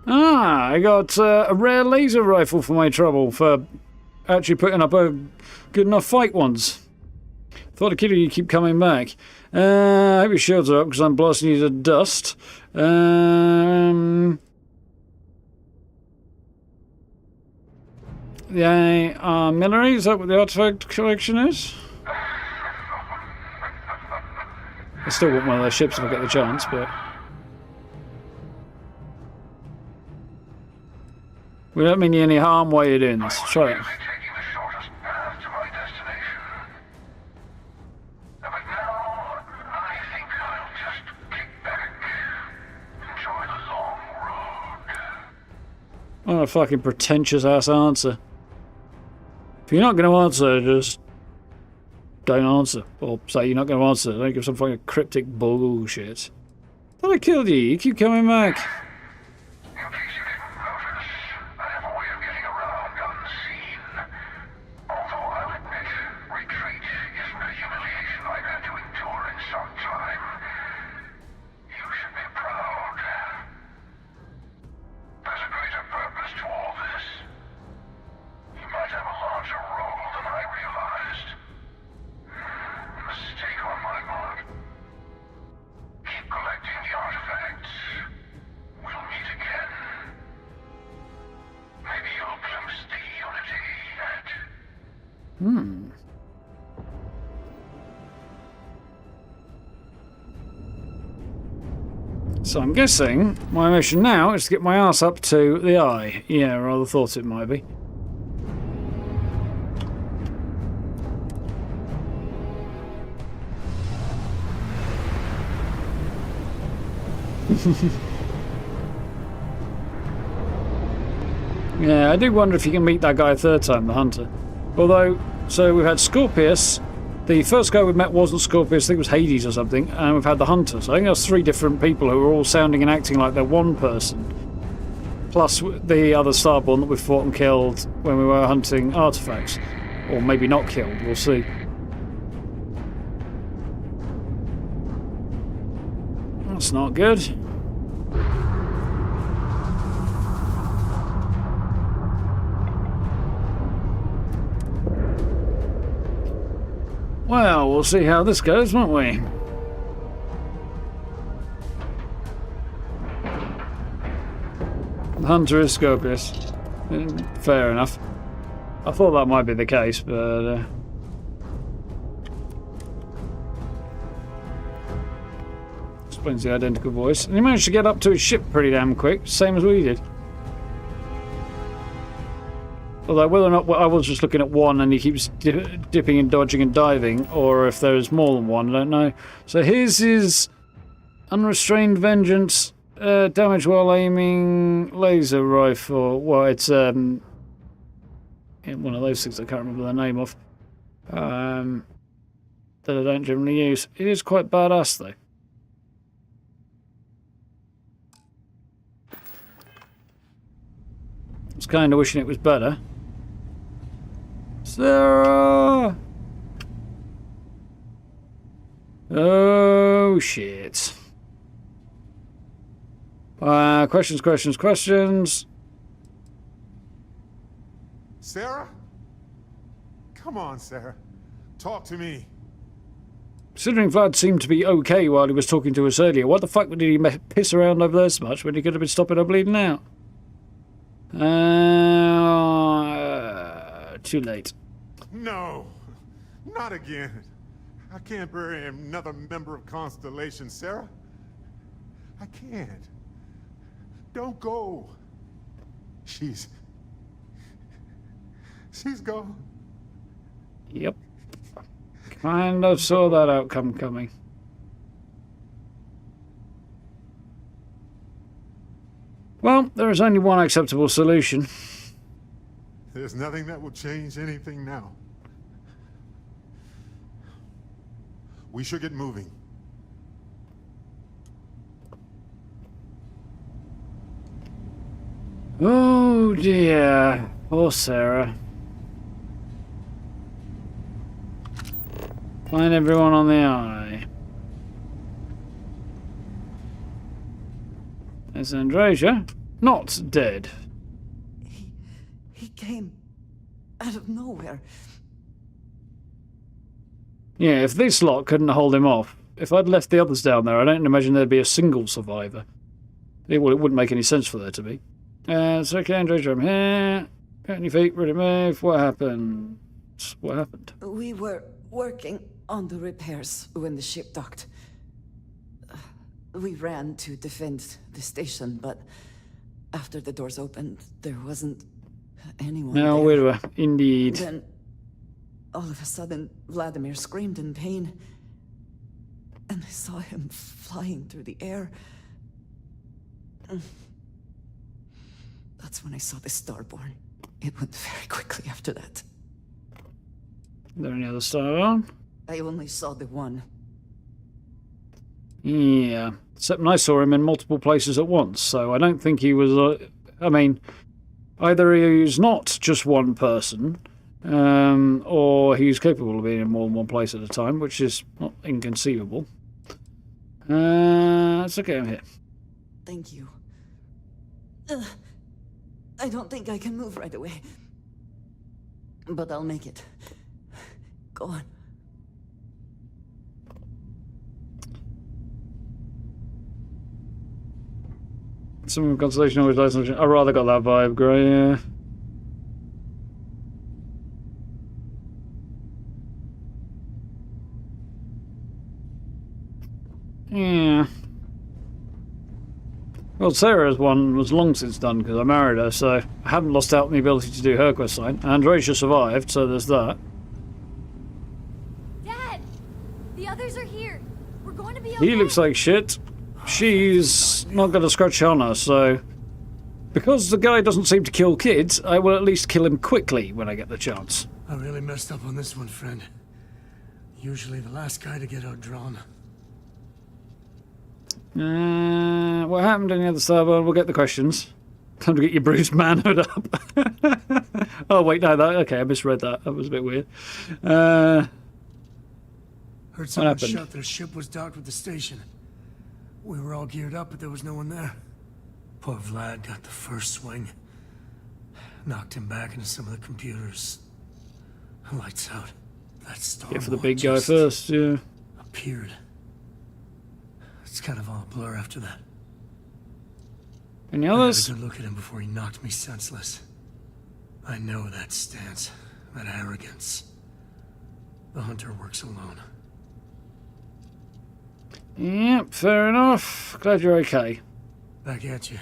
Ah, I got a rare laser rifle for my trouble for actually putting up a good enough fight once. Thought I'd kill you keep coming back. I hope your shields are up because I'm blasting you to dust. The artillery, is that what the artefact collection is? I still want one of those ships if I get the chance, but... We don't mean you any harm while you're doing this. Try it. What a fucking pretentious ass answer. If you're not going to answer, just don't answer. Or say you're not going to answer. Don't give some fucking cryptic bullshit. Thought I killed you. You keep coming back. So I'm guessing my mission now is to get my ass up to the eye. Yeah, I rather thought it might be. Yeah, I do wonder if you can meet that guy a third time, the hunter. Although, so we've had Scorpius. The first guy we met wasn't Scorpius, I think it was Hades or something, and we've had the hunter. So I think there's 3 different people who are all sounding and acting like they're one person. Plus the other Starborn that we fought and killed when we were hunting artifacts. Or maybe not killed, we'll see. That's not good. Well, we'll see how this goes, won't we? The hunter is Scorpius. Fair enough. I thought that might be the case, but... explains the identical voice. And he managed to get up to his ship pretty damn quick, same as we did. Although whether or not I was just looking at one and he keeps dipping and dodging and diving, or if there's more than one, I don't know. So his is Unrestrained Vengeance, damage while aiming, laser rifle. Well, it's one of those things I can't remember the name of. That I don't generally use. It is quite badass though. I was kind of wishing it was better. Sarah! Oh, shit. Questions. Sarah? Come on, Sarah. Talk to me. Considering Vlad seemed to be okay while he was talking to us earlier, what the fuck did he piss around over there so much when he could have been stopping her bleeding out? Too late. No, not again. I can't bury another member of Constellation, Sarah. I can't. Don't go. She's gone. Yep. Kind of saw that outcome coming. Well, there is only one acceptable solution. There's nothing that will change anything now. We should get moving. Oh dear. Poor Sarah. Find everyone on the eye. There's Androsia. Not dead. He came out of nowhere. Yeah, if this lot couldn't hold him off, if I'd left the others down there, I don't imagine there'd be a single survivor. Well, it wouldn't make any sense for there to be. It's okay, Androsia, I'm here. Got any feet, ready to move. What happened? What happened? We were working on the repairs when the ship docked. We ran to defend the station, but after the doors opened, there wasn't anyone No, there. we were. Indeed. Then, all of a sudden, Vladimir screamed in pain. And I saw him flying through the air. That's when I saw the Starborn. It went very quickly after that. Are there any other Starborn? I only saw the one. Yeah. Except I saw him in multiple places at once, so I don't think he was... I mean, either he's not just one person, or he's capable of being in more than one place at a time, which is not inconceivable. It's okay, I'm here. Thank you. I don't think I can move right away. But I'll make it. Go on. Some constellation always dies. I rather got that vibe, Grey, yeah. Yeah. Well, Sarah's one was long since done because I married her, so I haven't lost out on the ability to do her quest line. Androsia survived, so there's that. Dad! The others are here. We're going to be okay. He looks like shit. She's not got a scratch on her, so... Because the guy doesn't seem to kill kids, I will at least kill him quickly when I get the chance. I really messed up on this one, friend. Usually the last guy to get outdrawn. What happened in the other Starboard? We'll get the questions. Time to get your bruised manhood up. Oh, wait, no, okay, I misread that. That was a bit weird. Heard someone happened? shout that a ship was docked with the station. We were all geared up, but there was no one there. Poor Vlad got the first swing. Knocked him back into some of the computers. Lights out. That Starboard Get for the big guy first, yeah. appeared. It's kind of all a blur after that. Any I others? had a good look at him before he knocked me senseless. I know that stance, that arrogance. The hunter works alone. Yep, fair enough. Glad you're okay. Back at you.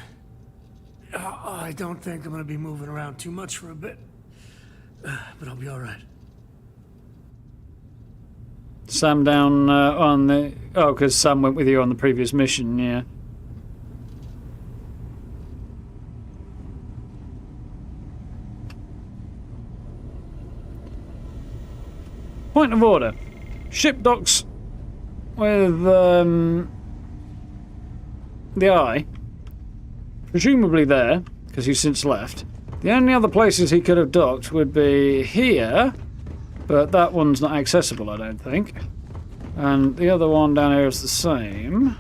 I don't think I'm gonna be moving around too much for a bit. But I'll be alright. Sam down on the... Oh, because Sam went with you on the previous mission, yeah. Point of order. Ship docks with the Eye. Presumably there, because he's since left. The only other places he could have docked would be here, but that one's not accessible, I don't think. And the other one down here is the same.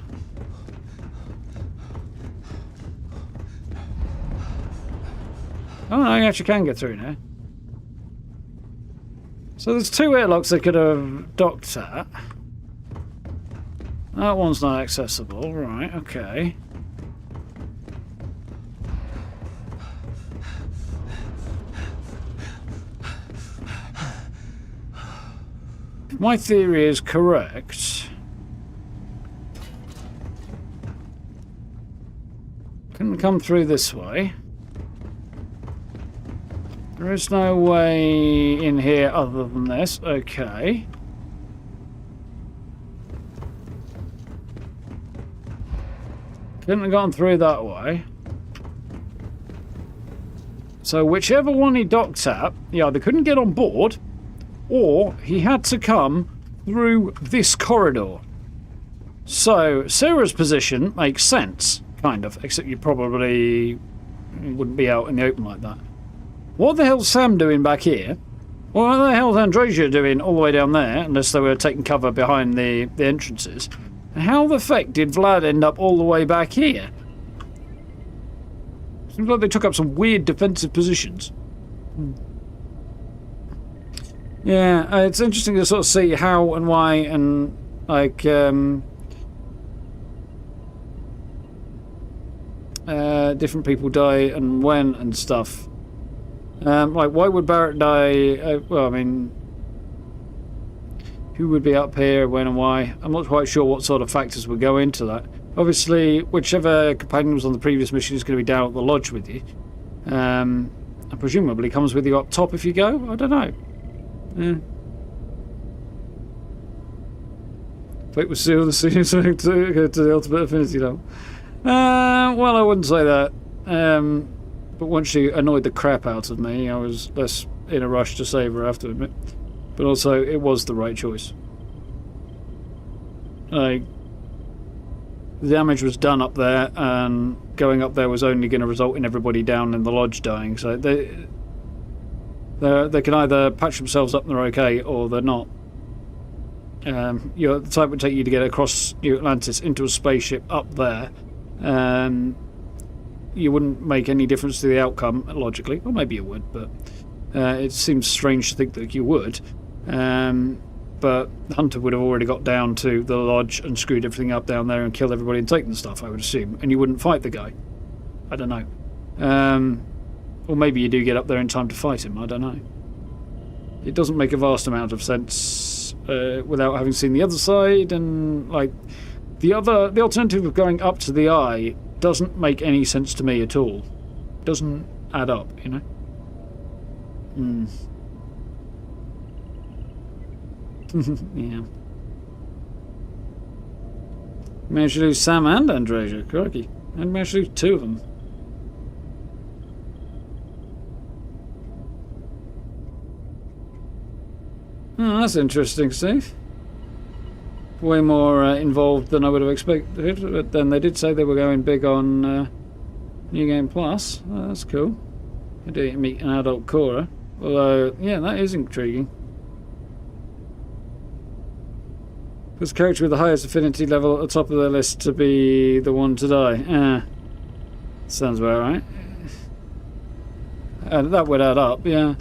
Oh, no, you actually can get through now. So there's two airlocks they could have docked at. That one's not accessible, right, okay. If my theory is correct, couldn't come through this way. There is no way in here other than this. Okay. Couldn't have gone through that way. So whichever one he docked at, he either couldn't get on board, or he had to come through this corridor. So Sarah's position makes sense, kind of, except you probably wouldn't be out in the open like that. What the hell's Sam doing back here? What the hell's Androsia doing all the way down there, unless they were taking cover behind the entrances? And how the feck did Vlad end up all the way back here? Seems like they took up some weird defensive positions. Yeah, it's interesting to sort of see how and why and, like, different people die and when and stuff. Like, why would Barrett die? Well, I mean, who would be up here, when and why? I'm not quite sure what sort of factors would go into that. Obviously, whichever companion was on the previous mission is going to be down at the lodge with you. And presumably comes with you up top if you go? I don't know. Yeah. Fate was sealed as soon as I took to the ultimate affinity level. Well, I wouldn't say that. But once she annoyed the crap out of me, I was less in a rush to save her, I have to admit. But also, it was the right choice. Like, the damage was done up there, and going up there was only going to result in everybody down in the lodge dying. So they can either patch themselves up and they're okay, or they're not. The time it would take you to get across New Atlantis into a spaceship up there. You wouldn't make any difference to the outcome, logically. Or maybe you would, but it seems strange to think that you would. But Hunter would have already got down to the lodge and screwed everything up down there and killed everybody and taken the stuff, I would assume. And you wouldn't fight the guy. I don't know. Or maybe you do get up there in time to fight him, I don't know. It doesn't make a vast amount of sense without having seen the other side, and like the alternative of going up to the Eye doesn't make any sense to me at all. Doesn't add up, you know? Yeah. Managed to lose Sam and Androsia, crikey. And managed to lose two of them. Oh, that's interesting, Steve. Way more involved than I would have expected, but then they did say they were going big on New Game Plus. Oh, that's cool. You do meet an adult Cora. Although, yeah, that is intriguing. Was the character with the highest affinity level at the top of the list to be the one to die? Sounds about right. That would add up, yeah.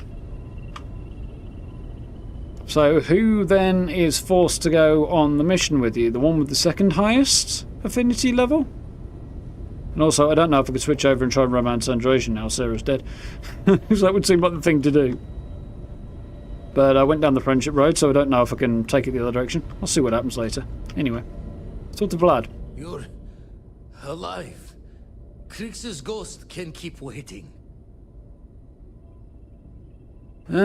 So, who then is forced to go on the mission with you? The one with the second highest affinity level? And also, I don't know if I could switch over and try and romance Androsia now Sarah's dead. Because that would seem like the thing to do. But I went down the friendship road, so I don't know if I can take it the other direction. I'll see what happens later. Anyway, talk to Vlad. You're alive. Krix's ghost can keep waiting. How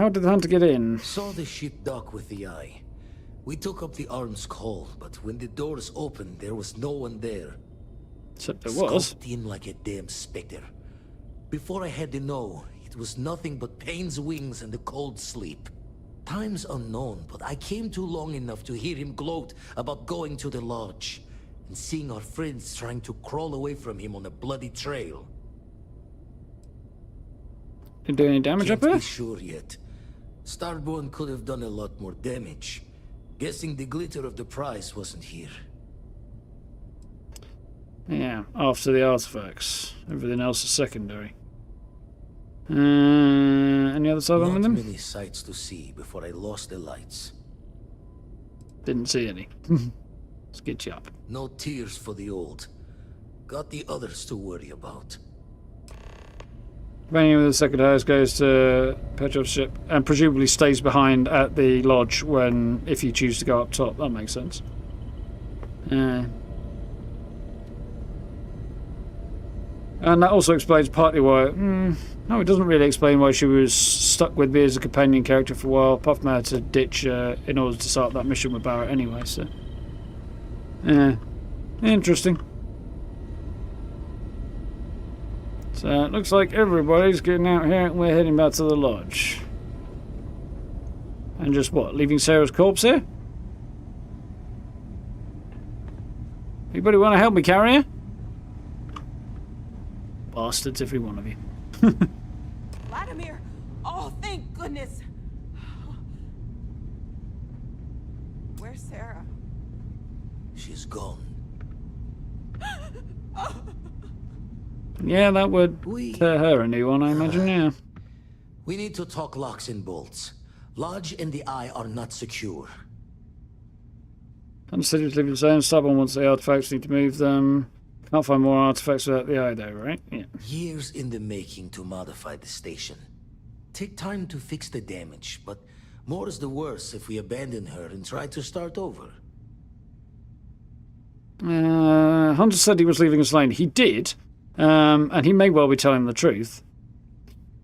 did the hunter get in? Saw the ship dock with the eye. We took up the arm's call, but when the doors opened, there was no one there. Except there was. Scoped in like a damn specter. Before I had to know, it was nothing but pain's wings and a cold sleep. Time's unknown, but I came too long enough to hear him gloat about going to the lodge and seeing our friends trying to crawl away from him on a bloody trail. Did do any damage up there? Can't be sure yet. Starborn could have done a lot more damage. Guessing the glitter of the prize wasn't here. Yeah, after the artifacts. Everything else is secondary. Any other side on with them? Not many sights to see before I lost the lights. Didn't see any. Let's get you up. No tears for the old. Got the others to worry about. If any of the second highest goes to Petrov's ship and presumably stays behind at the lodge if you choose to go up top. That makes sense. And that also explains partly why... no, it doesn't really explain why she was stuck with me as a companion character for a while. Apart from her to ditch in order to start that mission with Barrett anyway, so... interesting. So it looks like everybody's getting out here and we're heading back to the lodge. And just what? Leaving Sarah's corpse here? Anybody want to help me carry her? Bastards, every one of you. Vladimir! Oh, thank goodness! Where's Sarah? She's gone. Yeah, that would tear her a new one, I imagine, yeah. We need to talk locks and bolts. Lodge and the Eye are not secure. Understood it's leaving the zone. Stubborn wants the artifacts, need to move them. Can't find more artifacts without the Eye, though, right? Yeah. Years in the making to modify the station. Take time to fix the damage, but more is the worse if we abandon her and try to start over. Hunter said he was leaving us alone. He did. And he may well be telling the truth.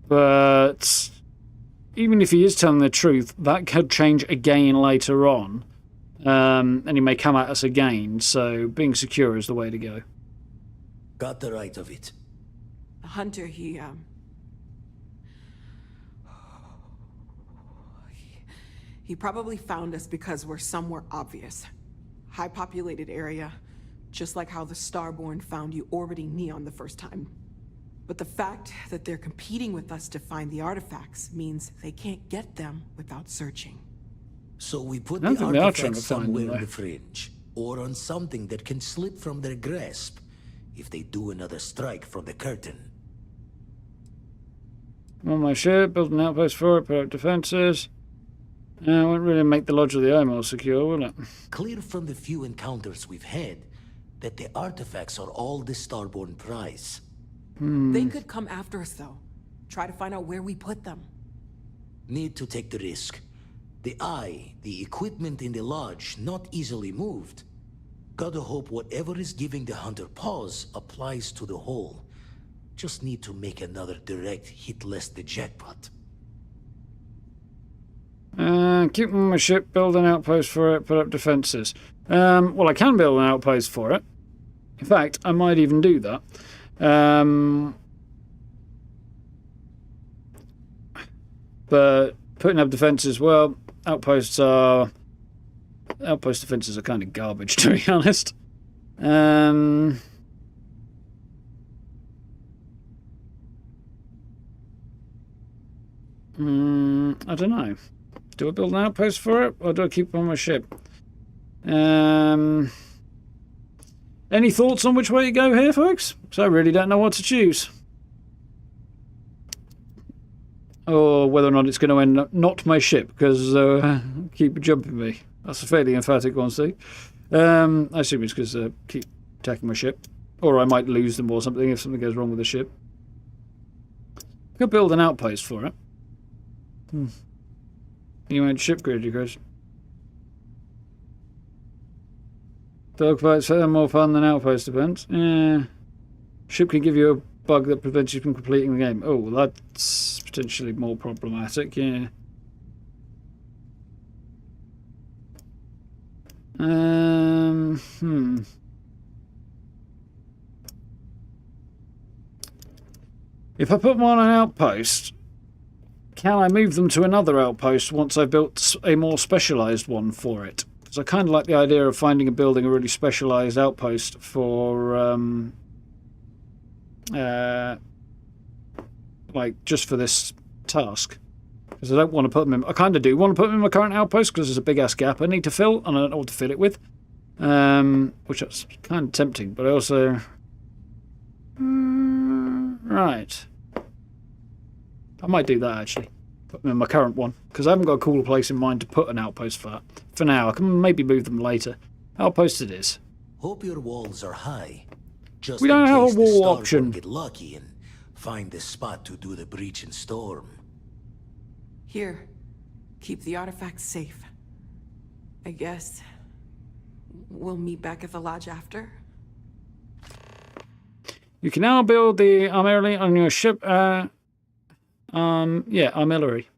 But even if he is telling the truth, that could change again later on. And he may come at us again, so being secure is the way to go. Got the right of it. Hunter, he probably found us because we're somewhere obvious. High populated area. Just like how the Starborn found you orbiting Neon the first time. But the fact that they're competing with us to find the artifacts means they can't get them without searching. So we put the artifacts somewhere in the fringe, or on something that can slip from their grasp if they do another strike from the curtain. On my ship, build an outpost for it, put up defenses. It won't really make the Lodge of the Eye more secure, will it? Clear from the few encounters we've had that the artifacts are all the Starborn prize. They could come after us, though. Try to find out where we put them. Need to take the risk. The Eye, the equipment in the Lodge, not easily moved. Gotta hope whatever is giving the Hunter pause applies to the whole. Just need to make another direct hit less the jackpot. Keep on my ship, build an outpost for it, put up defenses. Well, I can build an outpost for it. In fact, I might even do that. But putting up defenses, well, outpost defenses are kind of garbage, to be honest. I don't know. Do I build an outpost for it, or do I keep it on my ship? Any thoughts on which way to go here, folks? Because I really don't know what to choose. Or whether or not it's going to end up not my ship, because keep jumping me. That's a fairly emphatic one, Steve. I assume it's because keep attacking my ship. Or I might lose them or something if something goes wrong with the ship. I could build an outpost for it. You went ship grid, you guys. Dogfights are more fun than outpost events. Yeah. Ship can give you a bug that prevents you from completing the game. Oh, that's potentially more problematic, yeah. If I put one on an outpost, can I move them to another outpost once I've built a more specialised one for it? Because I kind of like the idea of finding and building a really specialised outpost for, like, just for this task. Because I don't want to put them in... I kind of do want to put them in my current outpost because there's a big-ass gap I need to fill, and I don't know what to fill it with. Which is kind of tempting, but I also... right. I might do that, actually. Put them in my current one. Because I haven't got a cooler place in mind to put an outpost for that. For now, I can maybe move them later. Outpost it is. Hope your walls are high. Just we don't have a wall option. Get lucky and find the spot to do the breach and storm. Here. Keep the artifacts safe. I guess we'll meet back at the lodge after. You can now build the artillery on your ship. Artillery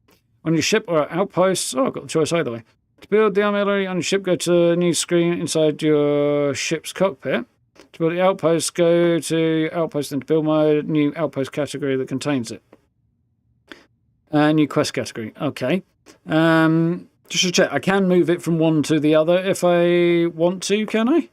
on your ship or outposts. Oh, I've got the choice either way. To build the artillery on your ship, go to a new screen inside your ship's cockpit. To build the outpost, go to outpost and to build my new outpost category that contains it. New quest category. Okay. Just to check, I can move it from one to the other if I want to, can I?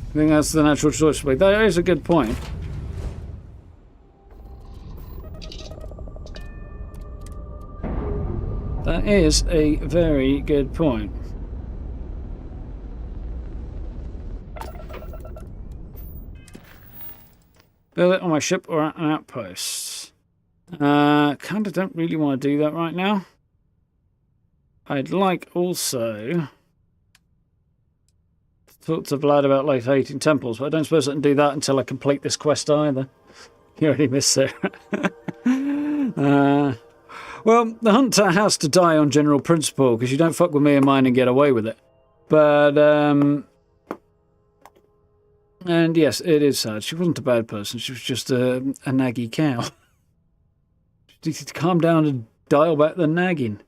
I think that's the natural choice. But that is a good point. That is a very good point. Build it on my ship or at an outpost. Kind of don't really want to do that right now. I'd like also to talk to Vlad about locating temples, but I don't suppose I can do that until I complete this quest either. You already missed it. Well, the hunter has to die on general principle, because you don't fuck with me and mine and get away with it. But, and yes, it is sad. She wasn't a bad person. She was just a naggy cow. She needed to calm down and dial back the nagging.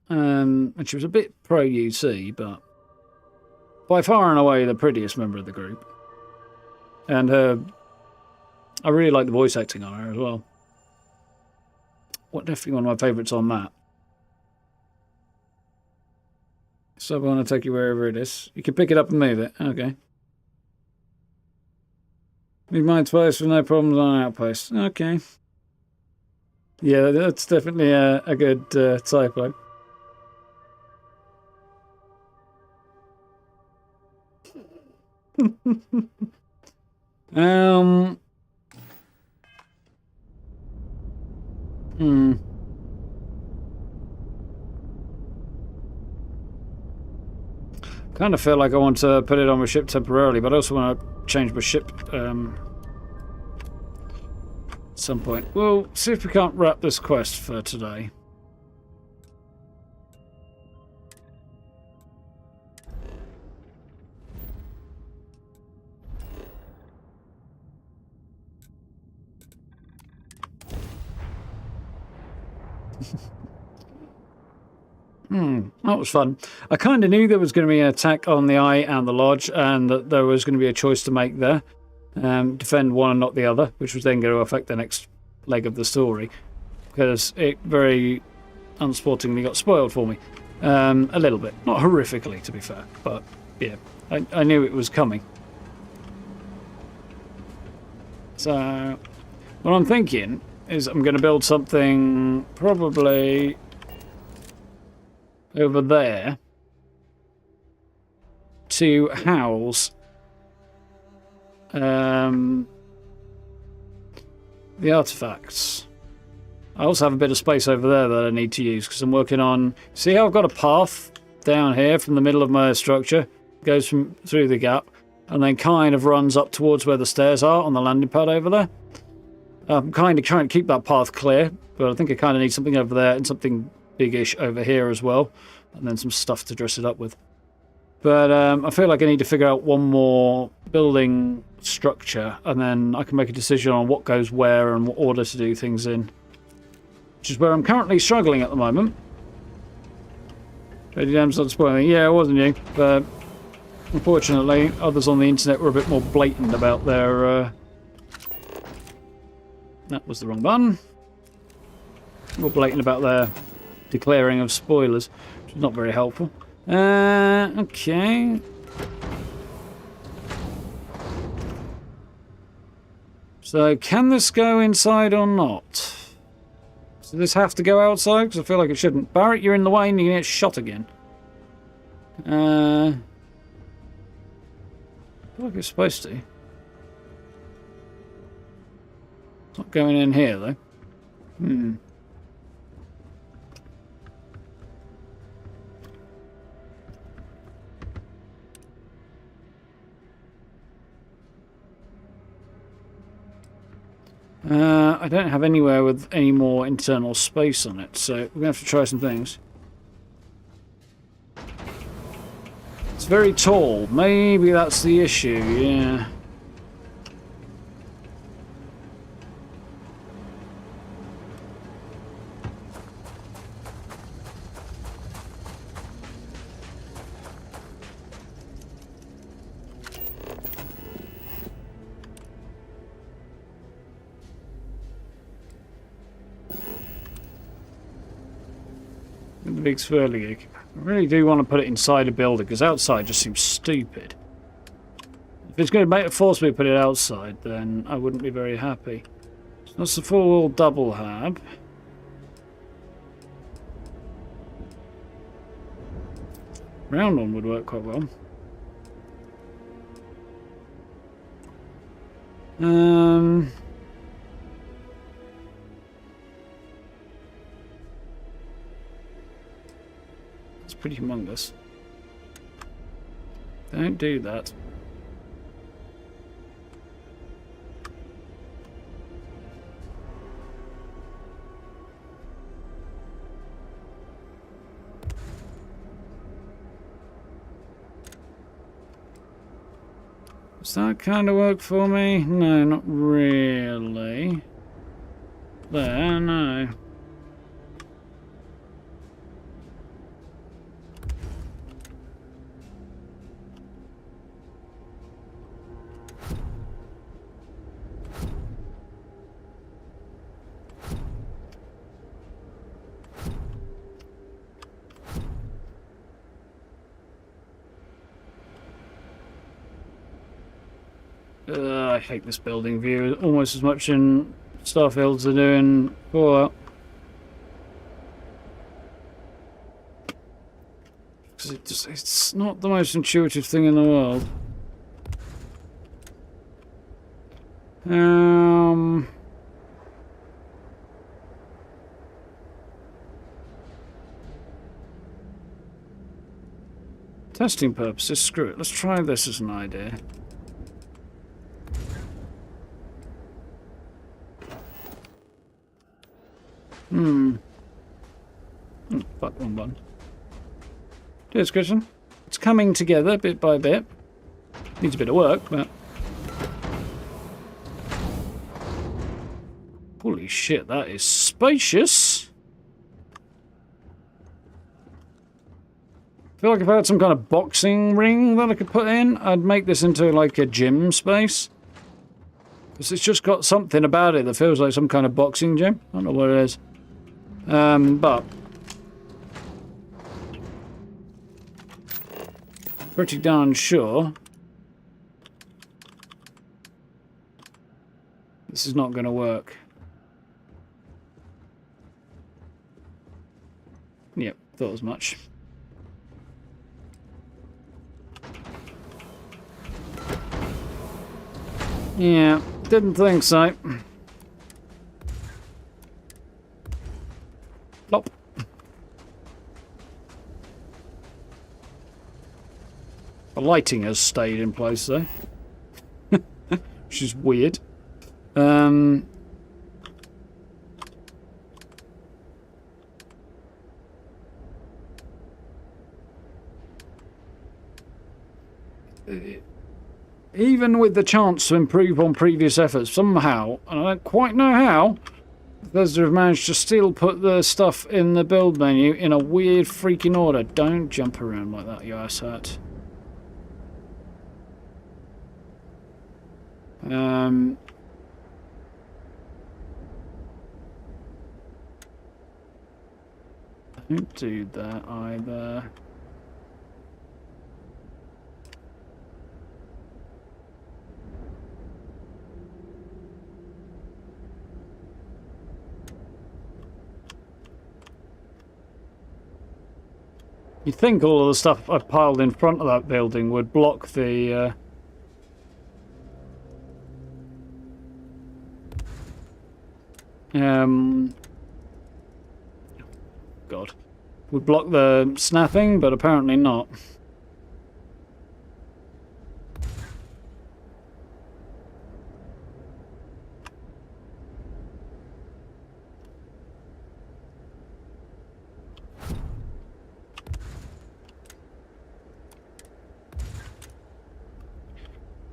And she was a bit pro-UC, but by far and away the prettiest member of the group. And I really like the voice acting on her as well. Definitely one of my favourites on that. So I want to take you wherever it is. You can pick it up and move it. Okay. Move mine twice with no problems on an outpost. Okay. Yeah, that's definitely a good typo. Kind of feel like I want to put it on my ship temporarily, but I also want to change my ship at some point. We'll see if we can't wrap this quest for today. That was fun. I kind of knew there was going to be an attack on the eye and the lodge, and that there was going to be a choice to make there. Defend one and not the other, which was then going to affect the next leg of the story, because it very unsportingly got spoiled for me. A little bit. Not horrifically, to be fair, but yeah, I knew it was coming. So, what I'm thinking is I'm going to build something probably over there to house the artifacts. I also have a bit of space over there that I need to use because I'm working on... See how I've got a path down here from the middle of my structure? Goes through the gap and then kind of runs up towards where the stairs are on the landing pad over there. I'm kind of trying to keep that path clear, but I think I kind of need something over there and something biggish over here as well, and then some stuff to dress it up with. But I feel like I need to figure out one more building structure, and then I can make a decision on what goes where and what order to do things in. Which is where I'm currently struggling at the moment. Jody Dam's not spoiling. Yeah, it wasn't you. But unfortunately, others on the internet were a bit more blatant about their... That was the wrong button. More blatant about their declaring of spoilers, which is not very helpful. Okay. So, can this go inside or not? Does this have to go outside? Because I feel like it shouldn't. Barrett, you're in the way and you get shot again. I feel like it's supposed to. It's not going in here, though. I don't have anywhere with any more internal space on it, so we're going to have to try some things. It's very tall. Maybe that's the issue, yeah. The big swirly. I really do want to put it inside a building because outside just seems stupid. If it's going to force me to put it outside, then I wouldn't be very happy. So that's the full double hab. Round one would work quite well. It's pretty humongous. Don't do that. Does that kind of work for me? No, not really. There, no. I hate this building view almost as much in Starfield as I do in Fallout. Because it's not the most intuitive thing in the world. Testing purposes, screw it. Let's try this as an idea. Fuck, one button. Cheers, Christian. It's coming together bit by bit. Needs a bit of work, but... Holy shit, that is spacious! I feel like if I had some kind of boxing ring that I could put in, I'd make this into like a gym space. Because it's just got something about it that feels like some kind of boxing gym. I don't know what it is. But pretty darn sure this is not going to work. Yep, thought as much. Yeah, didn't think so. Plop. The lighting has stayed in place though. Which is weird. Even with the chance to improve on previous efforts, somehow, and I don't quite know how, Bethesda have managed to still put the stuff in the build menu in a weird freaking order. Don't jump around like that, you asshat. Don't do that either. You'd think all of the stuff I piled in front of that building would block the God. Would block the snapping, but apparently not.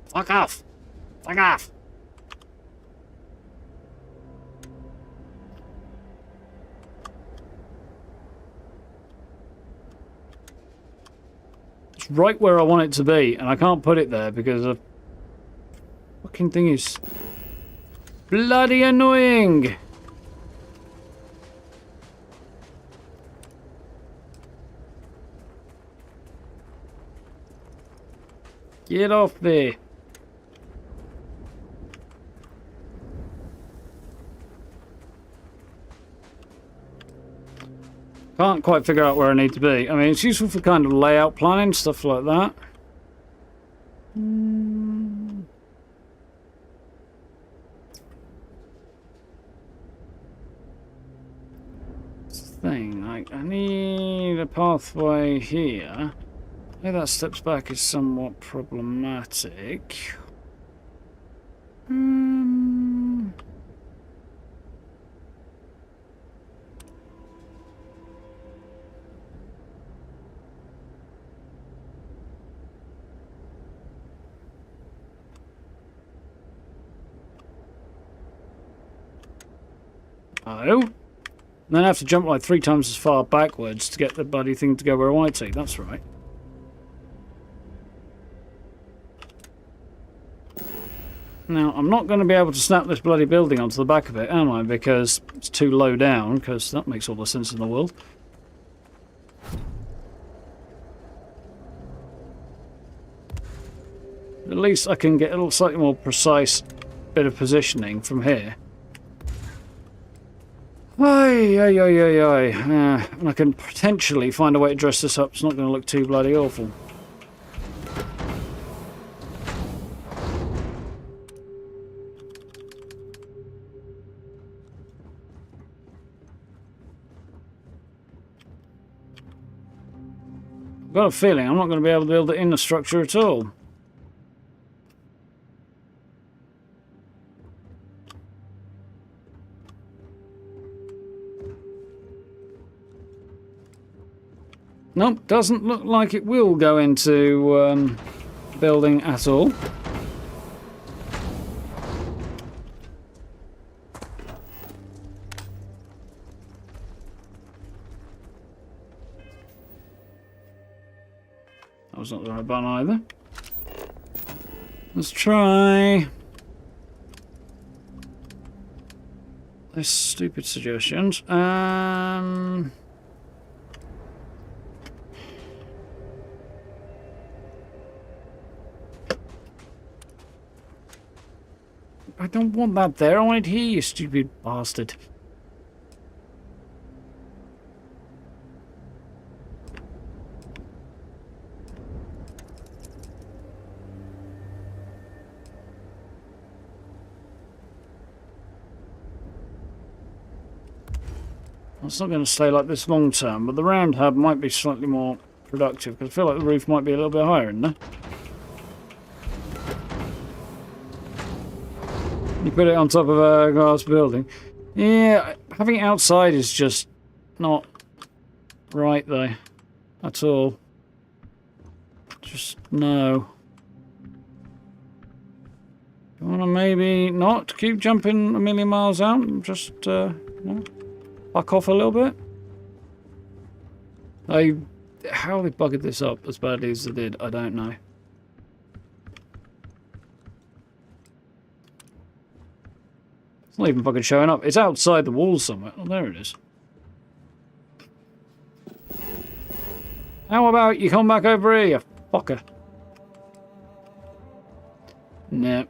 Fuck off! Fuck off! It's right where I want it to be, and I can't put it there because the fucking thing is bloody annoying! Get off there! Can't quite figure out where I need to be. I mean, it's useful for kind of layout planning, stuff like that. Thing, like, I need a pathway here. Maybe that steps back is somewhat problematic. Oh. Then I have to jump like 3 times as far backwards to get the bloody thing to go where I want it to. That's right. Now, I'm not going to be able to snap this bloody building onto the back of it, am I? Because it's too low down, because that makes all the sense in the world. At least I can get a little slightly more precise bit of positioning from here. And I can potentially find a way to dress this up. It's not going to look too bloody awful. I've got a feeling I'm not going to be able to build it in the structure at all. Nope, doesn't look like it will go into building at all. That was not the right button either. Let's try Those stupid suggestions. I don't want that there. I want it here, you stupid bastard. It's not going to stay like this long term, but the round hub might be slightly more productive, because I feel like the roof might be a little bit higher, isn't it? You put it on top of a glass building. Yeah, having it outside is just not right, though. At all. Just no. You want to maybe not keep jumping a million miles out and just, you know, back off a little bit? How they buggered this up as badly as they did, I don't know. It's not even fucking showing up. It's outside the walls somewhere. Oh, there it is. How about you come back over here, you fucker? Nah.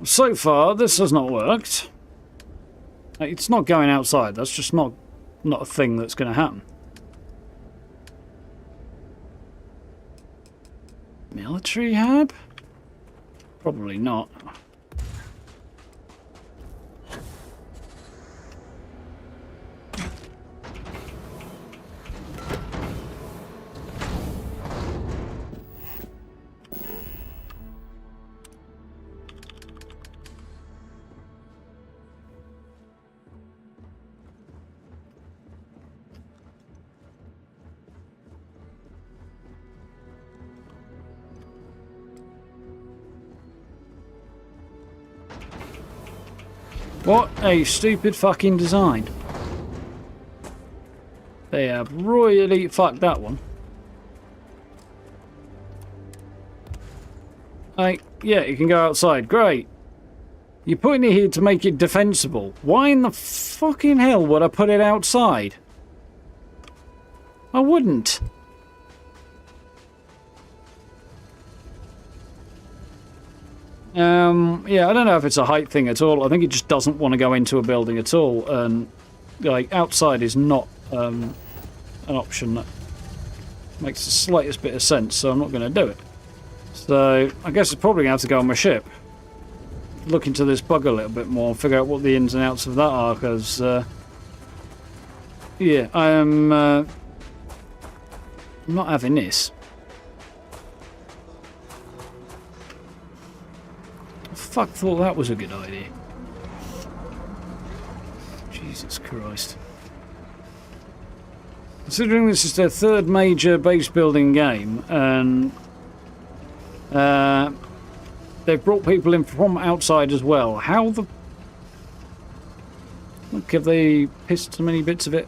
So far, this has not worked. It's not going outside. That's just not a thing that's going to happen. Military hub? Probably not. What a stupid fucking design. They have royally fucked that one. Yeah, you can go outside. Great. You're putting it here to make it defensible. Why in the fucking hell would I put it outside? I wouldn't. Yeah, I don't know if it's a height thing at all. I think it just doesn't want to go into a building at all, and like outside is not an option that makes the slightest bit of sense, so I'm not going to do it. So I guess it's probably going to have to go on my ship. Look into this bug a little bit more, figure out what the ins and outs of that are, because yeah, I'm not having this. Fuck, thought that was a good idea. Jesus Christ. Considering this is their third major base building game, and they've brought people in from outside as well, how the... Look, have they pissed so many bits of it?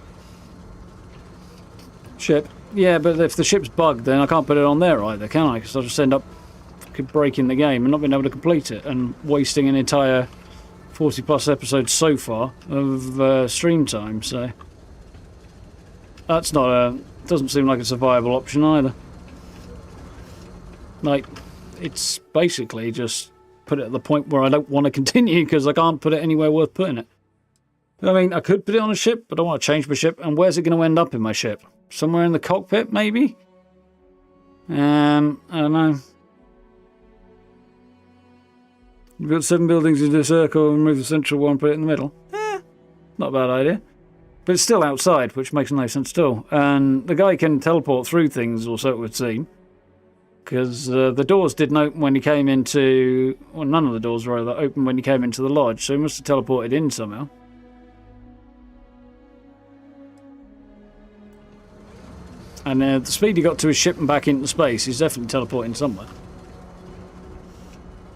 Ship. Yeah, but if the ship's bugged, then I can't put it on there either, can I? Because I'll just end up breaking the game and not being able to complete it and wasting an entire 40 plus episodes so far of stream time, so that's not a... doesn't seem like it's a viable option either. Like, it's basically just put it at the point where I don't want to continue because I can't put it anywhere worth putting it. I mean, I could put it on a ship, but I want to change my ship, and where's it going to end up in my ship? Somewhere in the cockpit, maybe? I don't know. You've got 7 buildings into a circle and move the central one, put it in the middle. Not a bad idea. But it's still outside, which makes no sense at all. And the guy can teleport through things, or so it would seem. Because the doors didn't open when he came into... Well, none of the doors were open when he came into the lodge, so he must have teleported in somehow. And the speed he got to his ship and back into space, he's definitely teleporting somewhere.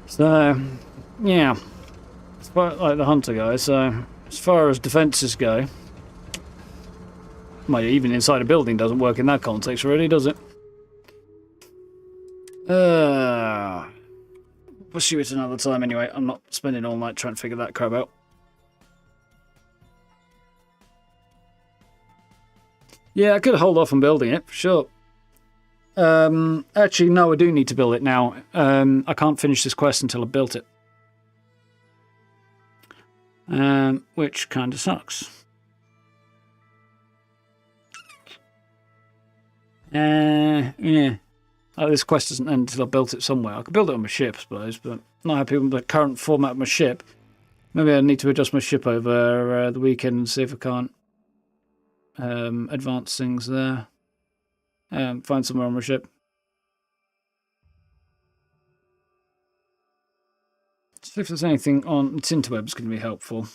So... yeah, it's quite like the hunter guy. So as far as defences go, Well, even inside a building doesn't work in that context, really, does it? Pursue it another time anyway. I'm not spending all night trying to figure that crap out. Yeah, I could hold off on building it, for sure. Actually, no, I do need to build it now. I can't finish this quest until I've built it. Which kind of sucks. Yeah. Oh, this quest doesn't end until I've built it somewhere. I could build it on my ship, I suppose, but not happy with the current format of my ship. Maybe I need to adjust my ship over the weekend and see if I can't advance things there. Find somewhere on my ship. See if there's anything on Tinterweb's going to be helpful.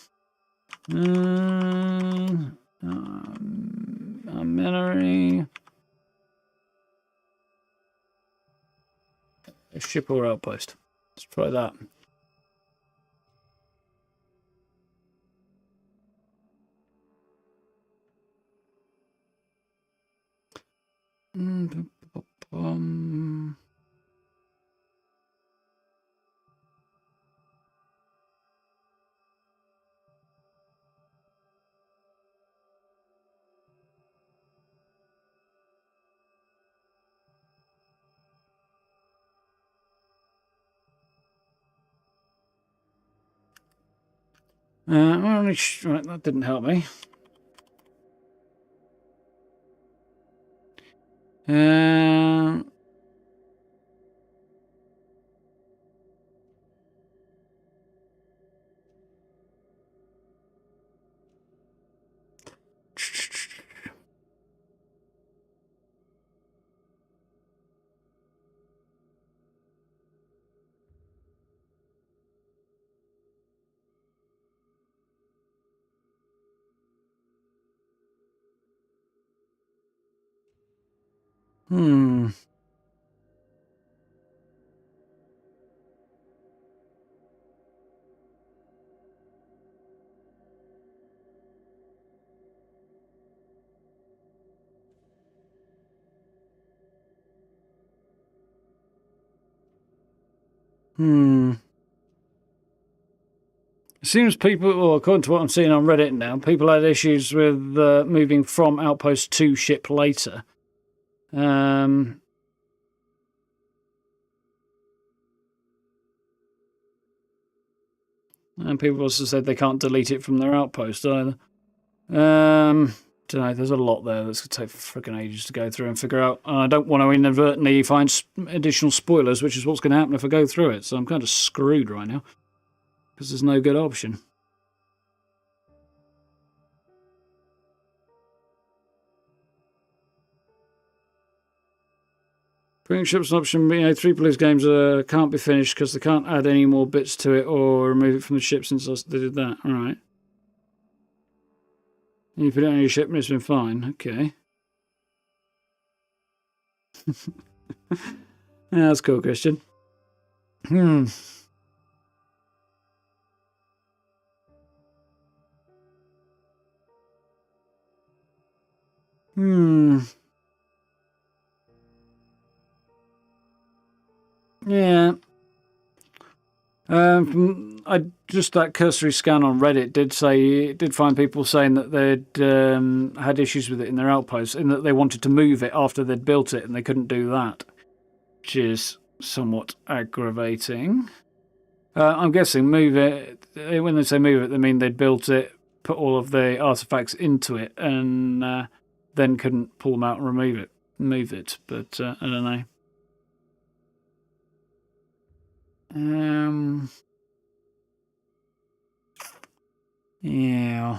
Memory. A ship or outpost. Let's try that. Right, that didn't help me. It seems people, or according to what I'm seeing on Reddit now, people had issues with moving from outpost to ship later. And people also said they can't delete it from their outpost either. Don't know, there's a lot there that's going to take freaking ages to go through and figure out. And I don't want to inadvertently find additional spoilers, which is what's going to happen if I go through it. So I'm kind of screwed right now, because there's no good option. Bringing ships an option, 3 police games can't be finished because they can't add any more bits to it or remove it from the ship since they did that. Alright. You put it on your ship and it's been fine. Okay. Yeah, that's cool, Christian. Yeah. That cursory scan on Reddit did find people saying that they'd had issues with it in their outposts, in that they wanted to move it after they'd built it and they couldn't do that, which is somewhat aggravating. I'm guessing move it, when they say move it, they mean they'd built it, put all of the artifacts into it, and then couldn't pull them out and move it, but I don't know. Yeah.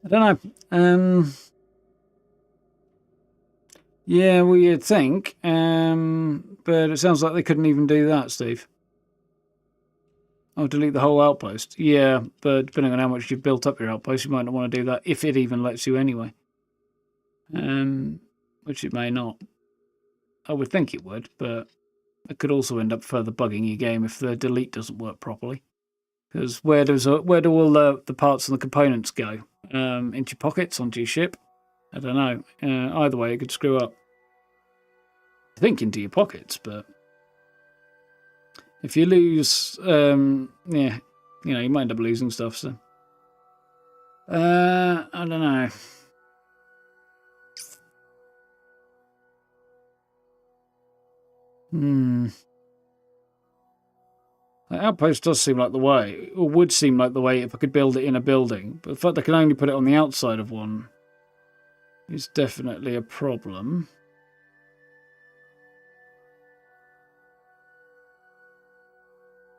I don't know. Yeah, well, you'd think, but it sounds like they couldn't even do that, Steve. Oh, delete the whole outpost. Yeah, but depending on how much you've built up your outpost, you might not want to do that if it even lets you anyway. Which it may not. I would think it would, but it could also end up further bugging your game if the delete doesn't work properly. Because where do all the parts and the components go? Into your pockets, onto your ship? I don't know. Either way, it could screw up. I think into your pockets, but if you lose, yeah, you might end up losing stuff. So, I don't know. The outpost does seem like the way, or would seem like the way if I could build it in a building. But the fact I can only put it on the outside of one is definitely a problem.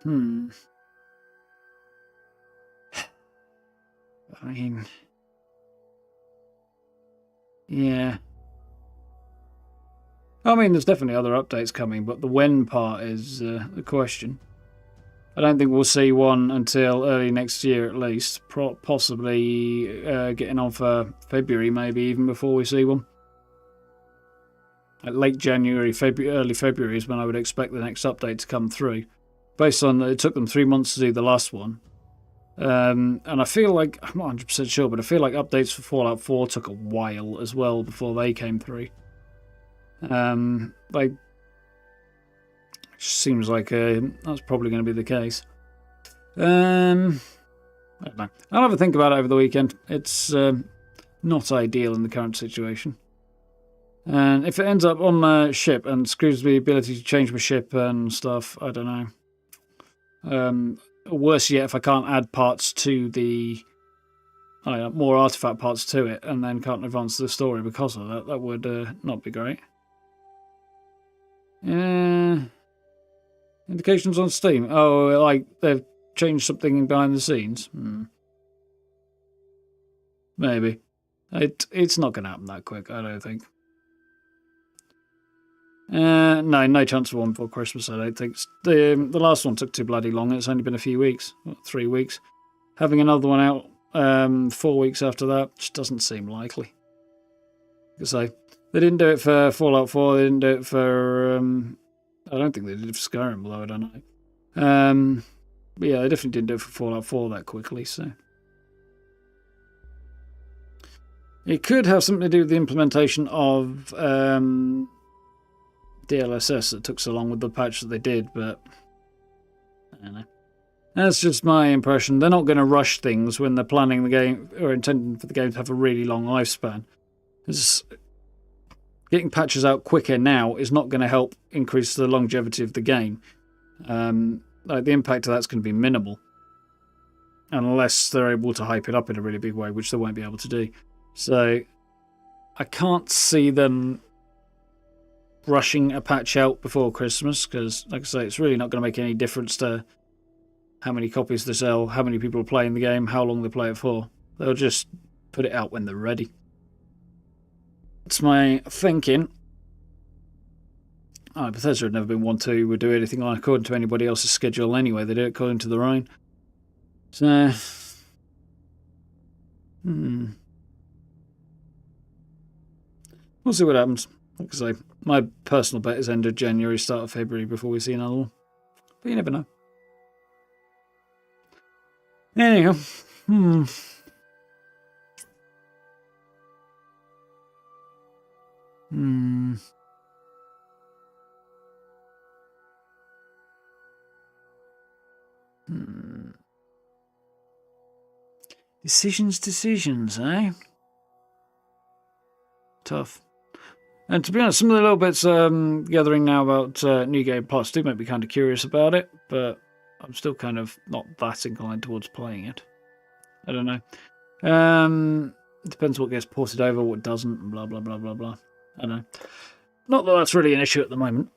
I mean, yeah. I mean, there's definitely other updates coming, but the when part is the question. I don't think we'll see one until early next year at least. Possibly getting on for February, maybe even before we see one. At late January, early February is when I would expect the next update to come through. Based on it took them 3 months to do the last one. And I feel like, I'm not 100% sure, but I feel like updates for Fallout 4 took a while as well before they came through. Like, it seems like that's probably going to be the case. I don't know. I'll have a think about it over the weekend. It's not ideal in the current situation. And if it ends up on my ship and screws the ability to change my ship and stuff, I don't know. Worse yet, if I can't add parts to the more artifact parts to it and then can't advance the story because of that, that would not be great. Indications on Steam. Oh, like they've changed something behind the scenes. Maybe. It's not going to happen that quick, I don't think. No chance of one before Christmas, I don't think. The last one took too bloody long. It's only been a few weeks, 3 weeks. Having another one out 4 weeks after that just doesn't seem likely. So they didn't do it for Fallout 4. They didn't do it for. I don't think they did it for Skyrim, although I don't know. But yeah, they definitely didn't do it for Fallout 4 that quickly. So it could have something to do with the implementation of DLSS that took so long with the patch that they did, but I don't know. That's just my impression. They're not going to rush things when they're planning the game or intending for the game to have a really long lifespan. It's getting patches out quicker now is not going to help increase the longevity of the game. Like the impact of that's going to be minimal, unless they're able to hype it up in a really big way, which they won't be able to do. So I can't see them rushing a patch out before Christmas, because, like I say, it's really not going to make any difference to how many copies they sell, how many people are playing the game, how long they play it for. They'll just put it out when they're ready. That's my thinking. Bethesda had never been one to do anything like according to anybody else's schedule anyway. They do it according to their own. So, we'll see what happens. Like I say, my personal bet is end of January, start of February before we see another one. But you never know. Anyhow. Decisions, eh? Tough. And to be honest, some of the little bits gathering now about New Game Plus do make me kind of curious about it, but I'm still kind of not that inclined towards playing it. I don't know. It depends what gets ported over, what doesn't, and blah, blah, blah, blah, blah. I don't know. Not that that's really an issue at the moment.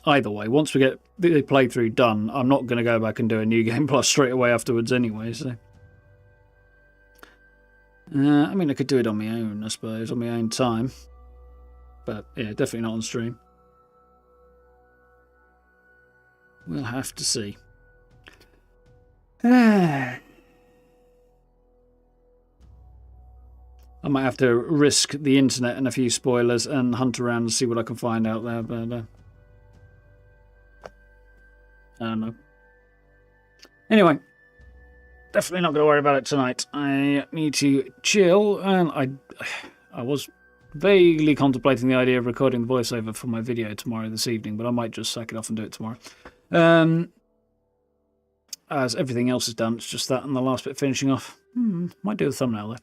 Either way, once we get the playthrough done, I'm not going to go back and do a New Game Plus straight away afterwards anyway, so... I mean, I could do it on my own, I suppose, on my own time. But, yeah, definitely not on stream. We'll have to see. I might have to risk the internet and a few spoilers and hunt around and see what I can find out there, but I don't know. Anyway, definitely not going to worry about it tonight. I need to chill, and I was vaguely contemplating the idea of recording the voiceover for my video tomorrow this evening, but I might just sack it off and do it tomorrow. As everything else is done, it's just that and the last bit finishing off. Might do the thumbnail though.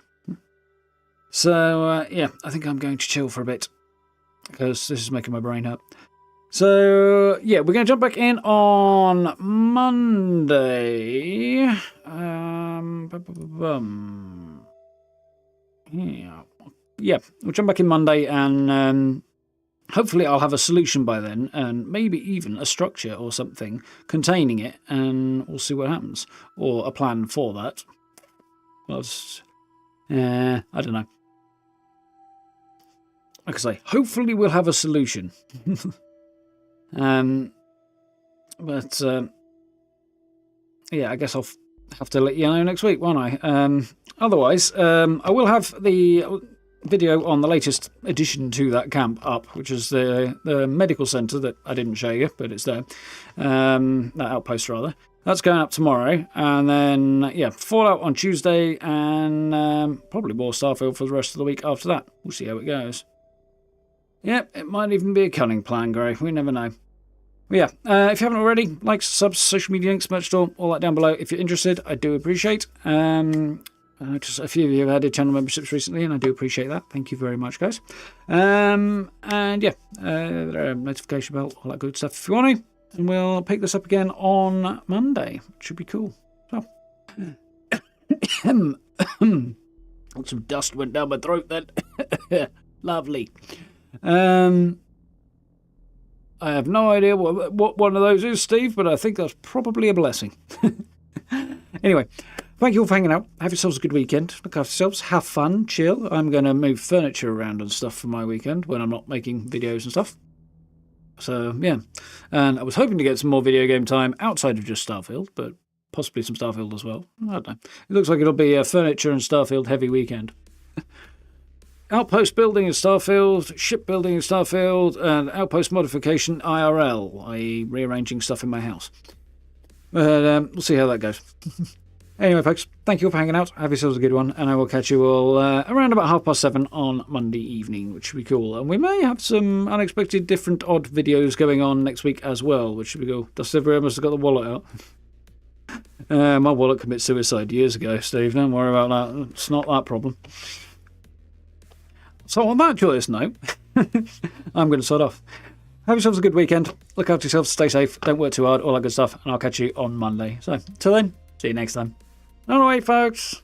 So, yeah, I think I'm going to chill for a bit, because this is making my brain hurt. So, yeah, we're going to jump back in on Monday. Yeah, we'll jump back in Monday, and hopefully I'll have a solution by then, and maybe even a structure or something containing it, and we'll see what happens. Or a plan for that. Well, I don't know. Like I say, hopefully we'll have a solution. But yeah, I guess I'll have to let you know next week, won't I? Otherwise, I will have the video on the latest addition to that camp up, which is the medical centre that I didn't show you, but it's there. That outpost, rather. That's going up tomorrow, and then, yeah, Fallout on Tuesday, and probably more Starfield for the rest of the week after that. We'll see how it goes. Yep, it might even be a cunning plan, Gray. We never know. But yeah, if you haven't already, likes, subs, social media links, merch store, all that down below. If you're interested, I do appreciate. Just a few of you have added channel memberships recently, and I do appreciate that. Thank you very much, guys. And yeah, notification bell, all that good stuff if you want to. And we'll pick this up again on Monday, which should be cool. So, some dust went down my throat then. Lovely. I have no idea what one of those is, Steve, but I think that's probably a blessing. Anyway, thank you all for hanging out. Have yourselves a good weekend. Look after yourselves. Have fun. Chill. I'm going to move furniture around and stuff for my weekend when I'm not making videos and stuff. So, yeah. And I was hoping to get some more video game time outside of just Starfield, but possibly some Starfield as well. I don't know. It looks like it'll be a furniture and Starfield heavy weekend. Outpost building in Starfield, ship building in Starfield, and outpost modification IRL, i.e. rearranging stuff in my house. But we'll see how that goes. Anyway, folks, thank you all for hanging out. Have yourselves a good one, and I will catch you all around about 7:30 on Monday evening, which should be cool. And we may have some unexpected, different, odd videos going on next week as well, which should be cool. Dust everywhere must have got the wallet out. My wallet committed suicide years ago, Steve. Don't worry about that. It's not that problem. So on that joyous note, I'm going to start off. Have yourselves a good weekend. Look after yourselves. Stay safe. Don't work too hard. All that good stuff. And I'll catch you on Monday. So, till then, see you next time. All right, folks.